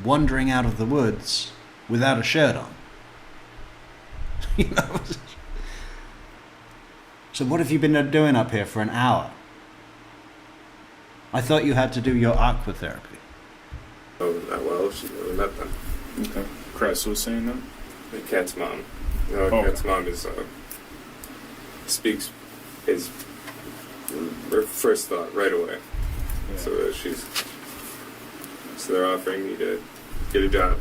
wandering out of the woods without a shirt on. You know? So what have you been doing up here for an hour? I thought you had to do your aqua therapy. Oh, well, she never met them. Okay. Crest was saying that? The cat's mom. No, Oh. cat's mom speaks his her first thought right away. Yeah. So they're offering me to get a job,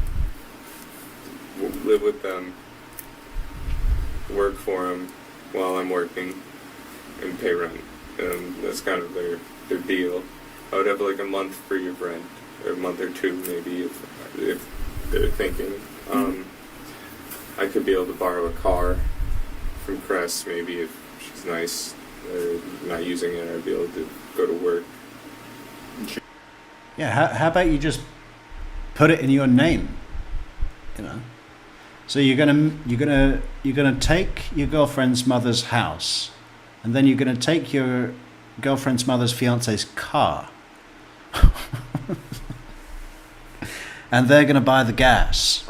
live with them, work for them while I'm working, and pay rent. And that's kind of their deal. I would have like a month free of rent, or a month or 2 maybe if they're thinking. I could be able to borrow a car from Crest maybe if she's nice. Or not using it, I'd be able to go to work Yeah, how about you just put it in your name? You know. So you're gonna take your girlfriend's mother's house, and then you're gonna take your girlfriend's mother's fiance's car, and they're gonna buy the gas,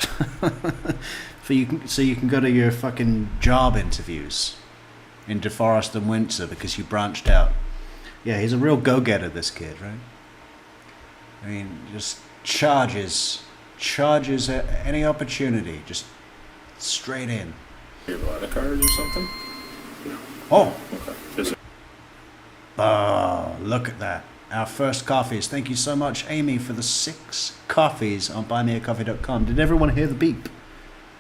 so you can go to your fucking job interviews in DeForest and Windsor because you branched out. Yeah, he's a real go-getter, this kid, right? I mean, just charges at any opportunity, just straight in. You have a lot of cards or something? Oh, Okay. Just look at that. Our first coffees. Thank you so much, Amy, for the 6 coffees on buymeacoffee.com. Did everyone hear the beep?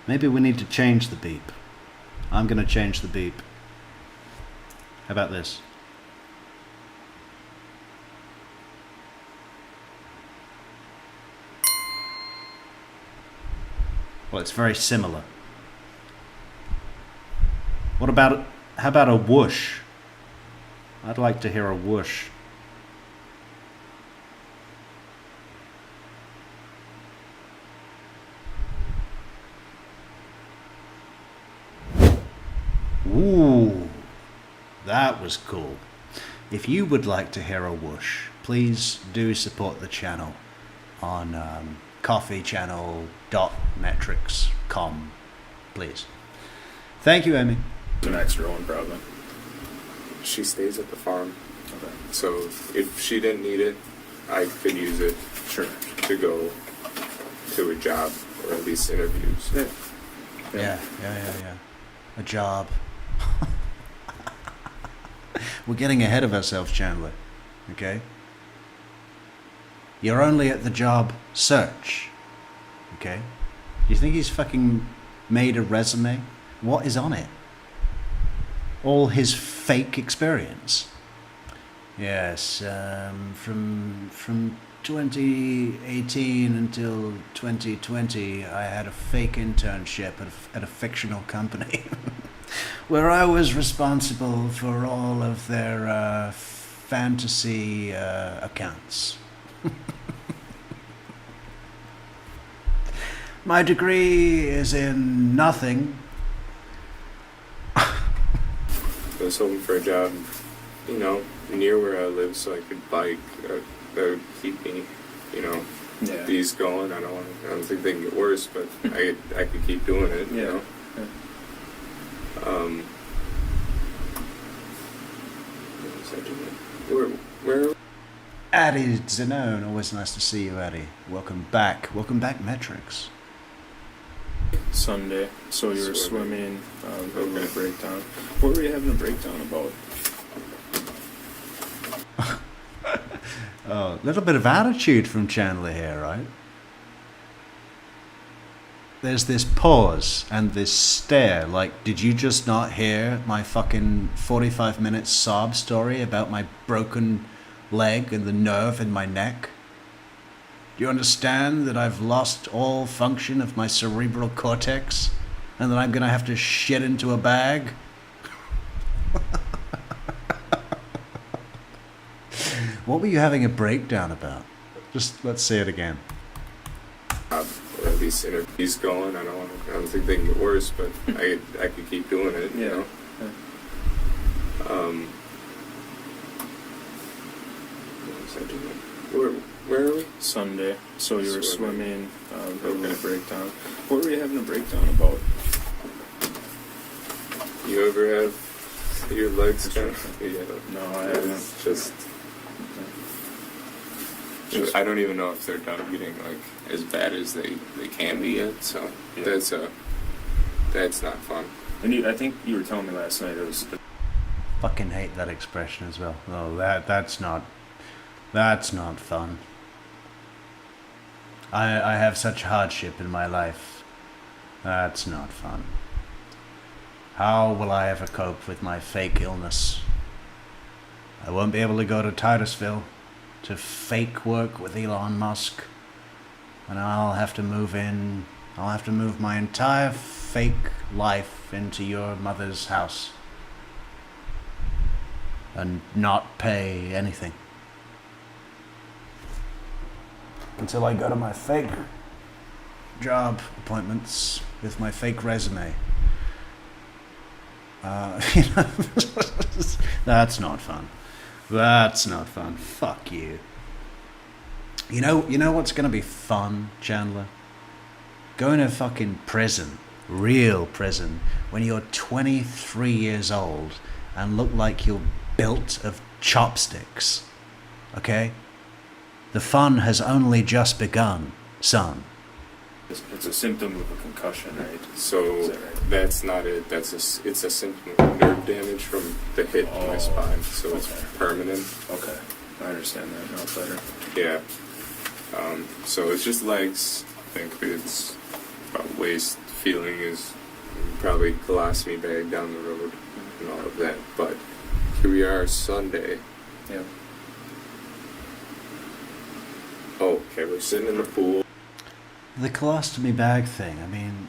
Maybe we need to change the beep. I'm going to change the beep. How about this? Well, it's very similar. How about a whoosh? I'd like to hear a whoosh. Ooh, that was cool. If you would like to hear a whoosh, please do support the channel on coffeechannel.metrix.com, please. Thank you, Amy. an extra one, probably. She stays at the farm, Okay. so if she didn't need it, I could use it Sure. to go to a job or at least interviews. Yeah. A job. We're getting ahead of ourselves, Chandler. Okay? You're only at the job search. Okay? Do you think he's fucking made a resume? What is on it? All his fake experience. Yes, from 2018 until 2020, I had a fake internship at a fictional company where I was responsible for all of their fantasy accounts. My degree is in nothing. I was hoping for a job, near where I live so I could bike. That would keep me, Yeah. these going. I don't think they can get worse, but I could keep doing it, Yeah. know. What was I doing? Where are we? Addie Zanone, always nice to see you, Addie. Welcome back, Metrix. Sunday. So you were swimming, having a breakdown. What were you having a breakdown about? Oh, a little bit of attitude from Chandler here, right? There's this pause and this stare, like, did you just not hear my fucking 45-minute sob story about my broken leg and the nerve in my neck? Do you understand that I've lost all function of my cerebral cortex and that I'm gonna have to shit into a bag? What were you having a breakdown about? Just let's say it again. Or at least interviews going. I don't think they can get worse, but I could keep doing it, Yeah. What was I doing? Where are we? Sunday. So you were swimming, having a Okay. breakdown. What were you having a breakdown about? You ever have your legs kind of? Yeah. No, I haven't. It's just. I don't even know if they're done getting as bad as they can be yet. So Yeah. that's not fun. And I think you were telling me last night it was. Fucking hate that expression as well. Oh, that's not fun. I have such hardship in my life. That's not fun. How will I ever cope with my fake illness? I won't be able to go to Titusville to fake work with Elon Musk. And I'll have to move my entire fake life into your mother's house. And not pay anything. until I go to my fake job appointments with my fake resume. You know, that's not fun. That's not fun. Fuck you. You know what's gonna be fun, Chandler? Going to fucking prison, real prison, when you're 23 years old and look like you're built of chopsticks. Okay? The fun has only just begun, son. It's a symptom of a concussion, right? So Is that right? that's not it. It's a symptom of nerve damage from the hit to my spine. So it's okay. permanent. Okay, I understand that now better. Yeah. So it's just legs. I think it's about waist. Feeling is probably colostomy bag down the road and all of that. But here we are, Sunday. Yeah. Oh, okay, we're sitting in the pool. The colostomy bag thing, I mean,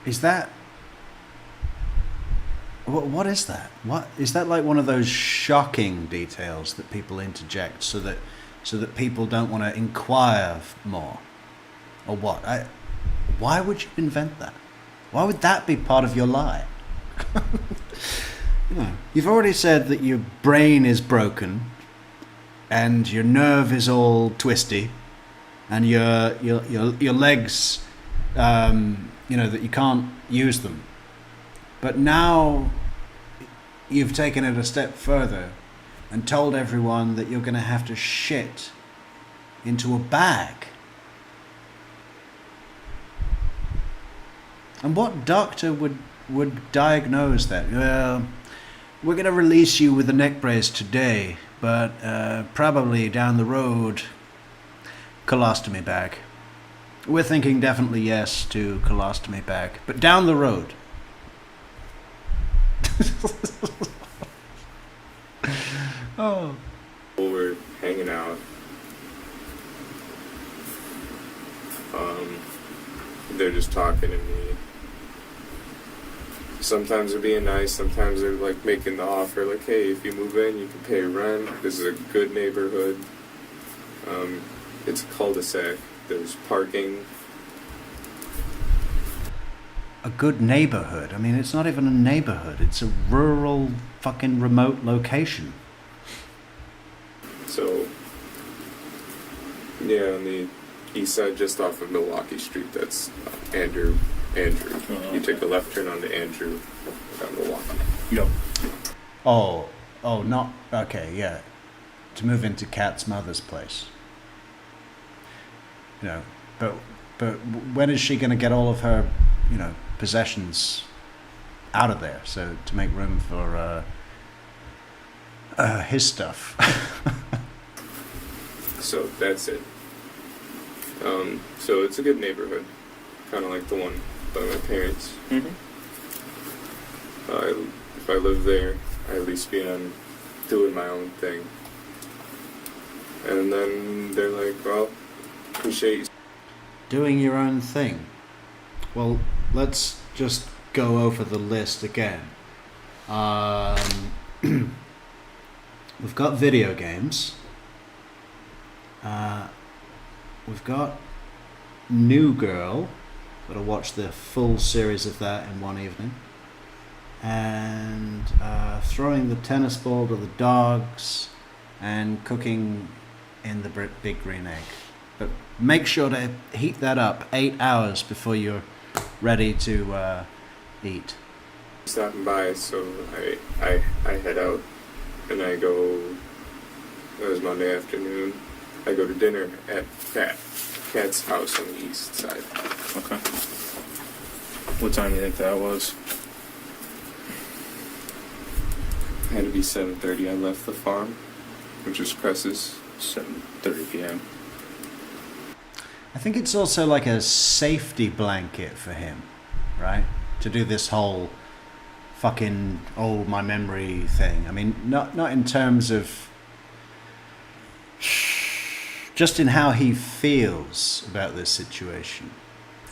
is that, what is that? What is that, like one of those shocking details that people interject so that people don't want to inquire more? Or what? Why would you invent that? Why would that be part of your lie? You know, you've already said that your brain is broken and your nerve is all twisty and your legs, you know, that you can't use them. But now you've taken it a step further and told everyone that you're going to have to shit into a bag. And what doctor would diagnose that? Well, we're going to release you with a neck brace today, but probably down the road, colostomy bag. We're thinking definitely yes to colostomy bag, but down the road. Oh. We're hanging out. They're just talking to me. Sometimes they're being nice, sometimes they're like making the offer, like, hey, if you move in, you can pay rent. This is a good neighborhood. It's a cul-de-sac. There's parking. A good neighborhood. I mean, it's not even a neighborhood. It's a rural, fucking remote location. So, yeah, on the east side, just off of Milwaukee Street, that's Andrew. You take a left turn onto Andrew down Milwaukee. Yep. Oh, not okay. Yeah, to move into Kat's mother's place. You know, but when is she going to get all of her, you know, possessions out of there? So to make room for his stuff. So that's it. So it's a good neighborhood, kind of like the one by my parents. Mm-hmm. If I live there, I at least be on doing my own thing. And then they're like, well, appreciate you. Doing your own thing. Well, let's just go over the list again. We've got video games. We've got New Girl. Got to watch the full series of that in one evening. And throwing the tennis ball to the dogs and cooking in the big green egg. But make sure to heat that up 8 hours before you're ready to eat. Stopping by, so I head out and I go. It was Monday afternoon. I go to dinner at Kat's house on the east side. Okay. What time do you think that was? Had to be 7:30. I left the farm, which is Cress's. 7:30 p.m. I think it's also like a safety blanket for him, right? To do this whole fucking my memory thing. I mean, not in terms of just in how he feels about this situation.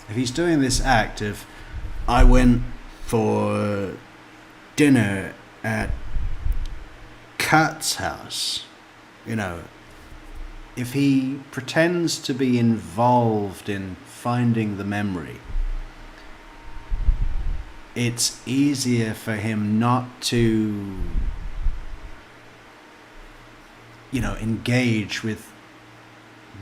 If he's doing this act of, I went for dinner at Kat's house, you know, if he pretends to be involved in finding the memory, it's easier for him not to, you know, engage with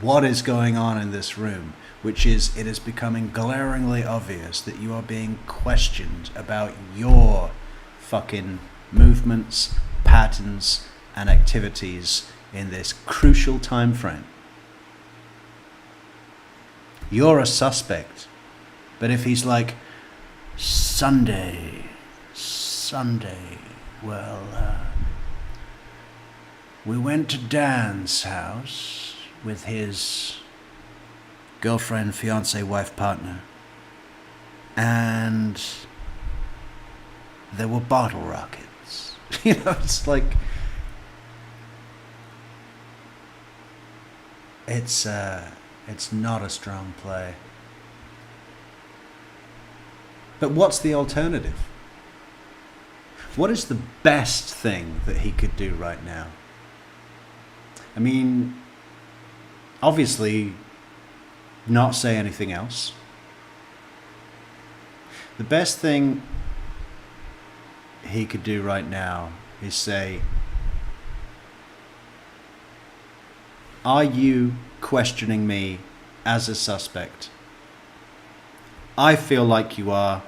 what is going on in this room, which is, it is becoming glaringly obvious that you are being questioned about your fucking movements, patterns, and activities in this crucial time frame. You're a suspect. But if he's like, Sunday, well, we went to Dan's house with his girlfriend, fiance, wife, partner, and there were bottle rockets. You know, it's like, it's not a strong play. But what's the alternative? What is the best thing that he could do right now? I mean, obviously, not say anything else. The best thing he could do right now is say, are you questioning me as a suspect? I feel like you are.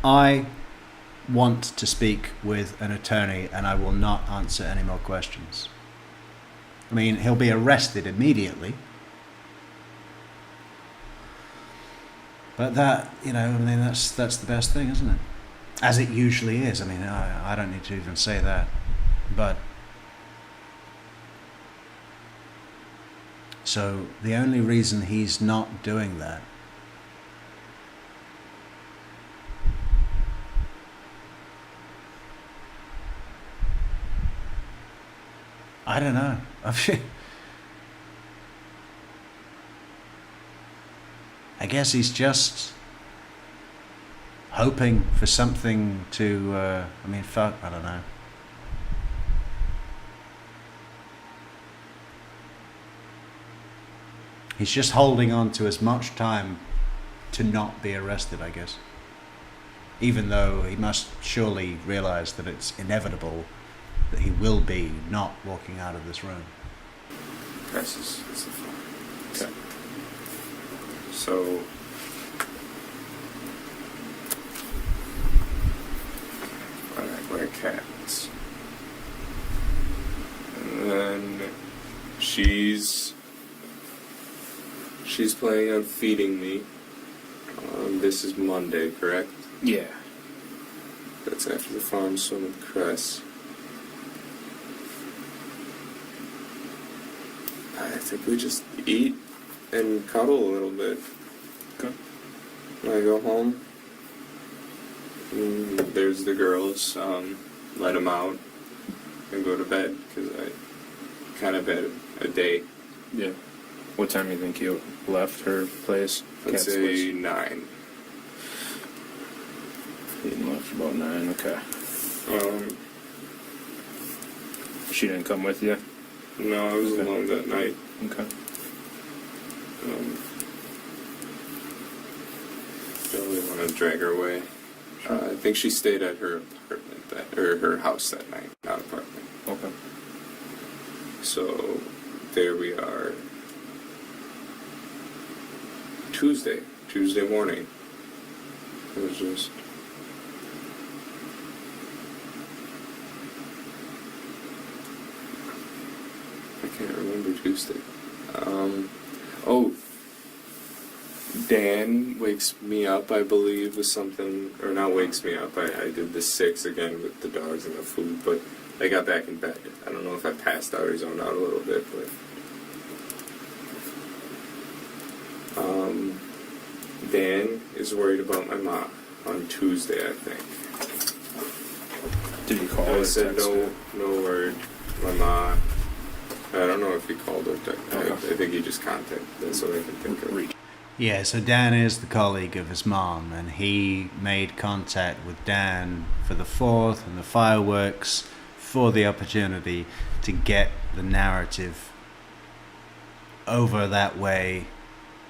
I want to speak with an attorney and I will not answer any more questions. I mean, he'll be arrested immediately. But that, you know, I mean, that's the best thing, isn't it? As it usually is. I mean, I don't need to even say that. But so the only reason he's not doing that I don't know. I guess he's just hoping for something to, I mean, fuck, I don't know. He's just holding on to as much time to not be arrested, I guess. Even though he must surely realize that it's inevitable that he will be not walking out of this room. This is the phone. Okay. So, I wear cats. And then she's planning on feeding me. This is Monday, correct? Yeah. That's after the farm swim with Cress. I think we just eat and cuddle a little bit. Okay. When I go home, there's the girls, let them out and go to bed, because I kind of had a day. Yeah. What time do you think you left her place? Let's Cat's say place? 9. You left about 9, okay. She didn't come with you? No, I was alone that night. Okay. Don't really want to drag her away. I think she stayed at her apartment, or her house that night, not apartment. Okay. So, there we are. Tuesday morning. It was just... I can't remember Tuesday. Dan wakes me up, I believe, with something, or not wakes me up, I did the 6 again with the dogs and the food, but I got back in bed. I don't know if I passed out or zoned out a little bit, but... Dan is worried about my mom on Tuesday, I think. Did you call her? I or said text her? no word. My mom... I don't know if he called or texted. Okay. I think he just contacted. That's what I can think of. Yeah, so Dan is the colleague of his mom, and he made contact with Dan for the 4th and the fireworks for the opportunity to get the narrative over that way,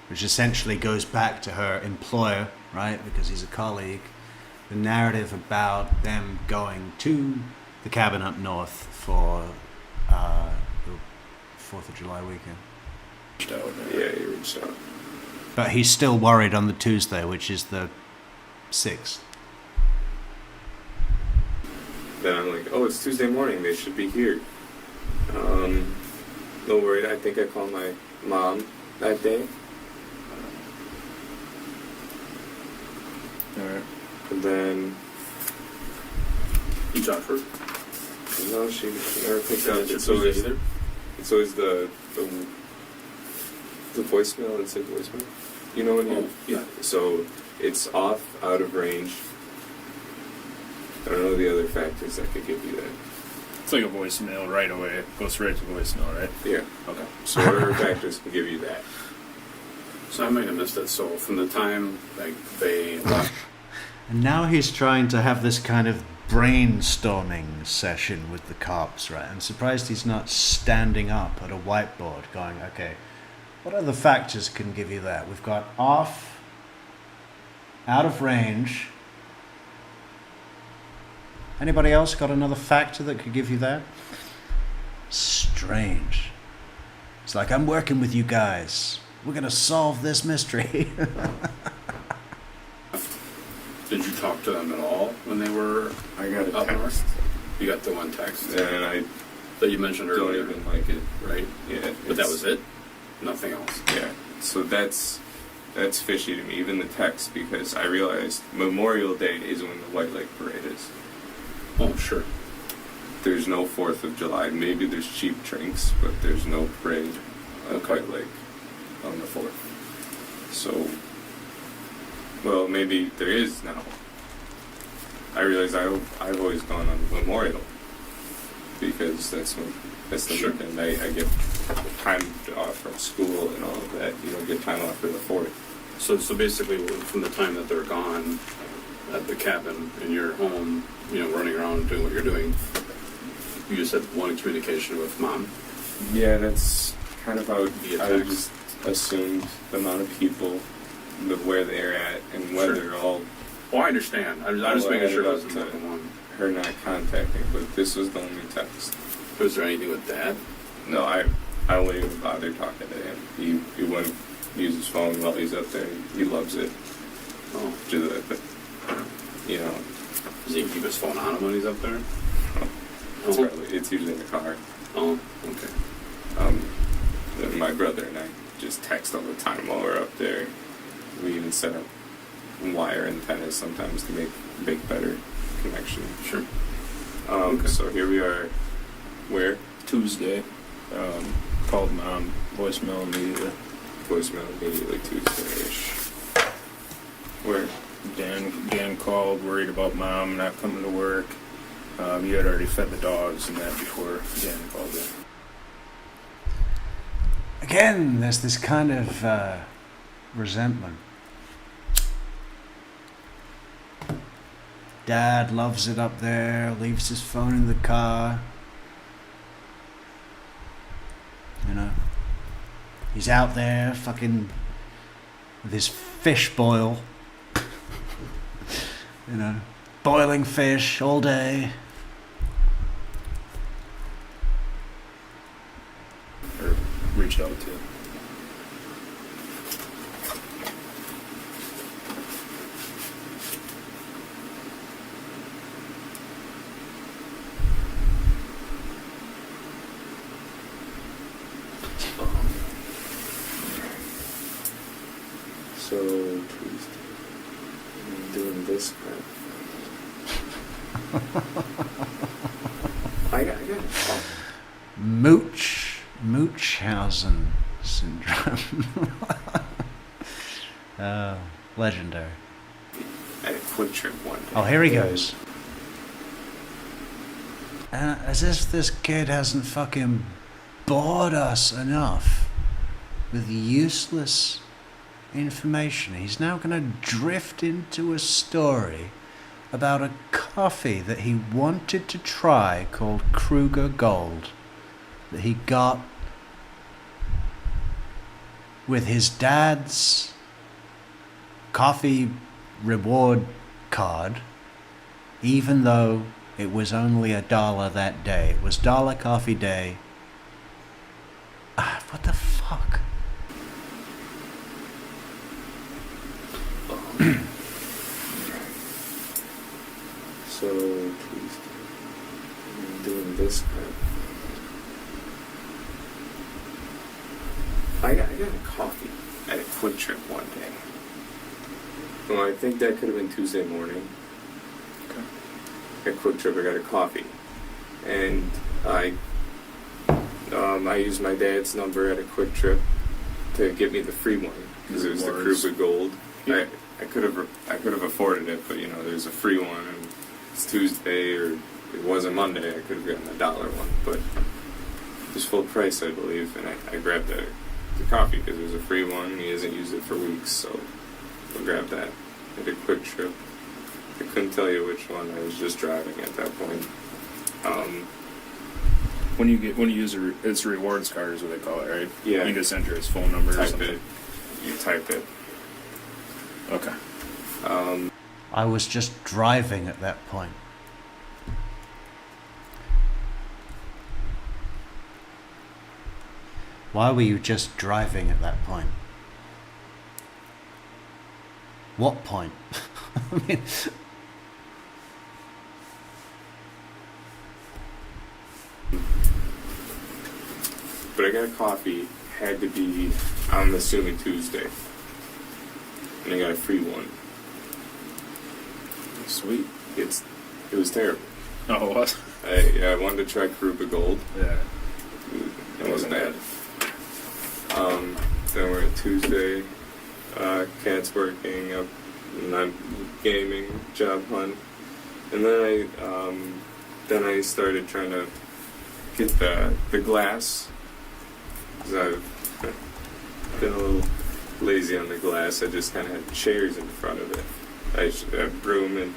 which essentially goes back to her employer, right? Because he's a colleague. The narrative about them going to the cabin up north for the 4th of July weekend. Yeah, he reached out. But he's still worried on the Tuesday, which is the 6th. Then I'm like, oh, it's Tuesday morning. They should be here. No worry. I think I called my mom that day. Alright. And then, You talked to her? no, she never picked up. It's always either. It's always the voicemail and say voicemail. You know when you... Oh, yeah. So it's off, out of range. I don't know the other factors that could give you that. It's like a voicemail right away. It goes right to voicemail, right? Yeah. Okay. So what other factors can give you that? So I might have missed it. So from the time like they left, And now he's trying to have this kind of brainstorming session with the cops, right? I'm surprised he's not standing up at a whiteboard going, okay, what other factors can give you that? We've got off, out of range. Anybody else got another factor that could give you that? Strange. It's like, I'm working with you guys. We're going to solve this mystery. did you talk to them at all when they were I got a up text. north? You got the one text And I that you mentioned don't earlier, even like it. right? Yeah. But that it's- was it. Nothing else. Yeah. So that's fishy to me, even the text, because I realized Memorial Day is when the White Lake Parade is. Oh, sure. There's no 4th of July. Maybe there's cheap drinks, but there's no parade at Okay. White Lake on the 4th. So, well, maybe there is now. I realize I've always gone on Memorial because that's the Sure. weekend I get time off from school and all of that. You don't get time off for the 4th. So basically, from the time that they're gone at the cabin and you're home, running around doing what you're doing, you just had one communication with mom. Yeah, that's kind of how Via I text. just assumed the amount of people, where they're at, and whether Sure. all Oh, I understand. I'm just making sure it wasn't more than one. her not contacting, but this was the only text. Was there anything with Dad? No, I won't even bother talking to him. He wouldn't use his phone while he's up there. He loves it. Oh, But, does he keep his phone on him when he's up there? it's usually in the car. Oh, okay. Then my brother and I just text all the time while we're up there. We even set up wire antennas sometimes to make better connection. Sure. Okay. So here we are. Where? Tuesday. Called mom. Voicemail immediately. Voicemail immediately Tuesday-ish. Where? Dan called, worried about mom not coming to work. You had already fed the dogs and that before Dan called in. Again, there's this kind of resentment. Dad loves it up there, leaves his phone in the car. He's out there fucking with his fish boil. Boiling fish all day. Or reached out to. So Tuesday. I'm doing this crap. I got it. Munchausen syndrome. Legendary. At a quick trip one day. Oh, here he goes. As if this kid hasn't fucking bored us enough with useless information. He's now going to drift into a story about a coffee that he wanted to try called Kruger Gold. that he got with his dad's coffee reward card, even though it was only $1 that day. It was dollar coffee day. What the fuck? So, please, I'm doing this crap. I got a coffee at a Quick Trip one day. Well, I think that could have been Tuesday morning. At Quick Trip, I got a coffee, and I used my dad's number at a Quick Trip to get me the free one because it was the Krupa Gold. Yeah. I could have afforded it, but there's a free one, and it's Tuesday, or it wasn't Monday. I could have gotten a $1 one, but it was full price, I believe, and I grabbed the coffee because it was a free one. He hasn't used it for weeks, so I'll grab that at a Quick Trip. I couldn't tell you which one. I was just driving at that point. When you use it's a rewards card is what they call it, right? Yeah. You just enter his phone number or Type something. it. You type it. Okay. I was just driving at that point. Why were you just driving at that point? What point? I mean, but I got a coffee. Had to be, I'm assuming, Tuesday. And I got a free one. Sweet. It was terrible. Oh, it was? I wanted to try Krupa Gold. Yeah. It wasn't bad. Then we're at Tuesday. Cat's working up, and I'm gaming, job hunt, and then I started trying to get the glass, because I've been a little lazy on the glass. I just kind of had chairs in front of it. I broom and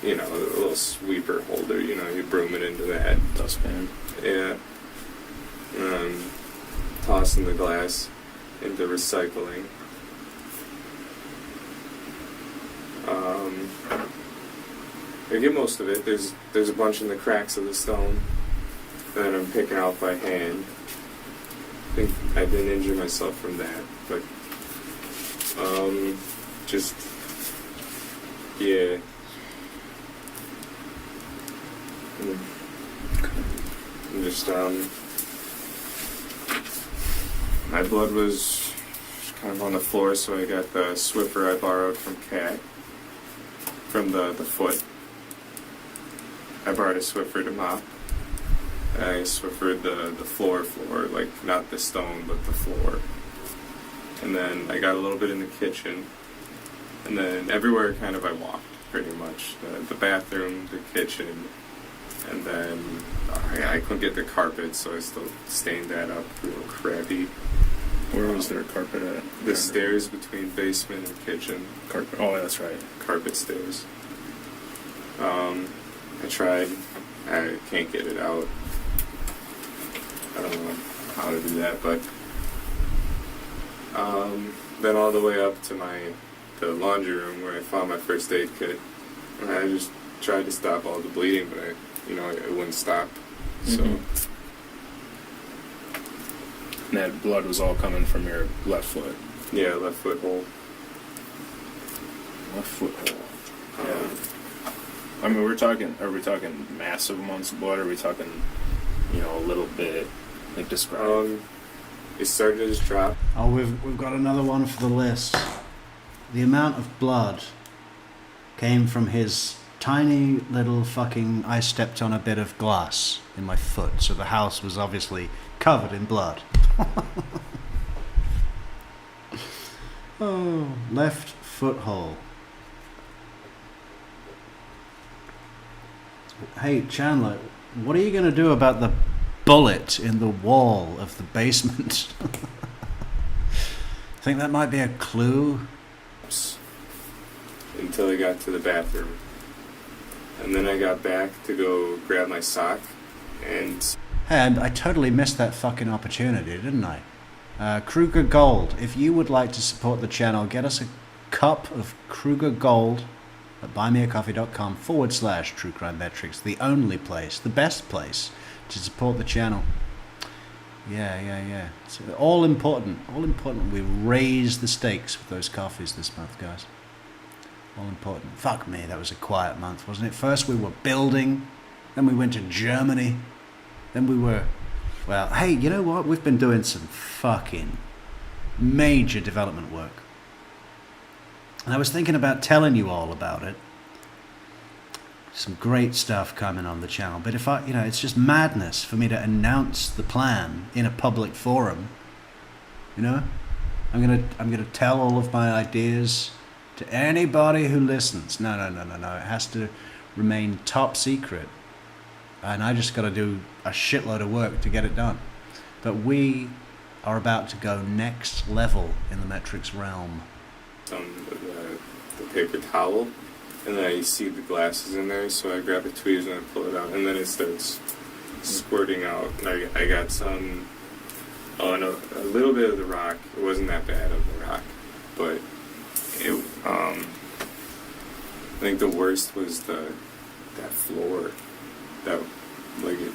a little sweeper holder. You broom it into that Dustpan. Yeah. Tossing the glass into recycling. I get most of it. There's a bunch in the cracks of the stone that I'm picking out by hand. I think I didn't injure myself from that, but just yeah. And just my blood was kind of on the floor, so I got the Swiffer I borrowed from Cat, from the foot. I borrowed a Swiffer to mop. I Swiffered the floor, like not the stone, but the floor. And then I got a little bit in the kitchen, and then everywhere kind of I walked, pretty much. The bathroom, the kitchen, and then I couldn't get the carpet, so I still stained that up real crappy. Where was their carpet at? The stairs between basement and kitchen. Carpet. Oh, that's right. Carpet stairs. I tried. I can't get it out. I don't know how to do that, but then all the way up to the laundry room where I found my first aid kit. And I just tried to stop all the bleeding, but it wouldn't stop. So. And that blood was all coming from your left foot. Yeah, left foot hole. Left foot hole. Yeah. I mean, are we talking massive amounts of blood, or are we talking, a little bit, like describe? It started as drop. oh, we've got another one for the list. The amount of blood came from his tiny little fucking... I stepped on a bit of glass in my foot, so the house was obviously covered in blood. Oh, left foot hole. Hey, Chandler, what are you going to do about the bullet in the wall of the basement? Think that might be a clue? Until I got to the bathroom. And then I got back to go grab my sock. And And I totally missed that fucking opportunity, didn't I? Kruger Gold. If you would like to support the channel, get us a cup of Kruger Gold at buymeacoffee.com/True Crime Metrix. The only place, the best place to support the channel. Yeah. It's all important. All important. We raise the stakes with those coffees this month, guys. All important. Fuck me, that was a quiet month, wasn't it? First we were building, then we went to Germany, then we were... Well, hey, you know what? We've been doing some fucking major development work. And I was thinking about telling you all about it. Some great stuff coming on the channel. But if I, it's just madness for me to announce the plan in a public forum. I'm gonna tell all of my ideas to anybody who listens. No. It has to remain top secret. And I just got to do a shitload of work to get it done. But we are about to go next level in the Metrix realm. the paper towel, and then I see the glasses in there, so I grab the tweezers and I pull it out, and then it starts squirting out. And I got some, a little bit of the rock. It wasn't that bad of the rock, but it, I think the worst was that floor, that, like, it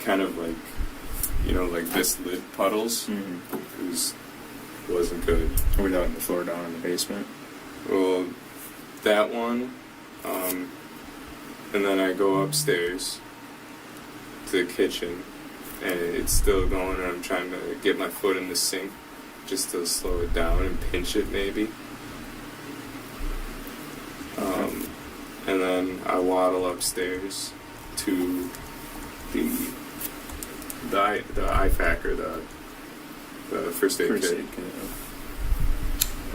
kind of like, like this lid puddles. Mm-hmm. It wasn't good. Are we letting the floor down in the basement? Well, that one, and then I go upstairs to the kitchen, and it's still going, and I'm trying to get my foot in the sink just to slow it down and pinch it maybe. And then I waddle upstairs to the IFAC, or the first aid kit.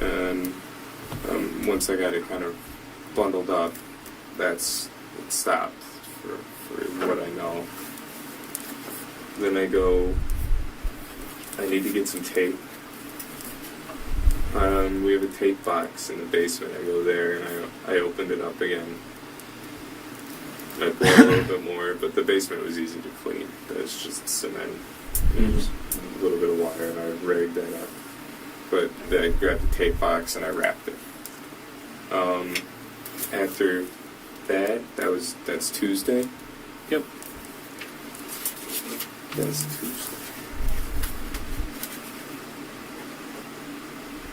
And once I got it kind of bundled up, it stopped for what I know. Then I need to get some tape. We have a tape box in the basement. I go there and I opened it up again. I poured a little bit more, but the basement was easy to clean. It's just cement. And just a little bit of water, and I rigged that up. But then I grabbed the tape box and I wrapped it. After that's Tuesday. Yep. That's Tuesday.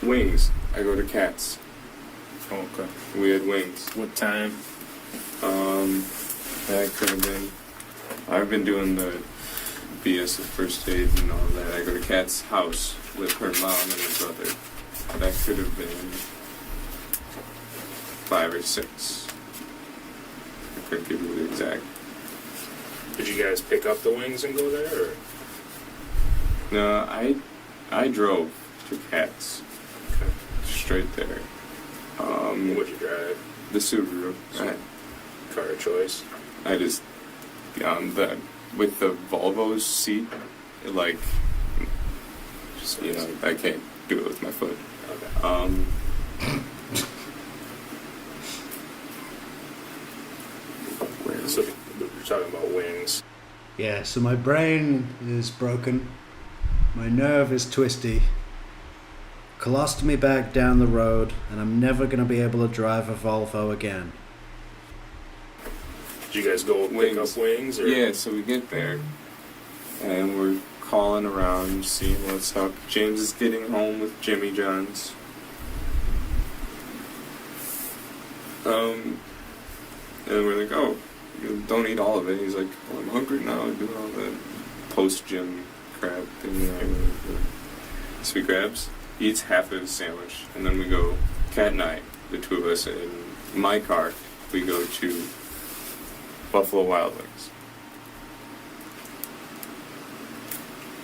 Wings. I go to Cats. Oh, okay. We had wings. What time? That could have been. I've been doing the BS of first aid and all that. I go to Kat's house with her mom and her brother. That could have been 5 or 6. I couldn't give you the exact. Did you guys pick up the wings and go there, or? No, I drove to Kat's. Okay. Straight there. What'd you drive? The Subaru. Right. Car of choice. I just with the Volvo's seat, I can't do it with my foot. Okay. So you're talking about wings. Yeah, so my brain is broken. My nerve is twisty. Colostomy bag down the road, and I'm never going to be able to drive a Volvo again. Did you guys go pick up wings? Or? Yeah, so we get there, and we're calling around, seeing what's up. James is getting home with Jimmy John's. And we're like, oh, you don't eat all of it. He's like, oh, I'm hungry now. I'm doing all the post-gym crap thing. So he grabs, eats half of his sandwich, and then we go, Kat and I, the two of us, in my car, we go to Buffalo Wild Wings.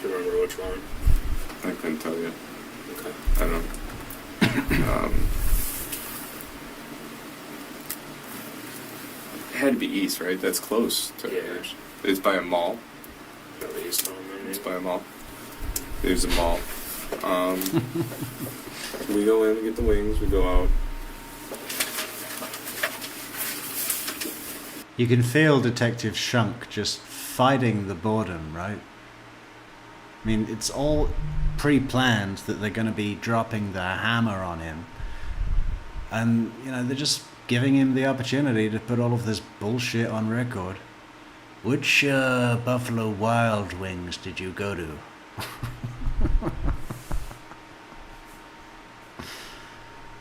Do you remember which one? I couldn't tell you. Okay. I don't know. It had to be east, right? That's close to ours. It's by a mall. No, the east one, maybe. It's by a mall. There's a mall. We go in, we get the wings, we go out. You can feel Detective Shunk just fighting the boredom, right? I mean, it's all pre-planned that they're going to be dropping the hammer on him. And, you know, they're just giving him the opportunity to put all of this bullshit on record. Which Buffalo Wild Wings did you go to?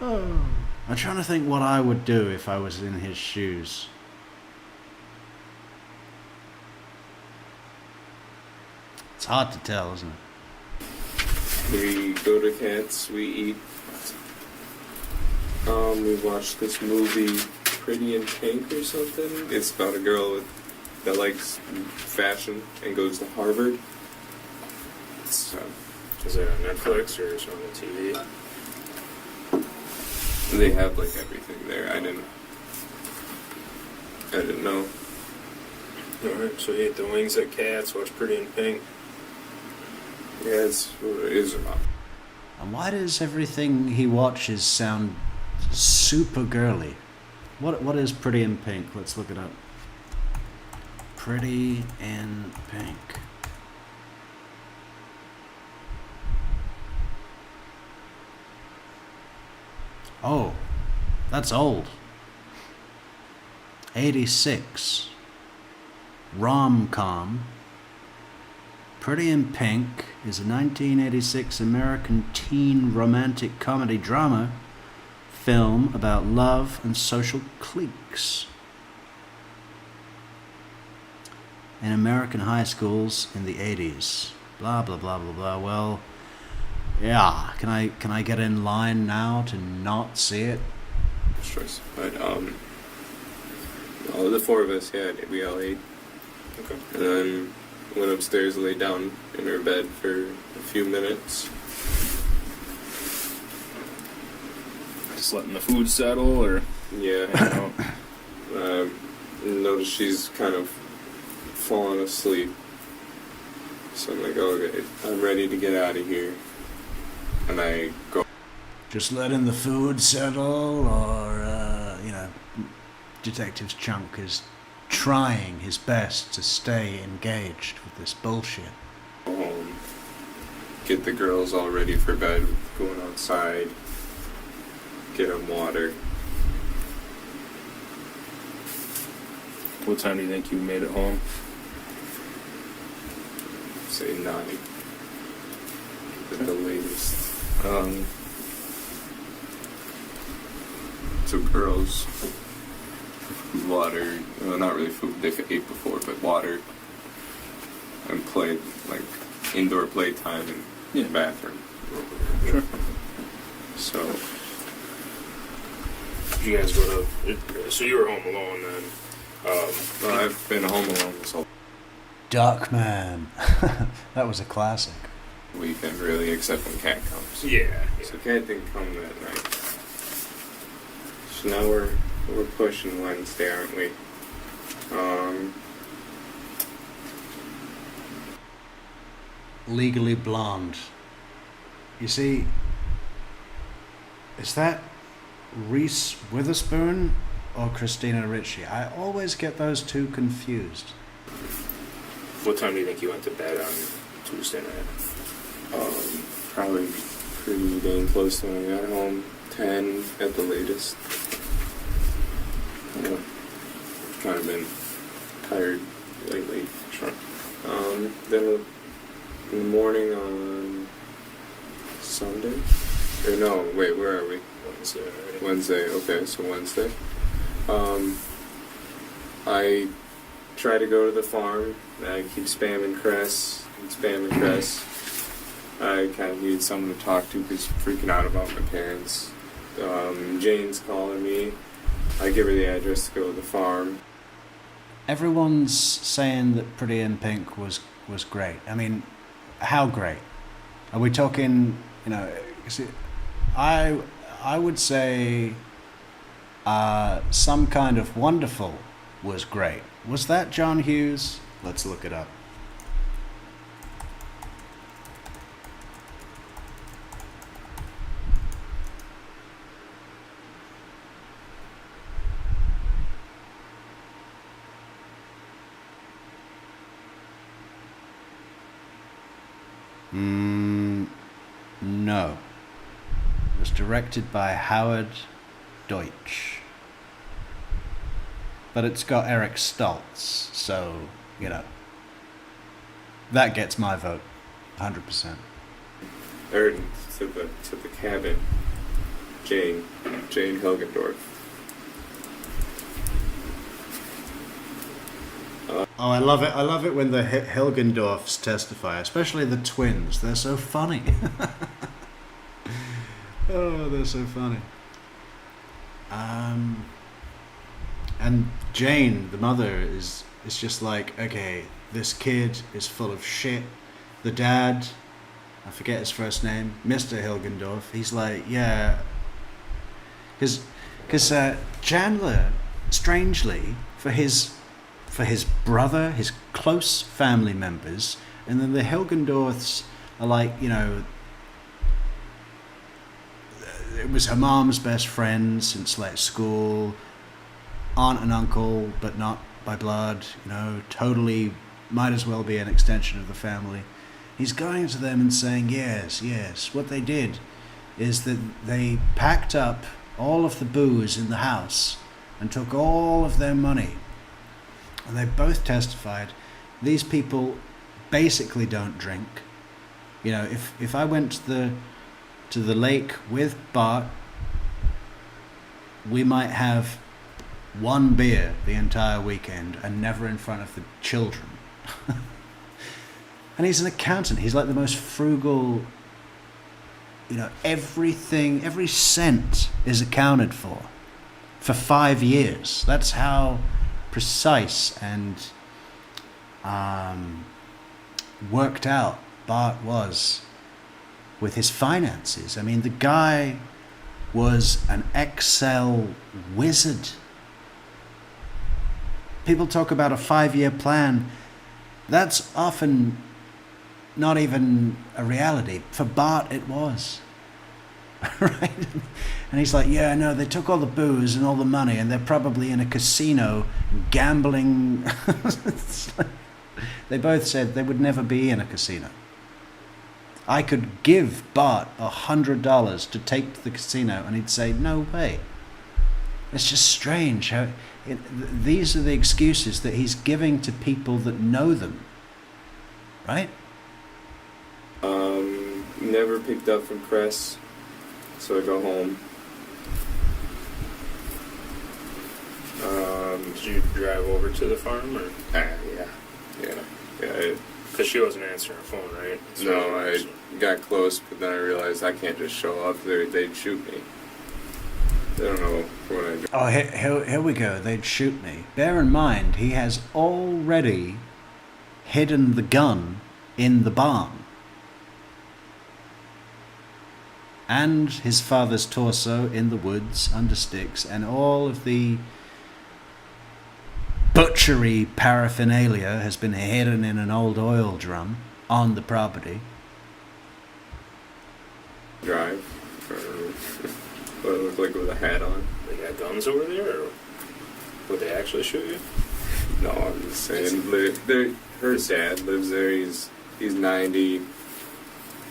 Oh, I'm trying to think what I would do if I was in his shoes. It's hard to tell, isn't it? We go to Cats, we eat. We watched this movie, Pretty in Pink or something. It's about a girl that likes fashion and goes to Harvard. It's, Is it on Netflix or is it on the TV? they have like everything there. I didn't know. Alright, so you ate the wings at Cats, watch Pretty in Pink. Yeah, it is about. And why does everything he watches sound super girly? What is Pretty in Pink? Let's look it up. Pretty in Pink. Oh, that's old. 86. Rom-com. Pretty in Pink is a 1986 American teen romantic comedy drama film about love and social cliques in American high schools in the 80s. Blah, blah, blah, blah, blah. Well, yeah. Can I get in line now to not see it? Choice. But all the four of us, yeah, we all ate. Okay. And then went upstairs, laid down in her bed for a few minutes. Just letting the food settle, or Yeah. hanging out? Noticed she's kind of fallen asleep. So I'm like, okay, I'm ready to get out of here. And I go. Just letting the food settle, or, Detective Chunk is trying his best to stay engaged with this bullshit. Home, get the girls all ready for bed, going outside, get them water. What time do you think you made it home? Say 9 at the latest. So girls, water, well, not really food, they've ate before, but water, and played, like, indoor playtime in the bathroom. Sure. So, Did you guys go to? So you were home alone then. well, I've been home alone this whole Duckman. That was a classic. weekend, really, except when Cat comes. Yeah. So Cat didn't come that night. So now we're pushing Wednesday, aren't we? Legally Blonde. You see, is that Reese Witherspoon or Christina Ricci? I always get those two confused. What time do you think you went to bed on Tuesday night? Probably pretty dang close to when I got home. 10 at the latest. Kind of been tired lately. Sure. Then in the morning on Sunday? Or no, wait, where are we? Wednesday already. Wednesday, okay, so Wednesday. I try to go to the farm. I keep spamming Cress. I kind of need someone to talk to because I'm freaking out about my parents. Jane's calling me. I give her the address to go to the farm. Everyone's saying that Pretty in Pink was great. I mean, how great? Are we talking, I would say Some Kind of Wonderful was great. Was that John Hughes? Let's look it up. No. It was directed by Howard Deutsch. But it's got Eric Stoltz, so, you know, that gets my vote, 100%. Or to the cabin. Jane Hilgendorf. Oh, I love it. I love it when the Hilgendorfs testify, especially the twins. They're so funny. Oh, they're so funny. And Jane, the mother, is just like, okay, this kid is full of shit. The dad, I forget his first name, Mr. Hilgendorf, he's like, yeah, because Chandler, strangely, for his brother, his close family members, and then the Hilgendorfs are like, you know, it was her mom's best friend since like school, aunt and uncle, but not by blood, you know, totally might as well be an extension of the family. He's going to them and saying, yes, what they did is that they packed up all of the booze in the house and took all of their money. And they both testified, these people basically don't drink. You know, if I went to the lake with Bart, we might have one beer the entire weekend and never in front of the children. And he's an accountant. He's like the most frugal, you know, everything, every cent is accounted for 5 years. That's how precise and worked out Bart was with his finances. I mean, the guy was an Excel wizard. People talk about a 5-year plan. That's often not even a reality. For Bart, it was. Right? And he's like, yeah, no, they took all the booze and all the money and they're probably in a casino gambling. They both said they would never be in a casino. I could give Bart $100 to take to the casino and he'd say, no way. It's just strange how these are the excuses that he's giving to people that know them, right? Never picked up from Cress, so I go home. Did you drive over to the farm, or? Yeah. Because she wasn't answering her phone, right? No, I got close, but then I realized I can't just show up. They'd shoot me. They don't know what I do. Oh, here we go. They'd shoot me. Bear in mind, he has already hidden the gun in the barn. And his father's torso in the woods under sticks, and all of the butchery paraphernalia has been hidden in an old oil drum on the property. Drive. What it looked like with a hat on. They got guns over there, or would they actually shoot you? No, I'm just saying. Her dad lives there. He's 90.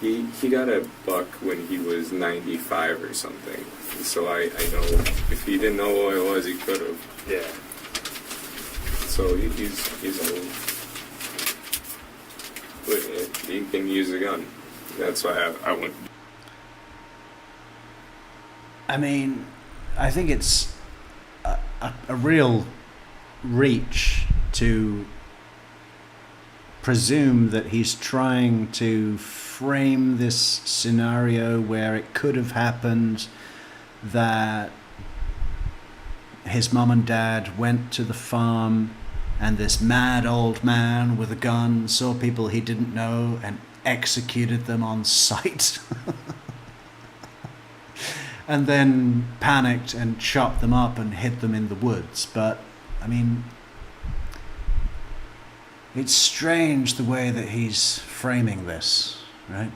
He got a buck when he was 95 or something. So I know if he didn't know who I was, he could have. Yeah. So he's old. But he can use a gun. That's why I went. I mean, I think it's a real reach to presume that he's trying to frame this scenario where it could have happened that his mom and dad went to the farm and this mad old man with a gun saw people he didn't know and executed them on sight. And then panicked and chopped them up and hid them in the woods. But, I mean, it's strange the way that he's framing this, right?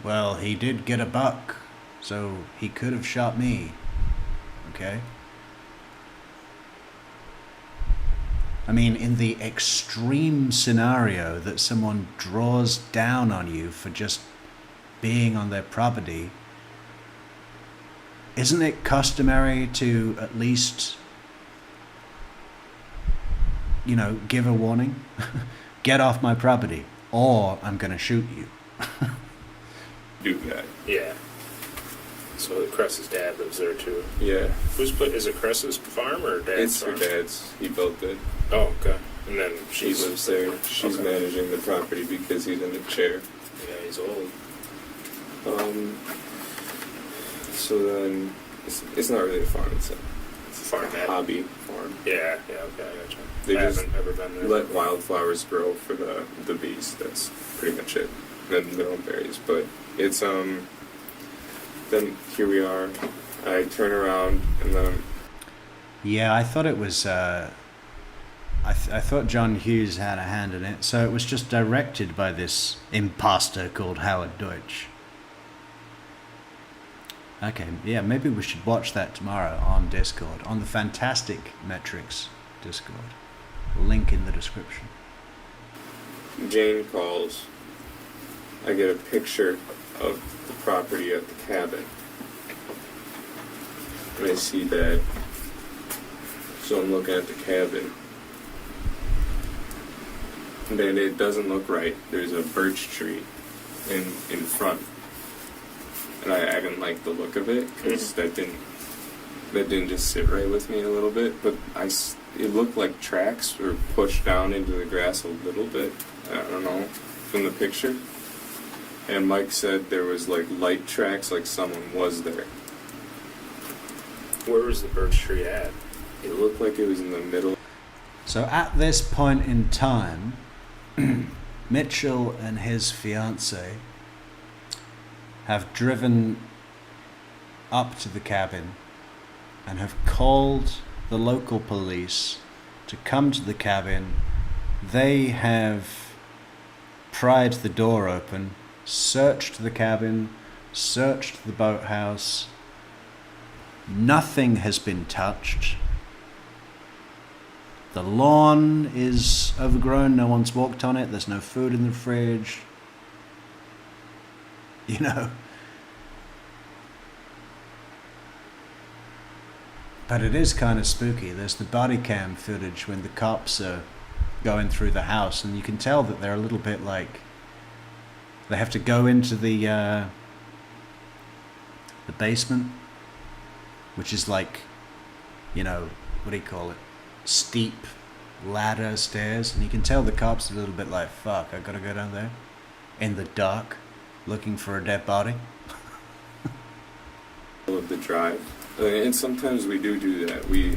Well, he did get a buck, so he could have shot me. Okay? I mean, in the extreme scenario that someone draws down on you for just being on their property, isn't it customary to at least, you know, give a warning? Get off my property, or I'm going to shoot you. Do that. Yeah. So Cress's dad lives there too. Yeah. Is it Cress's farm or dad's It's her farm? dad's. He built it. Oh, okay. And then She lives there. She's Okay. managing the property because he's in a chair. Yeah, he's old. So then, it's not really a farm. It's a Farmette. hobby farm. Yeah, okay, I gotcha. They I just haven't ever been there. Let wildflowers grow for the bees. That's pretty much it. And their own berries. But it's then here we are. I turn around and then Yeah, I thought it was. I thought John Hughes had a hand in it, so it was just directed by this imposter called Howard Deutsch. Okay, yeah, maybe we should watch that tomorrow on Discord, on the fantastic Metrix Discord. Link in the description. Jane calls. I get a picture of the property at the cabin. And I see that. So I'm looking at the cabin. And then it doesn't look right. There's a birch tree in front. And I didn't like the look of it because that didn't just sit right with me a little bit. But it looked like tracks were pushed down into the grass a little bit. I don't know, from the picture. And Mike said there was like light tracks, like someone was there. Where was the birch tree at? It looked like it was in the middle. So at this point in time, Mitchell and his fiancée have driven up to the cabin and have called the local police to come to the cabin. They have pried the door open, searched the cabin, searched the boathouse. Nothing has been touched. The lawn is overgrown, no one's walked on it, there's no food in the fridge. You know. But it is kind of spooky. There's the body cam footage when the cops are going through the house, and you can tell that they're a little bit like they have to go into the basement, which is like, you know, what do you call it? Steep ladder stairs, and you can tell the cops are a little bit like, fuck, I gotta go down there in the dark looking for a dead body. Of the drive. And sometimes we do that. We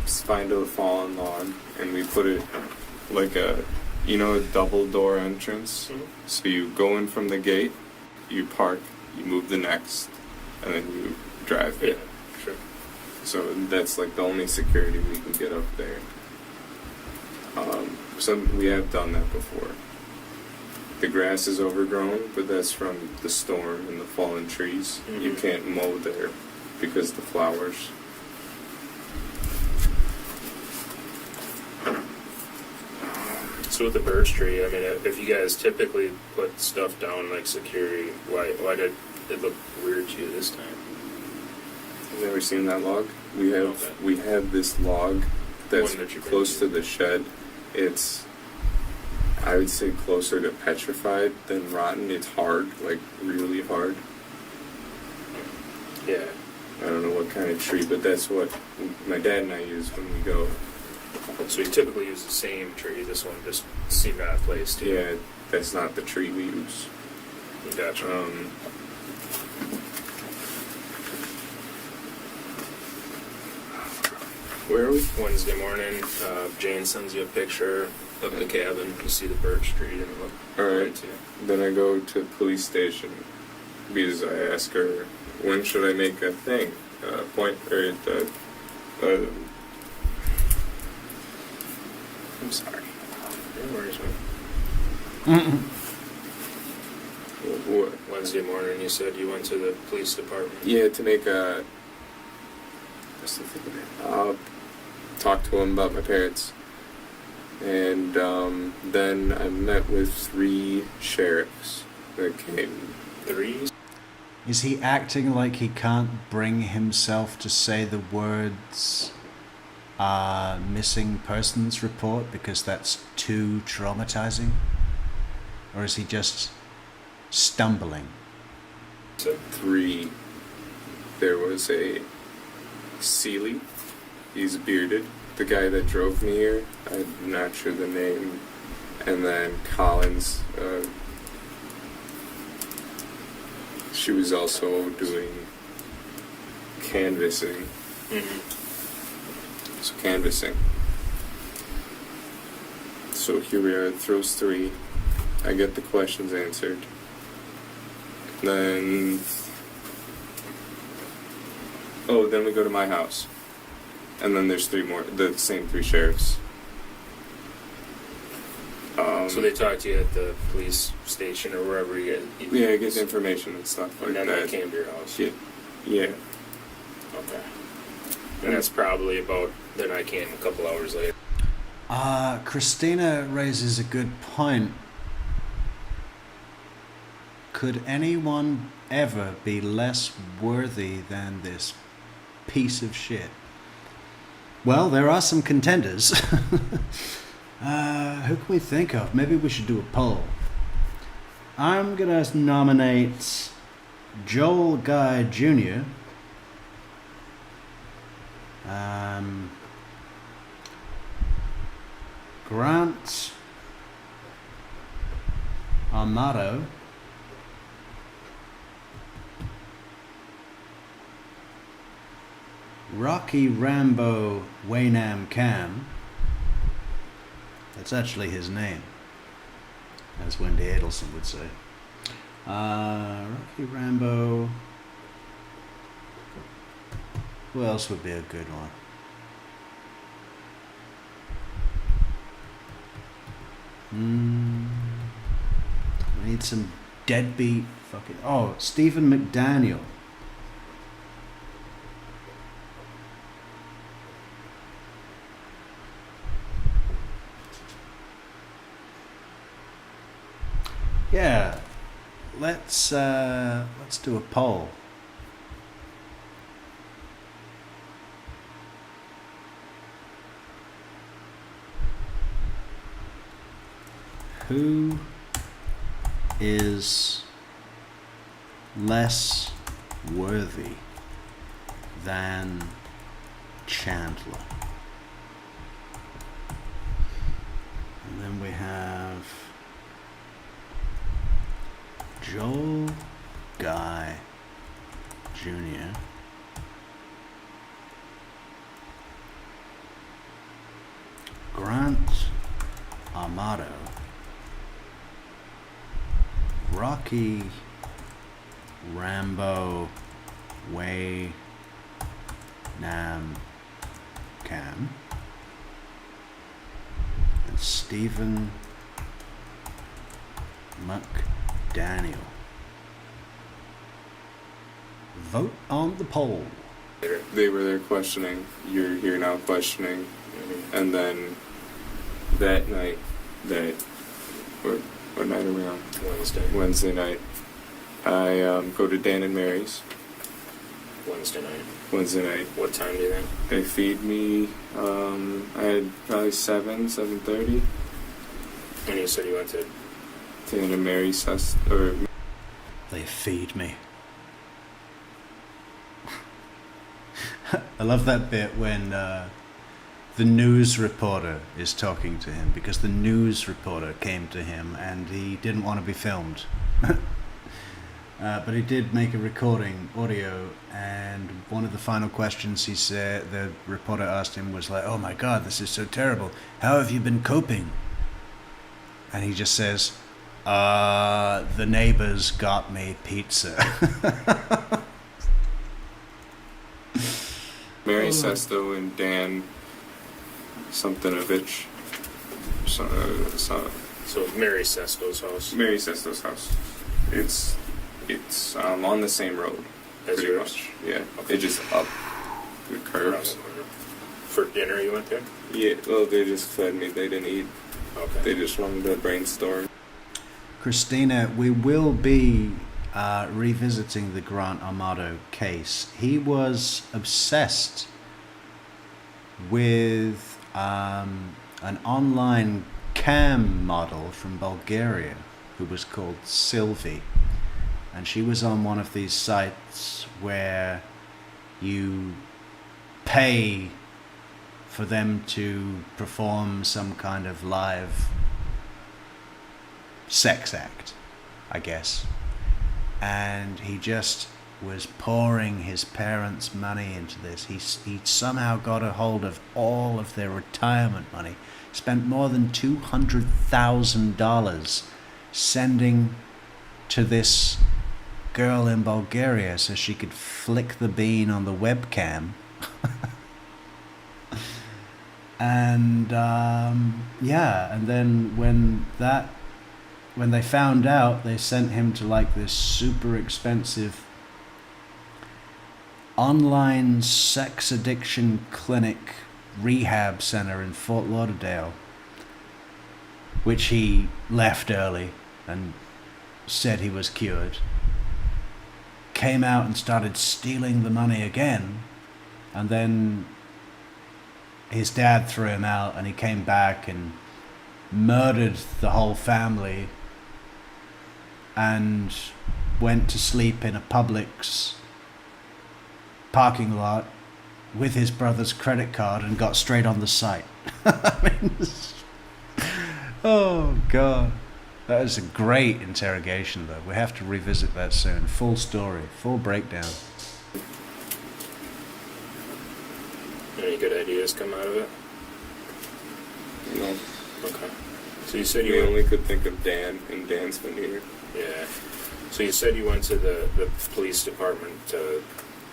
find a fallen lawn and we put it like a double door entrance. Mhm. So you go in from the gate, you park, you move the next, and then you drive Yeah, it. sure. So that's like the only security we can get up there. We have done that before. The grass is overgrown, but that's from the storm and the fallen trees. You Mhm. can't mow there because the flowers. So with the birch tree, I mean, if you guys typically put stuff down like security, why did it look weird to you this time? Have you ever seen that log? We have Okay. we have this log that's One that you bring close to in. the shed. It's, I would say, closer to petrified than rotten. It's hard, like really hard. Yeah. I don't know what kind of tree, but that's what my dad and I use when we go. So we typically use the same tree. This one just seemed out of place too. Yeah, that's not the tree we use. Gotcha. Where are we? Wednesday morning, Jane sends you a picture of the cabin. You see the birch tree and it looked All right. right to you. Then I go to police station because I ask her, when should I make a thing? Point or the. I'm sorry. No worries, man. What? Wednesday morning, you said you went to the police department. Yeah, to make a. What's the thing? Talk to him about my parents. And then I met with 3 sheriffs that came. 3? Is he acting like he can't bring himself to say the words missing persons report because that's too traumatizing? Or is he just stumbling? So 3. There was a Seeley. He's bearded. The guy that drove me here. I'm not sure the name. And then Collins. She was also doing canvassing. Mm-hmm. So canvassing. So here we are, throws 3. I get the questions answered. Then we go to my house. And then there's 3 more, the same 3 sheriffs. So they talked to you at the police station or wherever you get. Yeah, I get information and stuff like And then that. they came to your house. Yeah. Yeah. Okay. And that's probably about. Then I came a couple hours later. Christina raises a good point. Could anyone ever be less worthy than this piece of shit? Well, there are some contenders. Who can we think of? Maybe we should do a poll. I'm gonna nominate Joel Guy Jr. Grant Amato. Rocky Rambo Waynam Cam. That's actually his name, as Wendy Adelsen would say. Rocky Rambo. Who else would be a good one? I need some deadbeat fucking. Oh, Stephen McDaniel. Yeah, let's do a poll. Who is less worthy than Chandler? And then we have Joel Guy Jr. Grant Amato. Rocky Rambo Way Nam Cam. And Stephen McDaniel. Vote on the poll. They were there questioning. You're here now questioning. And then that night, what night are we on? Wednesday night. I go to Dan and Mary's. Wednesday night. What time do you think? They feed me. I had probably 7:30. And you said you went to Dan and Mary's They feed me. I love that bit when the news reporter is talking to him, because the news reporter came to him and he didn't want to be filmed. But he did make a recording, audio, and one of the final questions he said, the reporter asked him was like, "Oh my God, this is so terrible. How have you been coping?" And he just says, "The neighbors got me pizza." Mary Sesto and Dan Somethingavich. So Mary Sesto's house. Mary Sesto's house. It's on the same road. As pretty yours? much. Yeah. Okay. It just up the curves. For dinner, you went there? Yeah, well, they just fed me. They didn't eat. Okay. They just wanted to brainstorm. Christina, we will be revisiting the Grant Armato case. He was obsessed with an online cam model from Bulgaria who was called Sylvie. And she was on one of these sites where you pay for them to perform some kind of live sex act, I guess. And he just was pouring his parents' money into this. He somehow got a hold of all of their retirement money, spent more than $200,000 sending to this girl in Bulgaria so she could flick the bean on the webcam. And and then when they found out, they sent him to like this super expensive online sex addiction clinic rehab center in Fort Lauderdale, which he left early and said he was cured. Came out and started stealing the money again, and then his dad threw him out, and he came back and murdered the whole family and went to sleep in a Publix parking lot with his brother's credit card and got straight on the site. I mean, oh God. That is a great interrogation, though. We have to revisit that soon. Full story, full breakdown. Any good ideas come out of it? No. Okay. So you said We only could think of Dan, and Dan's been here. Yeah. So you said you went to the police department to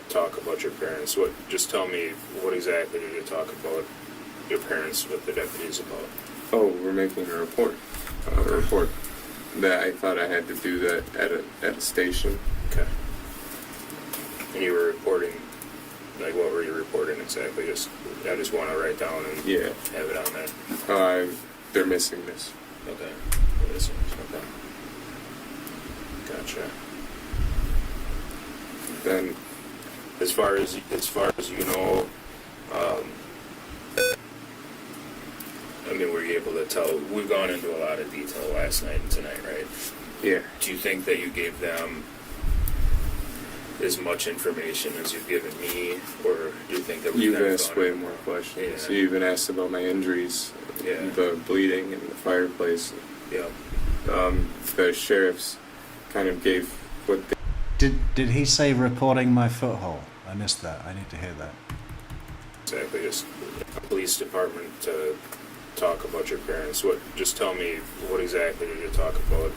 talk about your parents. Just tell me, what exactly did you talk about your parents with the deputies about? Oh, we're making a report. A report that I thought I had to do that at a station. Okay. And you were reporting, like, what were you reporting exactly? I just want to write down and have it on there. They're missing this. Okay. Okay. Gotcha. Then, as far as you know, I mean, were you able to tell? We've gone into a lot of detail last night and tonight, right? yeah. Do you think that you gave them as much information as you've given me, or do you think that You've asked way more questions. Yeah. You even asked about my injuries, Yeah. the bleeding and the fireplace. Yeah. The sheriffs kind of gave what they... Did he say reporting my foothole? I missed that. I need to hear that. Exactly. Just a police department to talk about your parents. Just tell me, what exactly did you talk about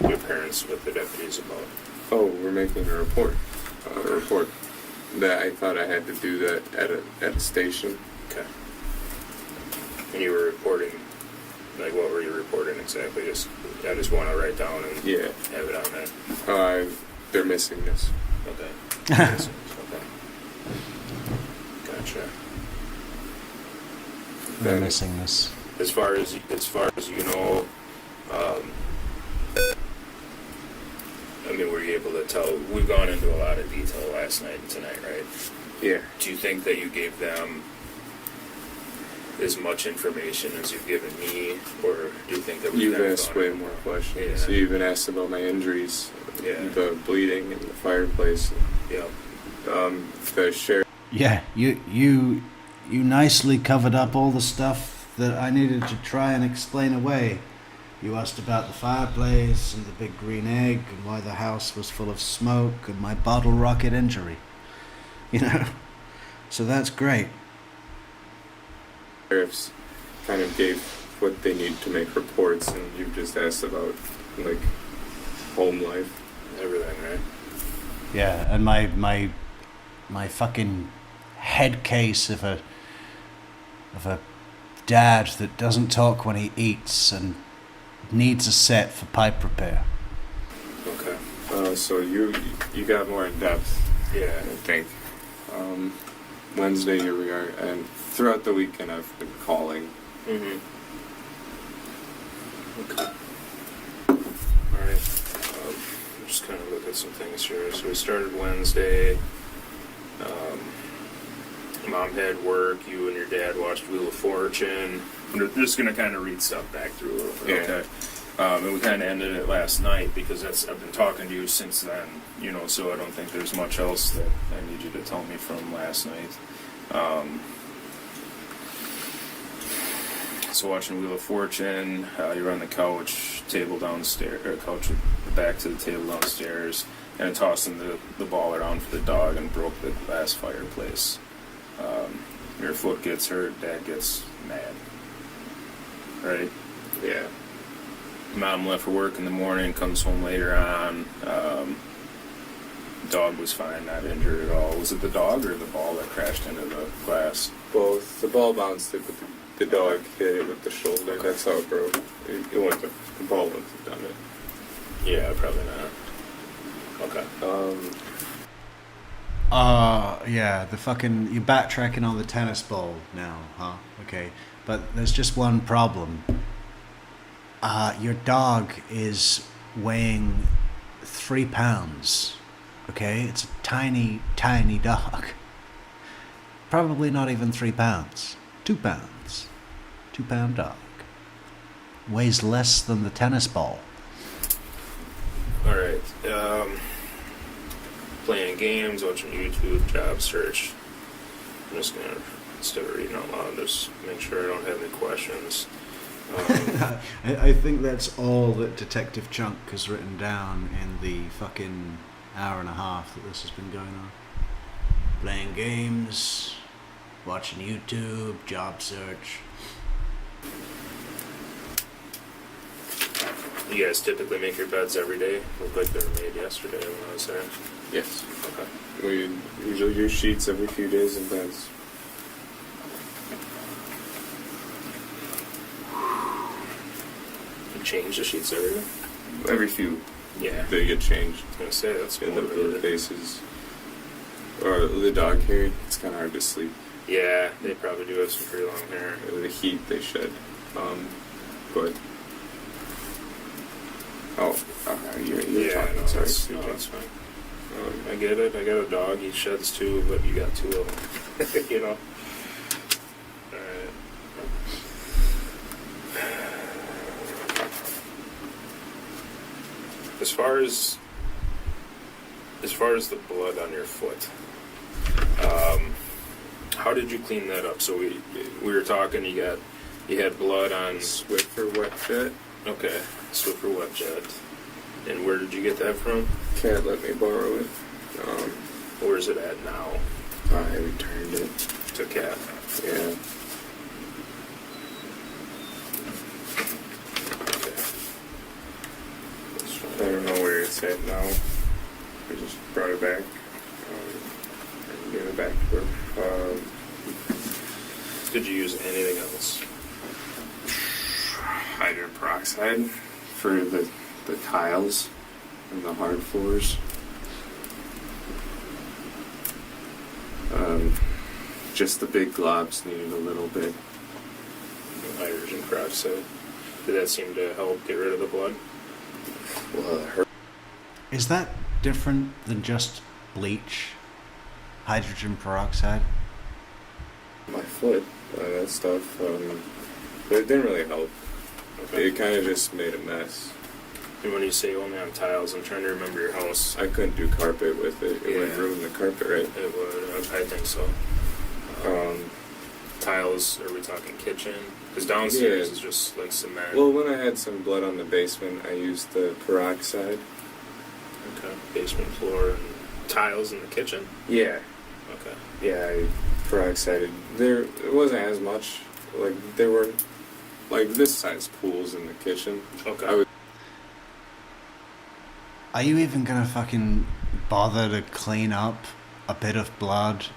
your parents with the deputies about? Oh, we're making a report. A report that I thought I had to do that at a station. Okay. And you were reporting, like, what were you reporting exactly? I just want to write down and have it on there. They're missing this. Okay. Okay. Gotcha. They're missing this. As far as you know, I mean, were you able to tell? We've gone into a lot of detail last night and tonight, right? Yeah. Do you think that you gave them as much information as you've given me, or do you think that You've asked way more questions. Yeah. You even asked about my injuries, Yeah. the bleeding and the fireplace. Yeah. The sheriff. Yeah, you nicely covered up all the stuff that I needed to try and explain away. You asked about the fireplace and the big green egg and why the house was full of smoke and my bottle rocket injury. You know? So that's great. Sheriffs kind of gave what they need to make reports, and you've just asked about, like, home life. Everything, right? Yeah, and my fucking head case of a dad that doesn't talk when he eats and needs a set for pipe repair. Okay. So you got more in depth, Yeah. I think. Wednesday, here we are, and throughout the weekend I've been calling. Mm-hmm. Okay. Alright. Just kind of look at some things here. So we started Wednesday. Mom had work. You and your dad watched Wheel of Fortune. I'm just going to kind of read stuff back through a little bit. Yeah. Okay. And we kind of ended it last night because I've been talking to you since then, so I don't think there's much else that I need you to tell me from last night. So watching Wheel of Fortune, you're on the couch, table downstairs, or couch with the back to the table downstairs, and tossing the ball around for the dog and broke the glass fireplace. Your foot gets hurt, Dad gets mad. Right? Yeah. Mom left for work in the morning, comes home later on. Dog was fine, not injured at all. Was it the dog or the ball that crashed into the glass? Both. The ball bounced it, but the dog hit it with the shoulder. Okay. That's how it broke. It went to, the ball wouldn't have done it. Yeah, probably not. Okay. Yeah, you're backtracking on the tennis ball now, huh? Okay, but there's just one problem. Your dog is weighing 3 pounds, okay? It's a tiny, tiny dog. Probably not even 3 pounds. 2 pounds. 2-pound dog. Weighs less than the tennis ball. Alright. Playing games, watching YouTube, job search. I'm just gonna, instead of reading out loud, just make sure I don't have any questions. I think that's all that Detective Chunk has written down in the fucking hour and a half that this has been going on. Playing games, watching YouTube, job search. You guys typically make your beds every day? Looked like they were made yesterday when I was there. Yes. Okay. We usually use sheets every few days and beds. You change the sheets every day? Every few, Yeah. they get changed. I was gonna say, that's In the motivated. faces. Or the dog hair, it's kind of hard to sleep. Yeah, they probably do have some pretty long hair. The heat they shed. But you're Yeah, talking. no, Sorry. that's, no, that's fine. I get it. I got a dog. He sheds too, but you got 2 of them. Alright. As far as the blood on your foot, how did you clean that up? So we were talking. You had blood on Swiffer wet jet. Okay, Swiffer wet jet. And where did you get that from? Cat let me borrow it. Where's it at now? I returned it. To Cat. Yeah. Okay. That's I fine. don't know where it's at now. I just brought it back. And gave it back to her. Did you use anything else? Hydrogen peroxide for the tiles and the hard floors. Just the big globs needed a little bit. Hydrogen peroxide. Did that seem to help get rid of the blood? Well, it hurt. Is that different than just bleach? Hydrogen peroxide? My foot, that stuff. But it didn't really help. Okay. It kind of just made a mess. And when you say only on tiles, I'm trying to remember your house. I couldn't do carpet with it. It would Yeah. ruin the carpet, right? It would. I think so. Tiles, are we talking kitchen? Because downstairs Yeah. is just like cement. Well, when I had some blood on the basement, I used the peroxide. Okay. Basement floor and tiles in the kitchen? Yeah. Okay. Yeah, I peroxided. It wasn't as much. Like, there were, like, this size pools in the kitchen. Okay. I would. Are you even gonna fucking bother to clean up a bit of blood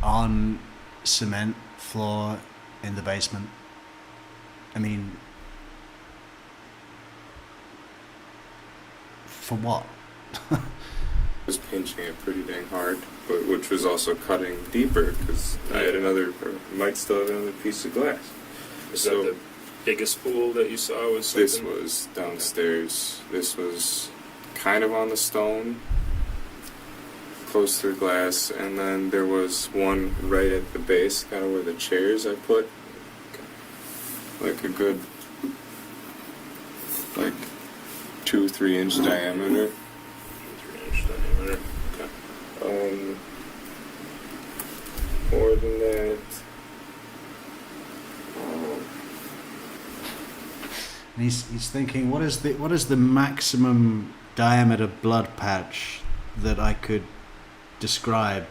on cement floor in the basement? I mean, for what? was pinching it pretty dang hard, but which was also cutting deeper because I had another, or might still have another piece of glass. Is So that the biggest pool that you saw? Was something? this was downstairs. This was kind of on the stone, close to the glass, and then there was one right at the base, kind of where the chairs I put, like a good, like 2-3 inch diameter. 3-inch diameter. Okay. More than that. And he's thinking, what is the maximum diameter blood patch that I could describe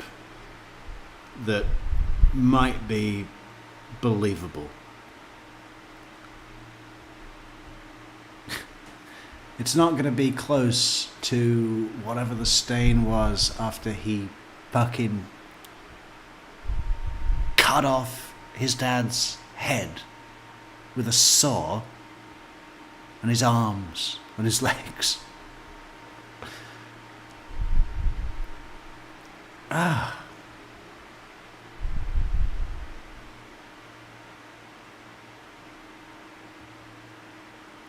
that might be believable? It's not going to be close to whatever the stain was after he fucking cut off his dad's head with a saw, and his arms and his legs.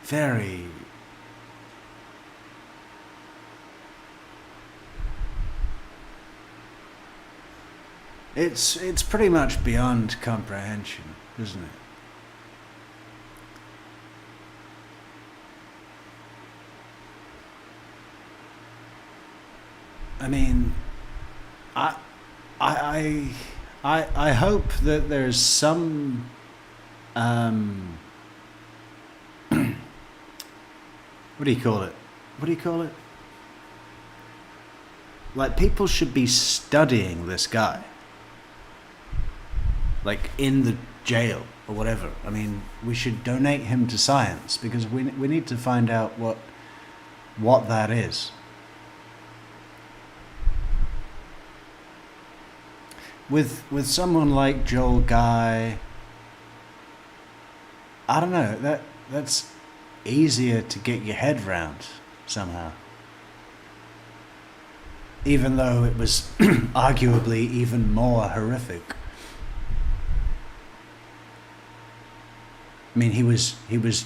Very. It's pretty much beyond comprehension, isn't it? I mean, I hope that there's some what do you call it? What do you call it? Like, people should be studying this guy, like in the jail or whatever. I mean, we should donate him to science because we need to find out what that is. With someone like Joel Guy, I don't know, that's easier to get your head round somehow. Even though it was arguably even more horrific. I mean, he was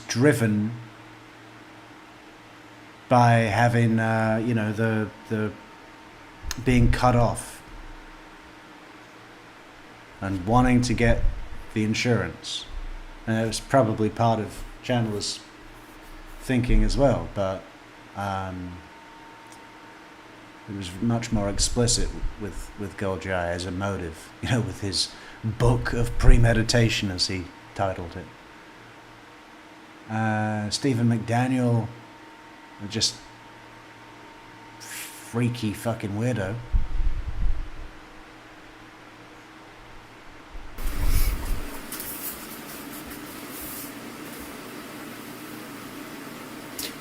driven by having the being cut off and wanting to get the insurance. And it was probably part of Chandler's thinking as well, but it was much more explicit with Goljai as a motive, with his book of premeditation, as he titled it. Stephen McDaniel, just freaky fucking weirdo.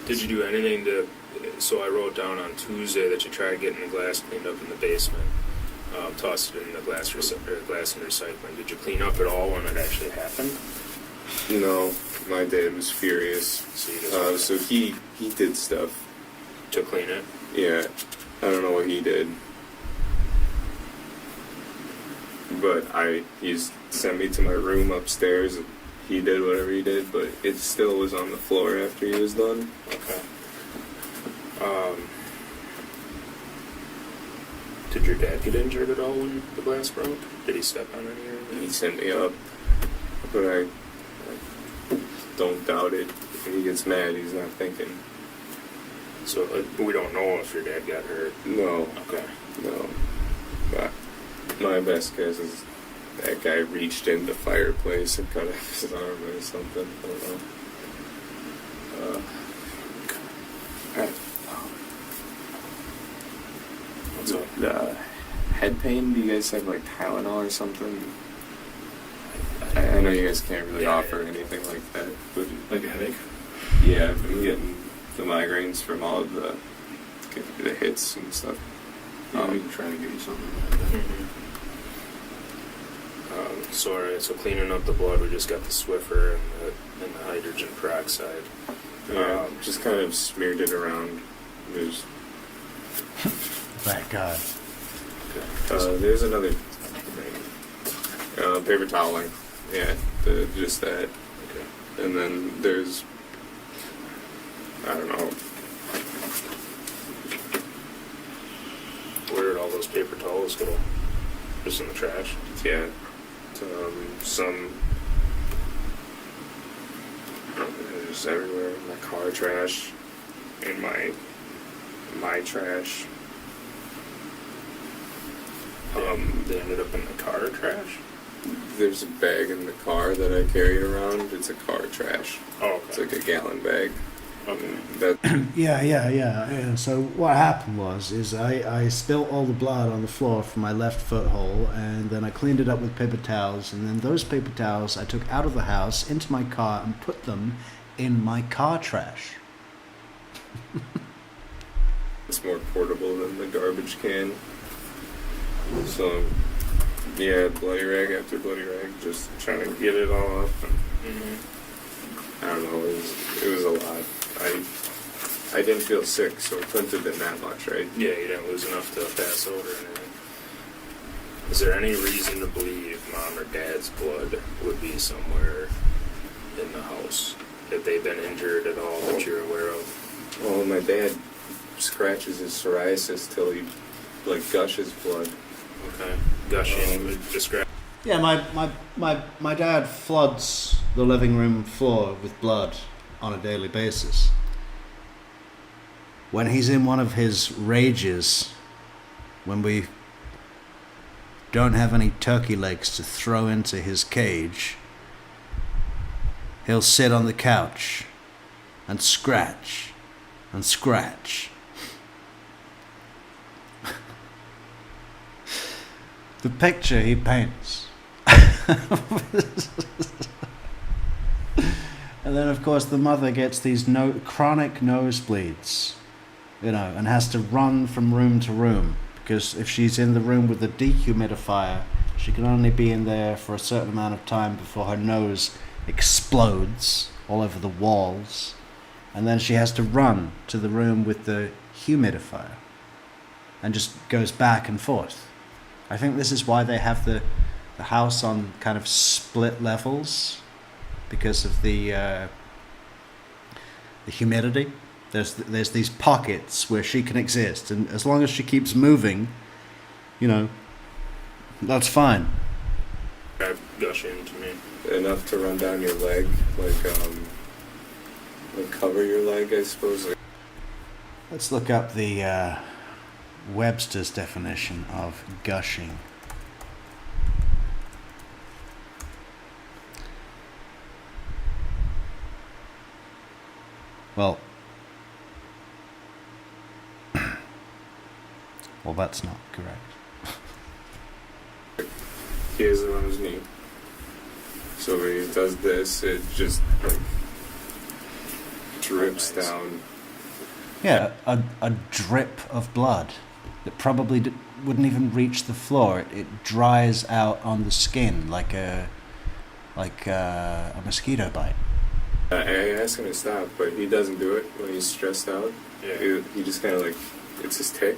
Did you do anything to? So I wrote down on Tuesday that you tried getting the glass cleaned up in the basement, tossed it in the glass and recycling. Did you clean up at all when it actually happened? No, my dad was furious. So he did stuff To clean it? Yeah, I don't know what he did, but he sent me to my room upstairs. He did whatever he did, but it still was on the floor after he was done. Okay. Did your dad get injured at all when the glass broke? Did he step on any or anything? He sent me up, but I don't doubt it. When he gets mad, he's not thinking. So we don't know if your dad got hurt. No. Okay. No. But my best guess is that guy reached in the fireplace and cut off his arm or something. I don't know. What's up? The head pain, do you guys have like Tylenol or something? I know you guys can't really offer anything like that, but Like a headache? yeah, I've been getting the migraines from all of the hits and stuff. Yeah, we can try to give you something. So cleaning up the blood, we just got the Swiffer and the hydrogen peroxide. Yeah, just kind of smeared it around. There's Thank God. There's another paper toweling. Yeah, just that. Okay. And then there's, I don't know. Where did all those paper towels go? Just in the trash? Yeah, some just everywhere. My car trash, in my trash. They ended up in the car trash? There's a bag in the car that I carried around. It's a car trash. Oh, It's okay. like a gallon bag. Okay. That Yeah. So what happened is I spilt all the blood on the floor from my left foot hole, and then I cleaned it up with paper towels, and then those paper towels I took out of the house into my car and put them in my car trash. it's more portable than the garbage can. So, yeah, bloody rag after bloody rag, just trying to get it all off. And, I don't know, it was a lot. I didn't feel sick, so it couldn't have been that much, right? Yeah, you didn't lose enough to pass out or anything. Is there any reason to believe mom or dad's blood would be somewhere in the house? Have they been injured at all that you're aware of? Well, my dad scratches his psoriasis till he, like, gushes blood. Okay. Gushing, describe. Yeah, my dad floods the living room floor with blood on a daily basis. When he's in one of his rages, when we don't have any turkey legs to throw into his cage, he'll sit on the couch and scratch and scratch. The picture he paints. And then, of course, the mother gets these chronic nosebleeds, and has to run from room to room, because if she's in the room with the dehumidifier, she can only be in there for a certain amount of time before her nose explodes all over the walls, and then she has to run to the room with the humidifier and just goes back and forth. I think this is why they have the house on kind of split levels, because of the humidity. There's these pockets where she can exist, and as long as she keeps moving, that's fine. Describe gushing to me. Enough to run down your leg, like cover your leg, I suppose. Let's look up the Webster's definition of gushing. Well, that's not correct. He has it on his knee. So when he does this, it just like drips down. Yeah, a drip of blood that probably wouldn't even reach the floor. It dries out on the skin like a mosquito bite. I ask him to stop, but he doesn't do it when he's stressed out. Yeah. He just kind of like, it's his tick.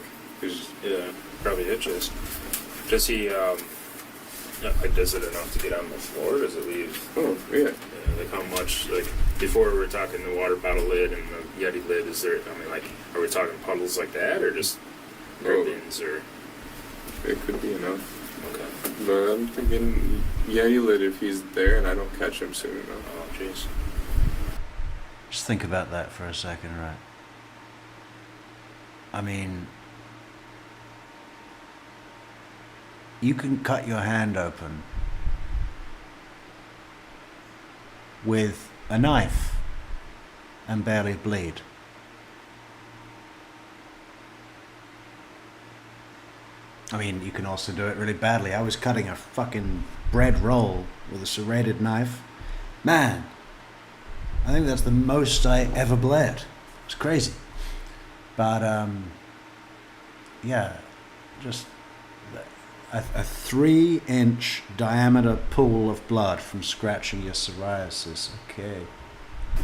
Yeah, probably itches. Does he, does it enough to get on the floor? Does it leave? Oh, yeah. Yeah, like how much, before we were talking the water bottle lid and the Yeti lid, are we talking puddles like that, or just ribbons, or? It could be enough. Okay. But I'm thinking Yeti lid if he's there and I don't catch him soon enough. Oh, jeez. Just think about that for a second, right? I mean, you can cut your hand open with a knife and barely bleed. I mean, you can also do it really badly. I was cutting a fucking bread roll with a serrated knife. Man, I think that's the most I ever bled. It's crazy. But, yeah, just a 3-inch diameter pool of blood from scratching your psoriasis. Okay.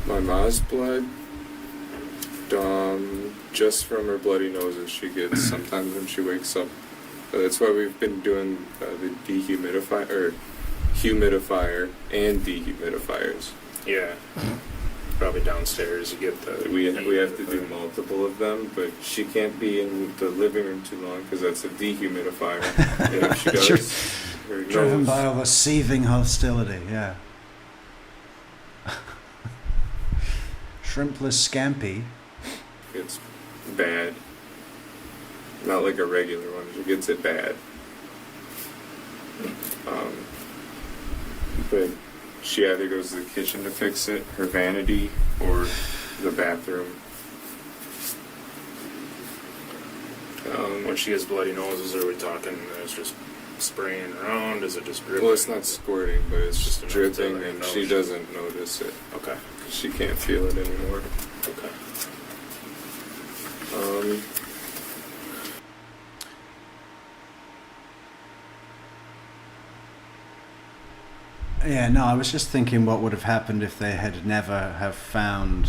My ma's blood, Just from her bloody noses she gets sometimes when she wakes up. That's why we've been doing the humidifier and dehumidifiers. Yeah. Probably downstairs you get the. We have to do multiple of them, but she can't be in the living room too long because that's a dehumidifier. And if she does, her Driven nose, by all the seething hostility, yeah. Shrimpless scampi. it's bad. Not like a regular one. She gets it bad. But she either goes to the kitchen to fix it, her vanity, or the bathroom. When she has bloody noses, are we talking it's just spraying around? Is it just dripping? Well, it's not squirting, but it's just Just enough to, dripping, like, and know she she- doesn't notice it. Okay. She can't feel it anymore. Okay. Yeah, no, I was just thinking what would have happened if they had never have found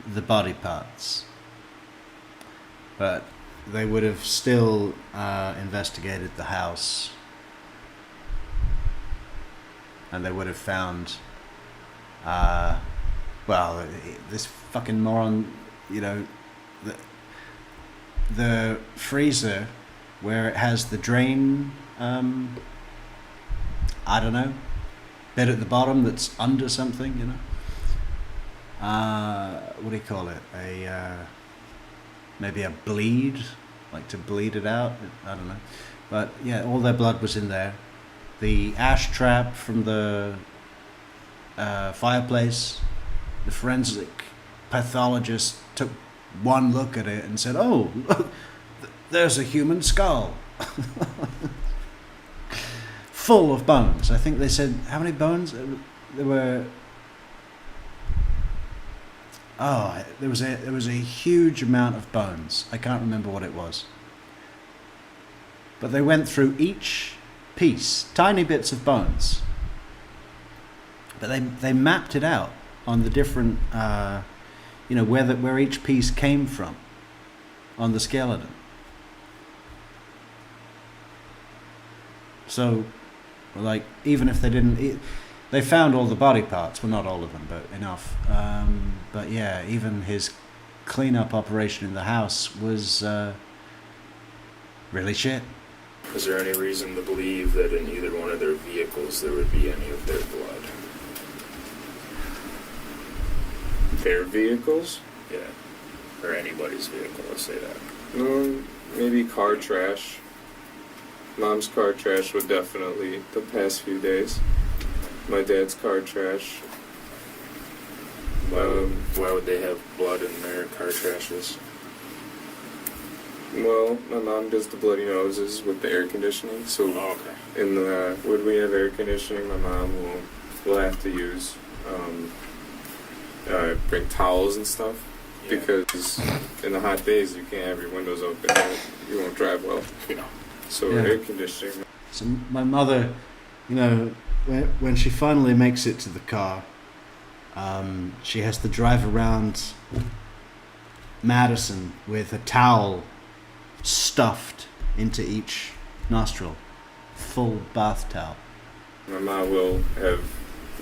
the body parts. But they would have still investigated the house. And they would have found, well, this fucking moron, you know, the freezer where it has the drain, I don't know, bit at the bottom that's under something, you know. What do you call it? Maybe a bleed, like to bleed it out. I don't know. But yeah, all their blood was in there. The ash trap from the fireplace. The forensic pathologist took one look at it and said, "Oh, look, there's a human skull." Full of bones. I think they said, how many bones? There were... Oh, there was a huge amount of bones. I can't remember what it was. But they went through each piece, tiny bits of bones. But they mapped it out on the different, where each piece came from on the skeleton. So, like, even if they didn't... They found all the body parts. Well, not all of them, but enough. But yeah, even his cleanup operation in the house was really shit. Is there any reason to believe that in either one of their vehicles there would be any of their blood? Their vehicles? Yeah. Or anybody's vehicle, let's say that. Maybe car trash. Mom's car trash would definitely the past few days. My dad's car trash. Why would they have blood in their car trashes? Well, my mom does the bloody noses with the air conditioning, so Oh, okay. when we have air conditioning, my mom will have to use bring towels and stuff, Yeah. because in the hot days you can't have your windows open. You won't drive well. Yeah. So Yeah. air conditioning. So my mother, you know, when she finally makes it to the car, she has to drive around Madison with a towel stuffed into each nostril. Full bath towel. My mom will have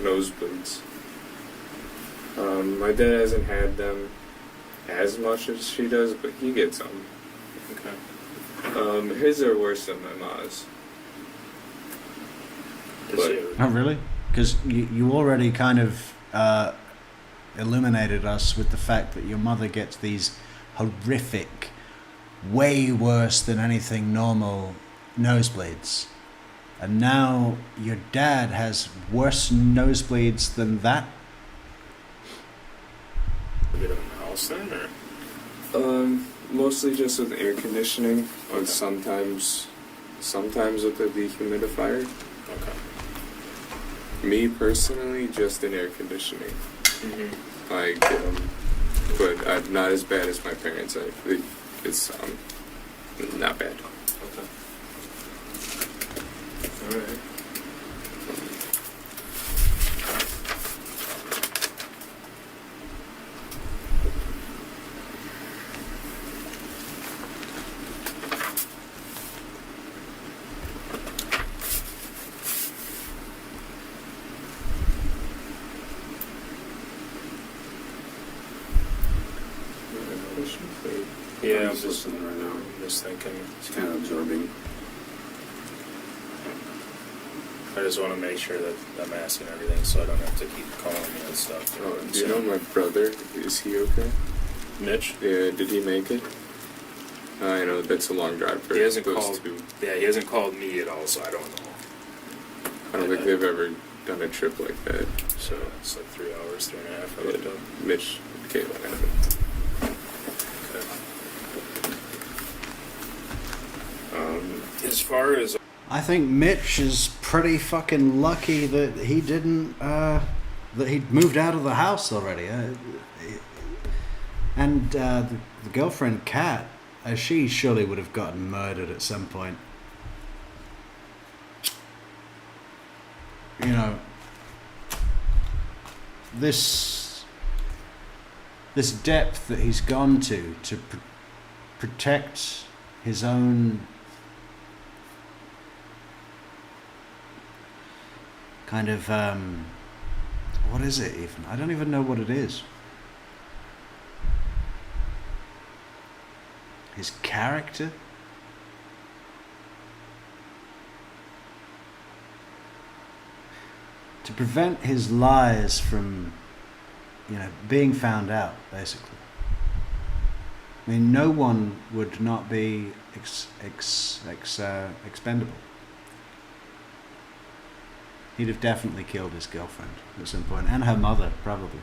nosebleeds. My dad hasn't had them as much as she does, but he gets them. Okay. His are worse than my mom's. Does But- he- Oh, really? Because you already kind of illuminated us with the fact that your mother gets these horrific, way worse than anything normal nosebleeds. And now your dad has worse nosebleeds than that? Get him in the house then, or? Mostly just with air conditioning, but sometimes with the dehumidifier. Okay. Me personally, just in air conditioning. Mm-hmm. I get them, but not as bad as my parents. It's not bad. Okay. Alright. Yeah, I'm just listening right now. I'm just thinking. It's kind of absorbing. I just want to make sure that I'm asking everything, so I don't have to keep calling you and stuff. Oh, do you know my brother? Is he okay? Mitch? Yeah, did he make it? I know that's a long drive for He hasn't those called. two. Yeah, he hasn't called me at all, so I don't know. I don't think they've ever done a trip like that. So it's like 3 hours, 3.5. I Yeah, looked up. Mitch, Caitlin had it. As far as I think Mitch is pretty fucking lucky that he didn't, that he'd moved out of the house already. And the girlfriend, Kat, she surely would have gotten murdered at some point. You know, this depth that he's gone to protect his own kind of what is it even? I don't even know what it is. His character? To prevent his lies from, being found out, basically. I mean, no one would not be expendable. He'd have definitely killed his girlfriend at some point, and her mother, probably.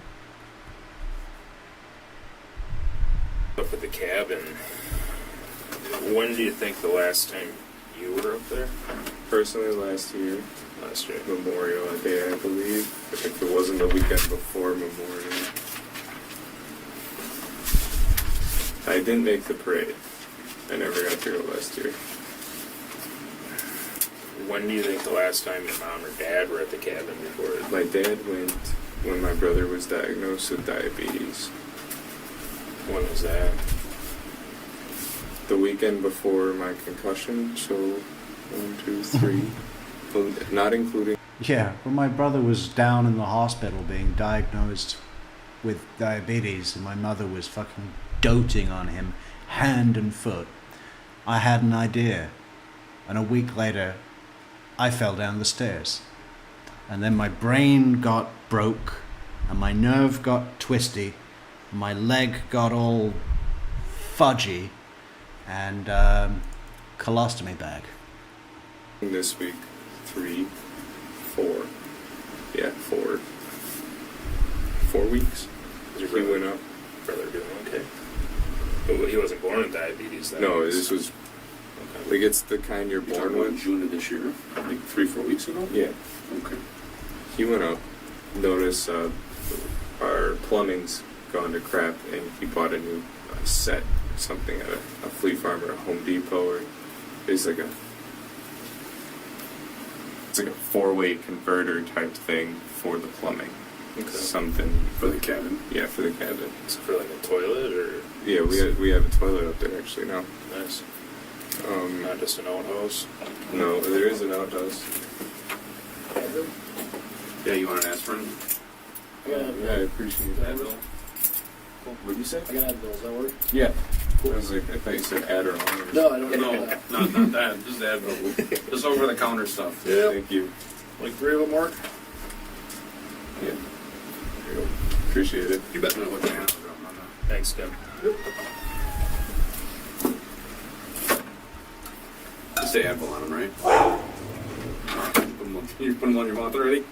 up at the cabin, when do you think the last time you were up there? Personally, last year, Last year. Memorial Day, I believe. If it wasn't the weekend before Memorial. I didn't make the parade. I never got to go last year. When do you think the last time your mom or dad were at the cabin before? My dad went when my brother was diagnosed with diabetes. When was that? The weekend before my concussion, so 1, 2, 3. Well, not including. Yeah, when my brother was down in the hospital being diagnosed with diabetes and my mother was fucking doting on him hand and foot, I had an idea. And a week later, I fell down the stairs. And then my brain got broke and my nerve got twisty and my leg got all fudgy and colostomy bag. This week, 3, 4. Yeah, 4. 4 weeks. He went up. Brother doing okay. But he wasn't born with diabetes then. No, this was. Like, it's the kind you're You born talking about with. June of this year? Like 3-4 weeks ago? Yeah. Okay. He went up, noticed our plumbing's gone to crap, and he bought a new set, something at a Fleet Farm or a Home Depot, or it's like a 4-way converter type thing for the plumbing. Okay. Something For the cabin? Yeah, for the cabin. So for like a toilet or? Yeah, we have a toilet up there actually now. Nice. Not just an outhouse. No, there is an outhouse. Yeah, you want to ask for him? Yeah, I appreciate that. Advil? What'd you say? I got Advil, does that work? Yeah. I was like, I thought you said Adderall. No, I don't No, know that. not that. Just Advil. Just over the counter stuff. Yeah. Thank you. Like 3 of them work? Yeah. There you go. Appreciate it. You better know what the answer on that. Thanks, Tim. Just say Advil on him, right? You put them on your mouth already?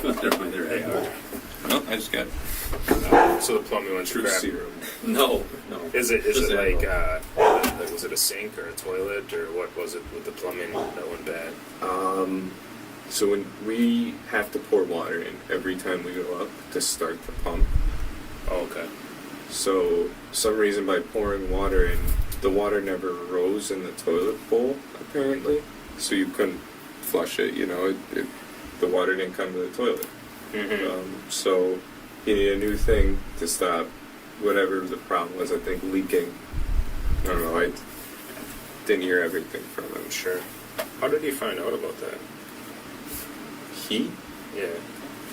Never mind, they're Advil. No, I just got So the plumbing went true crap. serum. No. Is it Just like Advil. was it a sink or a toilet or what was it with the plumbing that went bad? So when we have to pour water in every time we go up to start the pump. Oh, okay. So some reason by pouring water in, the water never rose in the toilet bowl apparently. So you couldn't flush it. The water didn't come to the toilet. Mm-hmm. So you need a new thing to stop whatever the problem was. I think leaking. I don't know. I didn't hear everything from him. Sure. How did he find out about that? He? Yeah.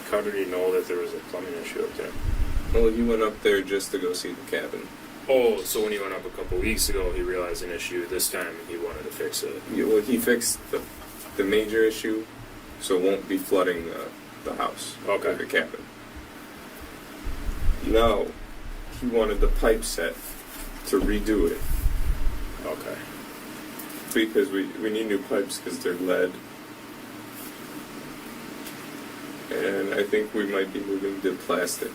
How did he know that there was a plumbing issue up there? Well, he went up there just to go see the cabin. Oh, so when he went up a couple weeks ago, he realized an issue. This time he wanted to fix it. Yeah, well, he fixed the major issue, so it won't be flooding the house, Okay. or the cabin. Now, he wanted the pipe set to redo it, Okay. because we need new pipes because they're lead. And I think we might be moving to plastic,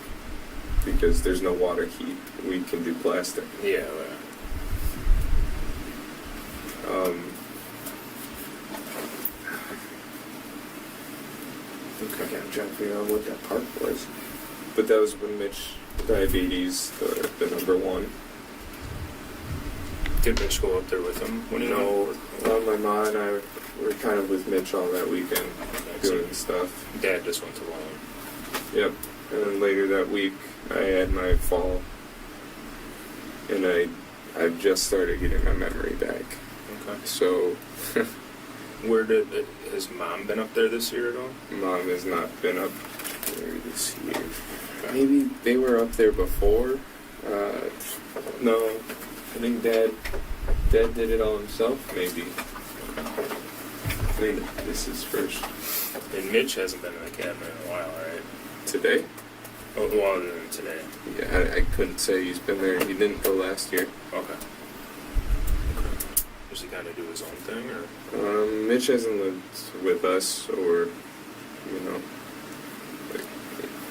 because there's no water heat. We can do plastic. Yeah. Okay, I'm trying to figure out what that part was. But that was when Mitch, diabetes, the number one. Did Mitch go up there with him when he No, went? my mom and I were kind of with Mitch all that weekend, doing stuff. Dad just went along. Yep. And then later that week, I had my fall, and I've just started getting my memory back. Okay. So, Where has Mom been up there this year at all? Mom has not been up there this year. Maybe they were up there before. No, I think Dad did it all himself. Maybe. I think this is first And Mitch hasn't been in the cabin in a while, right? today. Oh, well, other than today. Yeah, I couldn't say he's been there. He didn't go last year. Okay. Does he kind of do his own thing, or? Mitch hasn't lived with us, or like,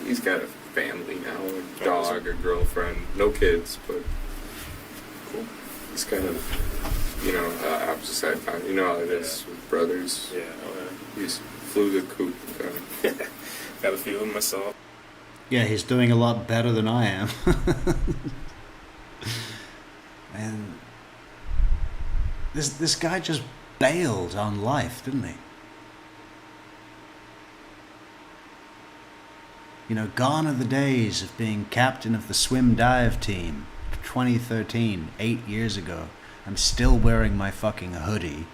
he's got a family now, a dog, a girlfriend, no kids, but Cool. he's kind of opposite side time. You know how it is with brothers. Yeah. Okay. He's flew the coop. Got a few of them myself. Yeah, he's doing a lot better than I am. And this guy just bailed on life, didn't he? Gone are the days of being captain of the swim dive team. 2013, 8 years ago. I'm still wearing my fucking hoodie,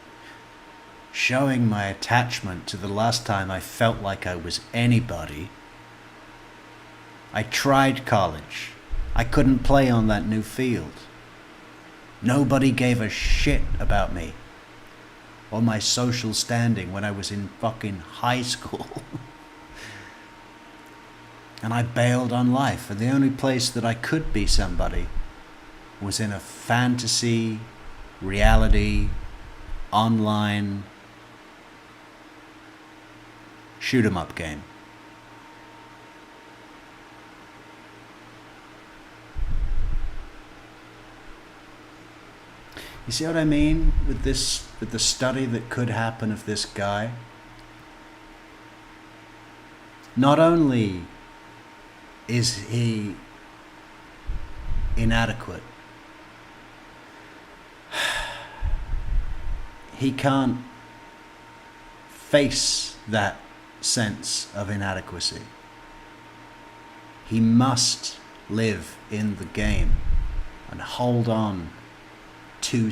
showing my attachment to the last time I felt like I was anybody. I tried college. I couldn't play on that new field. Nobody gave a shit about me or my social standing when I was in fucking high school. And I bailed on life, and the only place that I could be somebody was in a fantasy, reality, online shoot 'em up game. You see what I mean with the study that could happen of this guy? Not only is he inadequate, he can't face that sense of inadequacy. He must live in the game and hold on to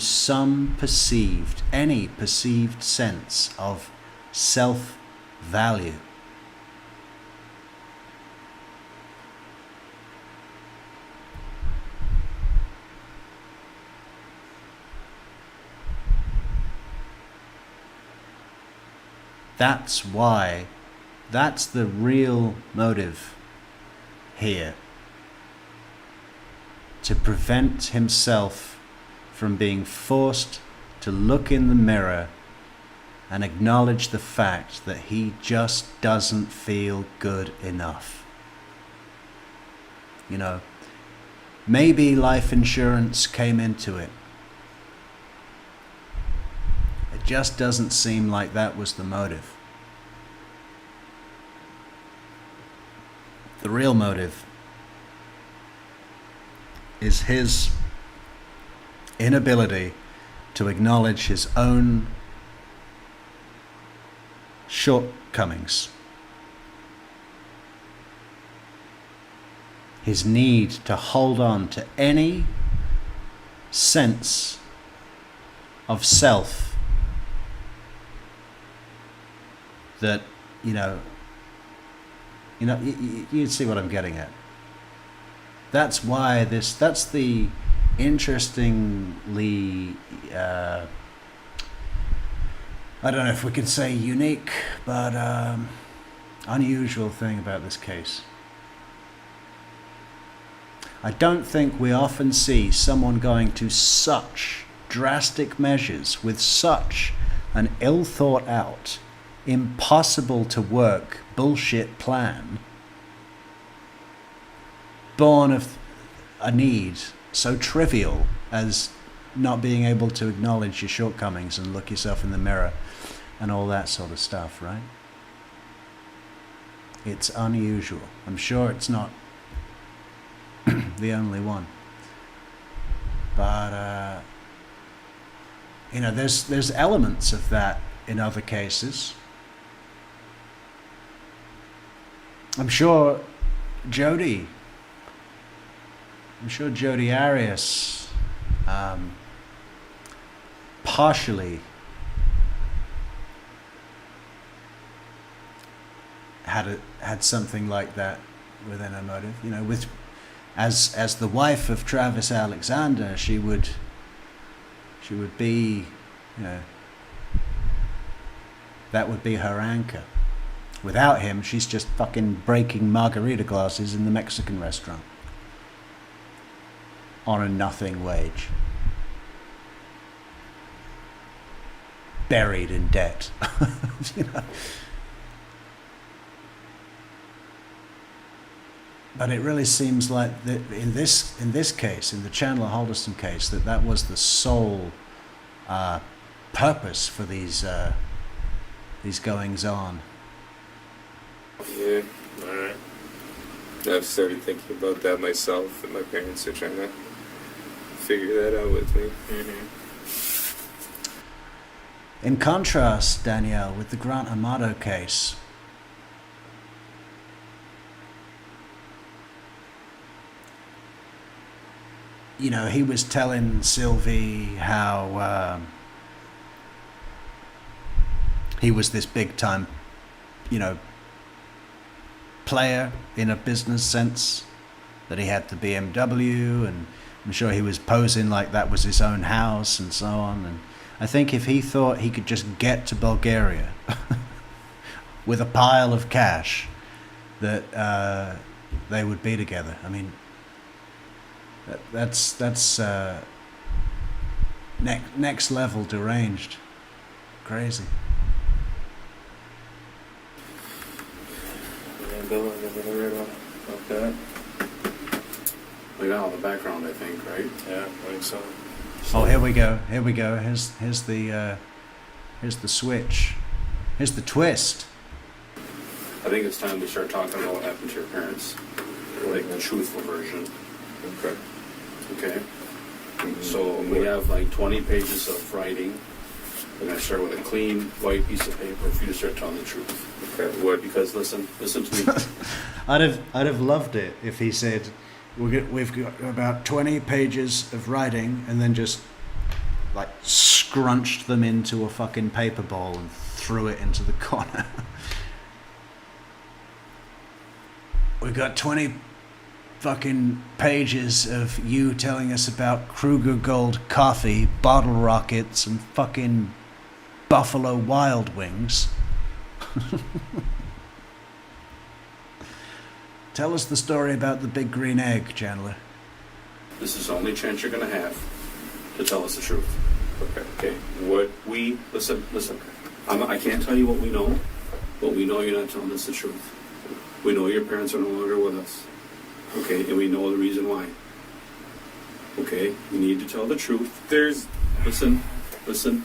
any perceived sense of self-value. That's the real motive here. To prevent himself from being forced to look in the mirror and acknowledge the fact that he just doesn't feel good enough. Maybe life insurance came into it. It just doesn't seem like that was the motive. The real motive is his inability to acknowledge his own shortcomings. His need to hold on to any sense of self that, you see what I'm getting at. That's the interestingly, I don't know if we can say unique, but unusual thing about this case. I don't think we often see someone going to such drastic measures with such an ill thought out, impossible to work bullshit plan, born of a need so trivial as not being able to acknowledge your shortcomings and look yourself in the mirror and all that sort of stuff, right? It's unusual. I'm sure it's not the only one. But, you know, there's elements of that in other cases. I'm sure Jody Arias partially had something like that within her motive. You know, with as the wife of Travis Alexander, she would be, you know, that would be her anchor. Without him, she's just fucking breaking margarita glasses in the Mexican restaurant on a nothing wage, buried in debt. You know. But it really seems like that in this case, in the Chandler Halderson case, that was the sole purpose for these goings on. Yeah, alright. I've started thinking about that myself, and my parents are trying to figure that out with me. Mm-hmm. In contrast, Danielle, with the Grant Amato case, you know, he was telling Sylvie how he was this big time, you know, player in a business sense, that he had the BMW, and I'm sure he was posing like that was his own house and so on. And I think if he thought he could just get to Bulgaria with a pile of cash, that they would be together. I mean, that's next level deranged, crazy. Bill, have you ever heard about that? We got all the background, I think, right? Yeah, I think so. Oh, here we go. Here's the switch. Here's the twist. I think it's time we start talking about what happened to your parents. Like the truthful version. Okay. Okay? So we have like 20 pages of writing. We're going to start with a clean white piece of paper for you to start telling the truth. Okay, what? Because listen to me. I'd have loved it if he said, we've got about 20 pages of writing, and then just like scrunched them into a fucking paper ball and threw it into the corner. We've got 20 fucking pages of you telling us about Kruger Gold coffee, bottle rockets, and fucking Buffalo Wild Wings. Tell us the story about the big green egg, Chandler. This is the only chance you're going to have to tell us the truth. Okay. What? Listen. I can't tell you what we know, but we know you're not telling us the truth. We know your parents are no longer with us. Okay, and we know the reason why. Okay, you need to tell the truth. Listen.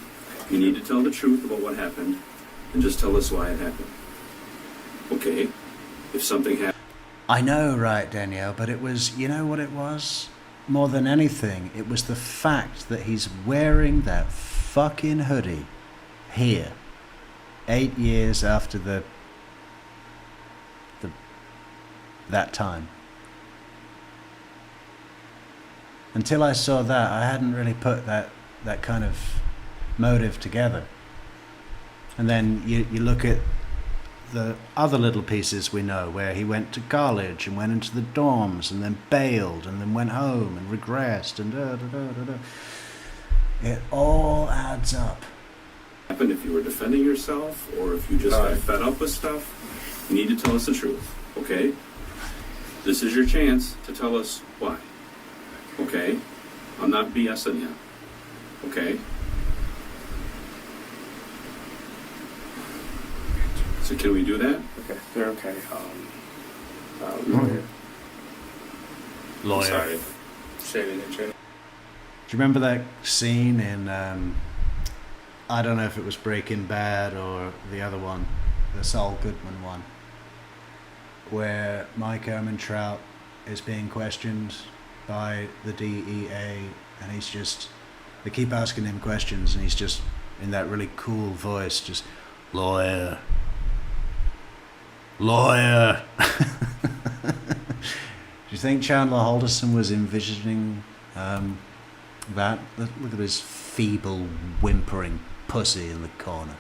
You need to tell the truth about what happened, and just tell us why it happened. Okay? If something happened. I know, right, Danielle, but it was, you know what it was? More than anything, it was the fact that he's wearing that fucking hoodie here, 8 years after that time. Until I saw that, I hadn't really put that kind of motive together. And then you look at the other little pieces we know, where he went to college and went into the dorms and then bailed and then went home and regressed and it all adds up. Happened if you were defending yourself or if you just got fed up with stuff, you need to tell us the truth, okay? This is your chance to tell us why, okay? I'm not BSing you, okay? So can we do that? Okay, they're okay. Lawyer. Lawyer. Sorry. Shaving and chin. Do you remember that scene in, I don't know if it was Breaking Bad or the other one, the Saul Goodman one, where Mike Ehrmantraut is being questioned by the DEA, and they keep asking him questions, and he's just, in that really cool voice, just, lawyer. Do you think Chandler Halderson was envisioning that? Look at his feeble, whimpering pussy in the corner.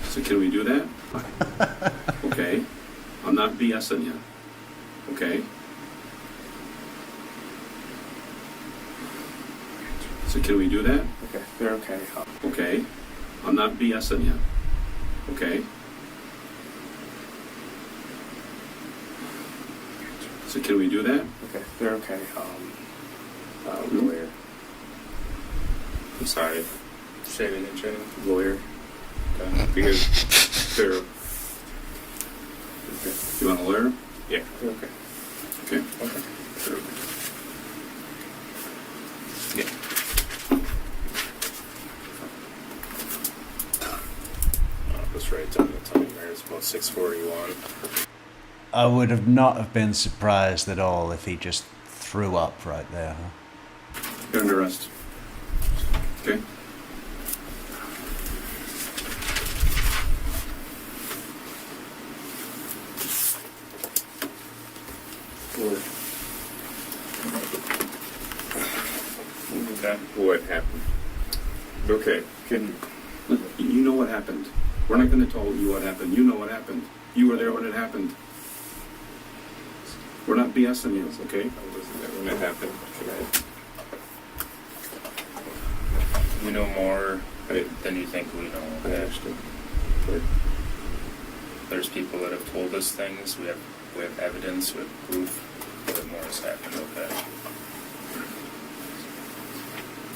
So can we do that? Okay. I'm not BSing you, okay? So can we do that? Okay, they're okay. Okay. I'm not BSing you, okay? So can we do that? Okay, they're okay. Lawyer. I'm sorry. Shaving and chin. Lawyer. Okay. Because they're, Okay. You want a lawyer? Yeah. They're okay. Okay. Okay. They're okay. Yeah. That's right down the tongue there. It's about 641. I would have not have been surprised at all if he just threw up right there, huh? You're under arrest. Okay? Okay. what happened. Okay. You know what happened. We're not going to tell you what happened. You know what happened. You were there when it happened. We're not BSing you, okay? I wasn't there when it happened. We know more than you think we know. I Okay. understand. There's people that have told us things. We have evidence, we have proof that more has happened. Okay.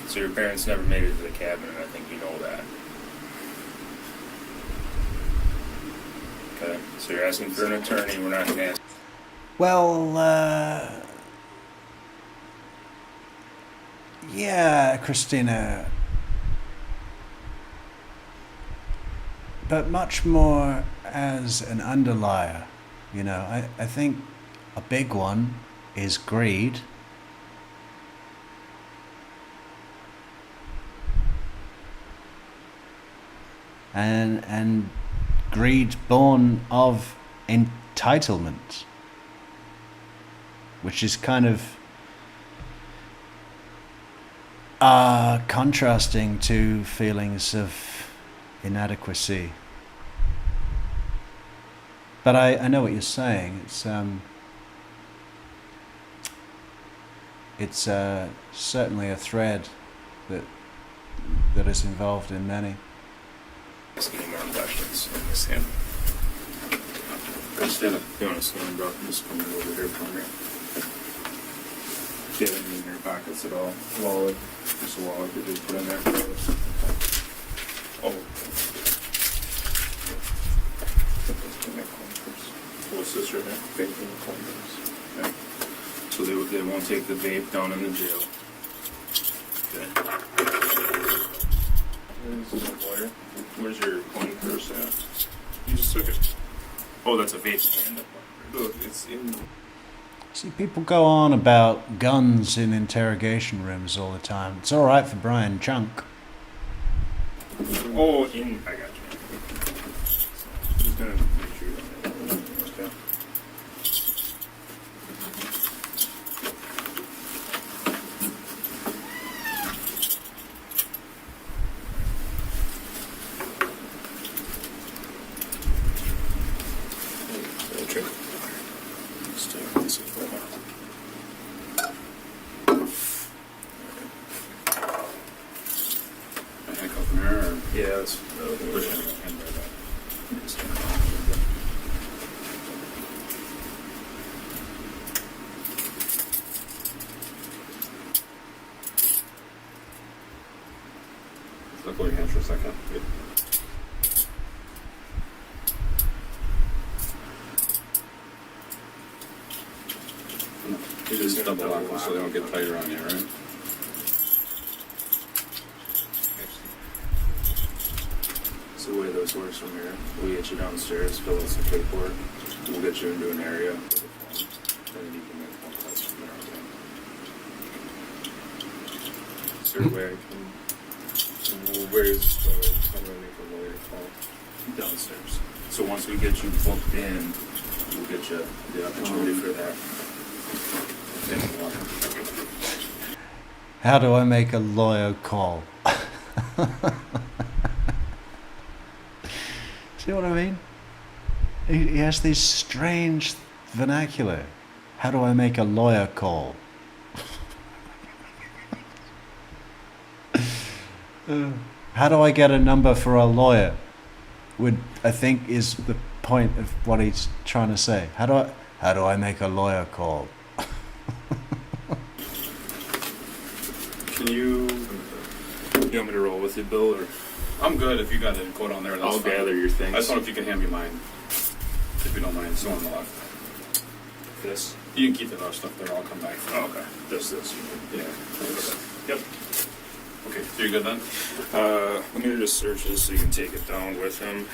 So your parents never made it to the cabin, and I think you know that. Okay. So you're asking for an attorney. We're not going to ask. Well, yeah, Christina. But much more as an underlier, you know. I think a big one is greed. And greed born of entitlement, which is kind of contrasting to feelings of inadequacy. But I know what you're saying. It's certainly a thread that is involved in many. Ask any more questions. Stand. Stand up. You want to stand, bro? Just come over here for me. Do you have anything in your pockets at all? Wallet. Just a wallet that you put in there. Oh. What's this right now? Vaping condoms. Okay. So they won't take the vape down in the jail. Okay. Where's your coin purse at? You just took it. Oh, that's a vape stand-up one. Look, it's in. See, people go on about guns in interrogation rooms all the time. It's all right for Brian Chunk. Oh, I got you. I'm just gonna make sure you don't have it. Okay. Let's take this as well. A handcuff in here, or Yeah, that's push hand by that? Look over your hands for a second. Good. You just double lock them so they don't get tighter on you, right? So the way this works from here, we get you downstairs, fill out some paperwork, we'll get you into an area with a phone, and then you can make phone calls from there, okay? Is there a way I can Where's the how do I make a lawyer call? downstairs? So once we get you booked in, we'll get you the opportunity for that. How do I make a lawyer call? See what I mean? He has these strange vernacular. How do I make a lawyer call? How do I get a number for a lawyer? I think is the point of what he's trying to say. How do I make a lawyer call? Can you want me to roll with you, Bill, or I'm good if you got a quote on there. That's I'll fine. gather your things? I just wonder if you can hand me mine, if you don't mind. It's the one on the left. This? You can keep the other stuff there. I'll come back. Oh, okay. This. Yeah. Yep. Okay, so you're good then? Let me just search this so you can take it down with him.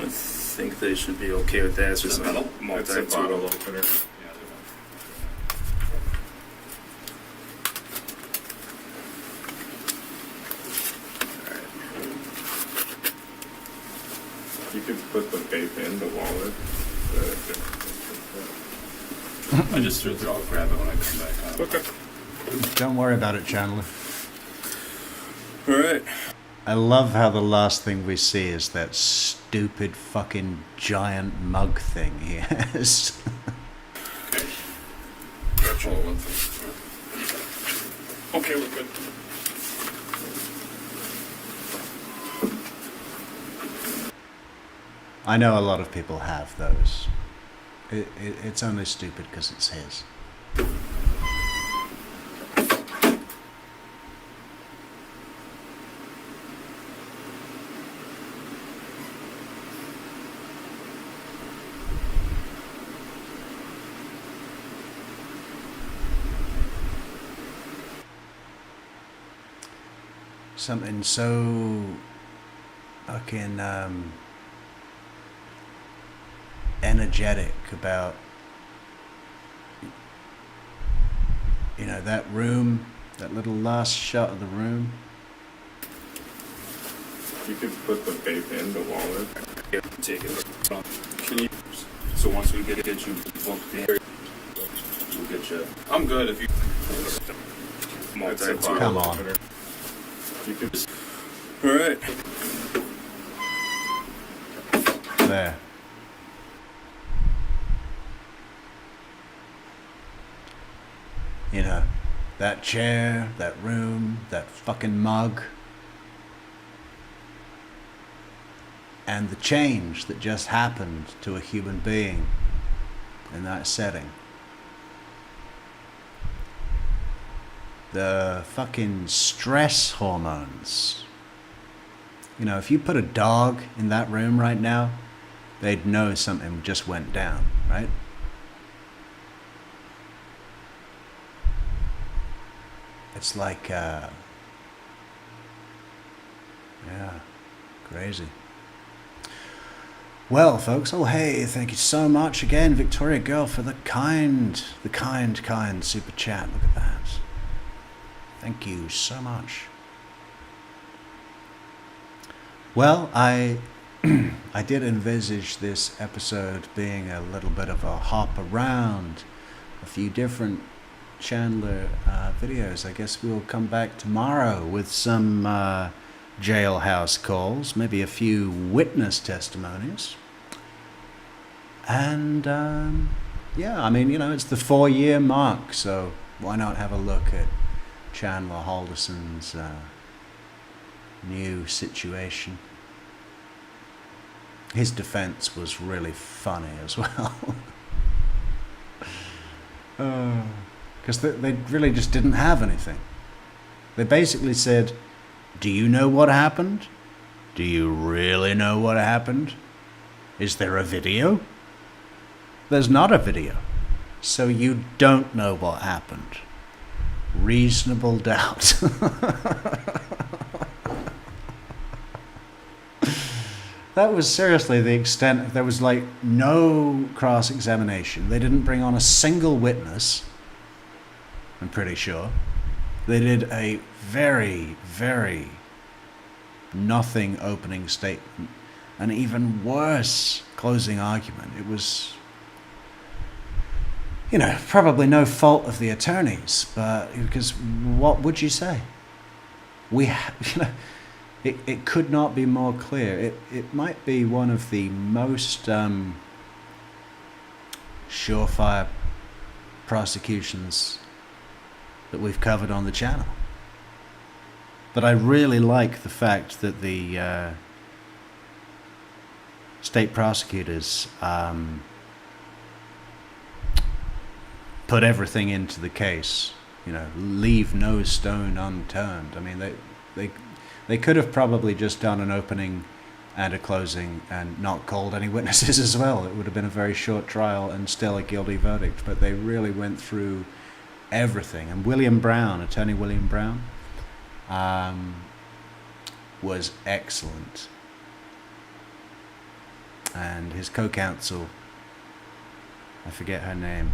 I think they should be okay with that. It's just a That's a multi-tool. bottle opener. Yeah, they will. You could put the vape in the wallet. I just threw it there. I'll grab it when I come back. Okay. Don't worry about it, Chandler. All right. I love how the last thing we see is that stupid fucking giant mug thing he has. Gotcha. One thing. Okay, we're good. I know a lot of people have those. It's only stupid because it's his. Something so fucking energetic about, you know, that room, that little last shot of the room. You could put the vape in the wallet. Yeah, take it. Can you? So once we get you booked in, we'll get you I'm good if you. multi-tool. Come on. You could just All right. There. You know, that chair, that room, that fucking mug. And the change that just happened to a human being in that setting. The fucking stress hormones. You know, if you put a dog in that room right now, they'd know something just went down, right? It's like, yeah, crazy. Well, folks, oh hey, thank you so much again, Victoria Girl, for the kind super chat. Look at that. Thank you so much. Well, I did envisage this episode being a little bit of a hop around a few different Chandler videos. I guess we'll come back tomorrow with some jailhouse calls, maybe a few witness testimonies. And yeah, I mean, it's the 4-year mark, so why not have a look at Chandler Halderson's new situation. His defense was really funny as well. Because they really just didn't have anything. They basically said, do you know what happened? Do you really know what happened? Is there a video? There's not a video. So you don't know what happened. Reasonable doubt. That was seriously the extent. There was like no cross-examination. They didn't bring on a single witness, I'm pretty sure. They did a very, very nothing opening statement. An even worse closing argument. It was, probably no fault of the attorneys, but because what would you say? It could not be more clear. It might be one of the most surefire prosecutions that we've covered on the channel. But I really like the fact that the state prosecutors put everything into the case. Leave no stone unturned. I mean, they could have probably just done an opening and a closing and not called any witnesses as well. It would have been a very short trial and still a guilty verdict. But they really went through everything. And Attorney William Brown, was excellent. And his co-counsel, I forget her name,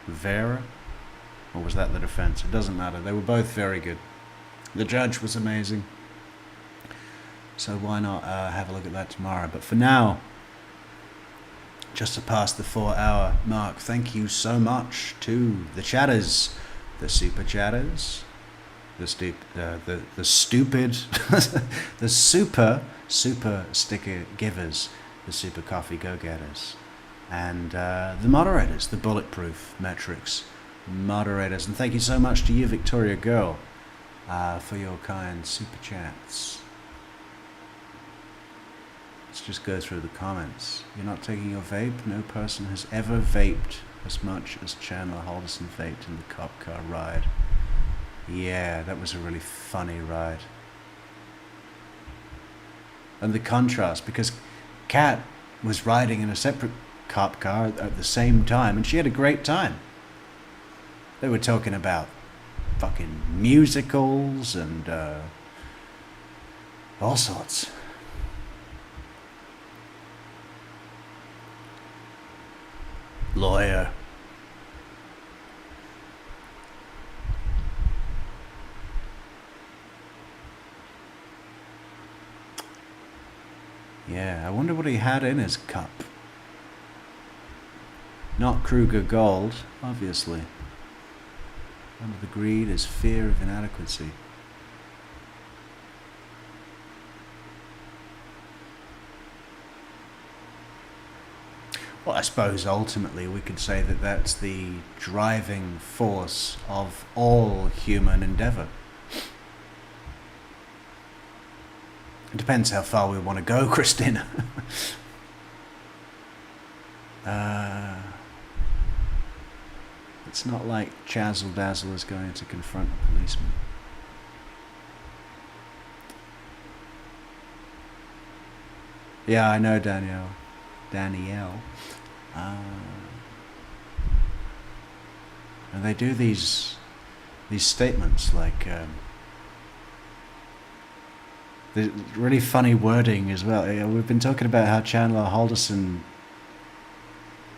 Vera? Or was that the defense? It doesn't matter. They were both very good. The judge was amazing. So why not have a look at that tomorrow? But for now, just to pass the 4-hour mark, thank you so much to the chatters, the super chatters, the stupid, the super sticker givers, the super coffee go-getters, and the moderators, the bulletproof Metrix moderators. And thank you so much to you, Victoria Girl, for your kind super chats. Let's just go through the comments. You're not taking your vape? No person has ever vaped as much as Chandler Halderson vaped in the cop car ride. Yeah, that was a really funny ride. And the contrast, because Kat was riding in a separate cop car at the same time, and she had a great time. They were talking about fucking musicals and all sorts. Lawyer. Yeah, I wonder what he had in his cup. Not Kruger Gold, obviously. Under the greed is fear of inadequacy. Well, I suppose ultimately we could say that that's the driving force of all human endeavor. It depends how far we want to go, Christina. It's not like Chazzle Dazzle is going to confront a policeman. Yeah, I know, Danielle. And they do these statements like the really funny wording as well. We've been talking about how Chandler Halderson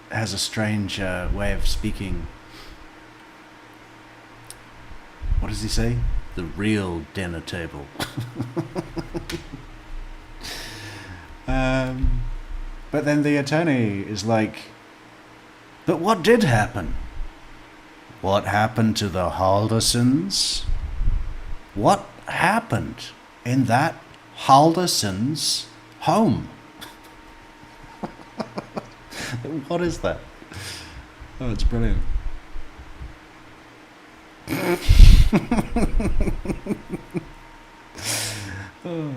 has a strange way of speaking. What does he say? The real dinner table. But then the attorney is like, but what did happen? What happened to the Haldersons? What happened in that Halderson's home? What is that? Oh, it's brilliant. Oh.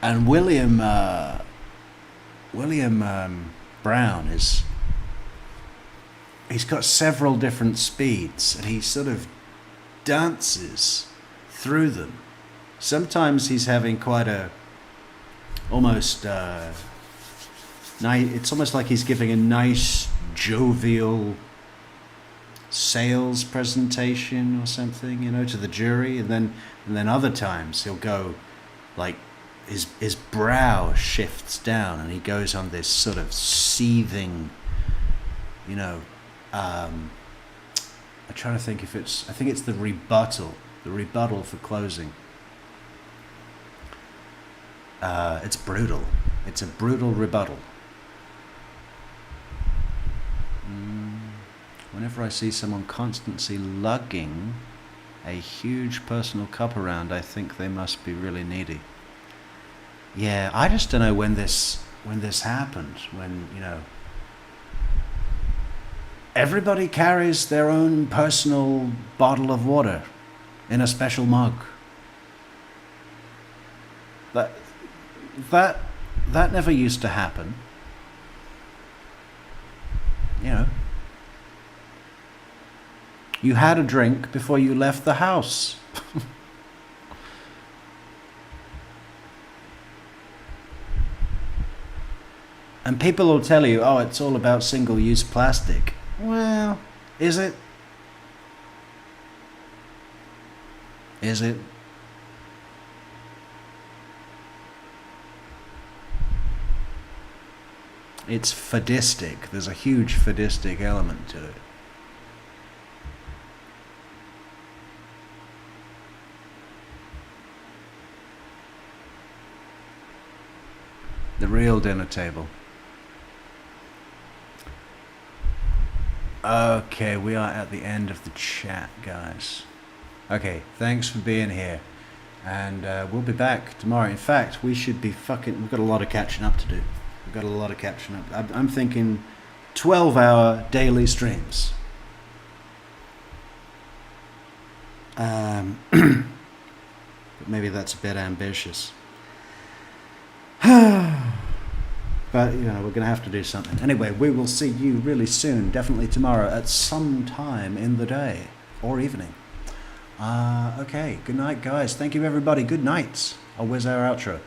And William Brown he's got several different speeds, and he sort of dances through them. Sometimes he's having quite a almost it's almost like he's giving a nice jovial sales presentation or something, you know, to the jury, and then other times he'll go like his brow shifts down and he goes on this sort of seething, you know, I'm trying to think if I think it's the rebuttal for closing. It's brutal. It's a brutal rebuttal. Whenever I see someone constantly lugging a huge personal cup around, I think they must be really needy. Yeah, I just don't know when this happened. When, you know, everybody carries their own personal bottle of water in a special mug. That never used to happen. You know, you had a drink before you left the house. And people will tell you, oh, it's all about single-use plastic. Well, is it? Is it? It's fadistic. There's a huge fadistic element to it. The real dinner table. Okay, we are at the end of the chat, guys. Okay, thanks for being here. And we'll be back tomorrow. In fact, we've got a lot of catching up to do. We've got a lot of catching up. I'm thinking 12-hour daily streams. But maybe that's a bit ambitious. But, you know, we're going to have to do something. Anyway, we will see you really soon, definitely tomorrow, at some time in the day or evening. Okay, good night, guys. Thank you, everybody. Good night. I'll whiz our outro.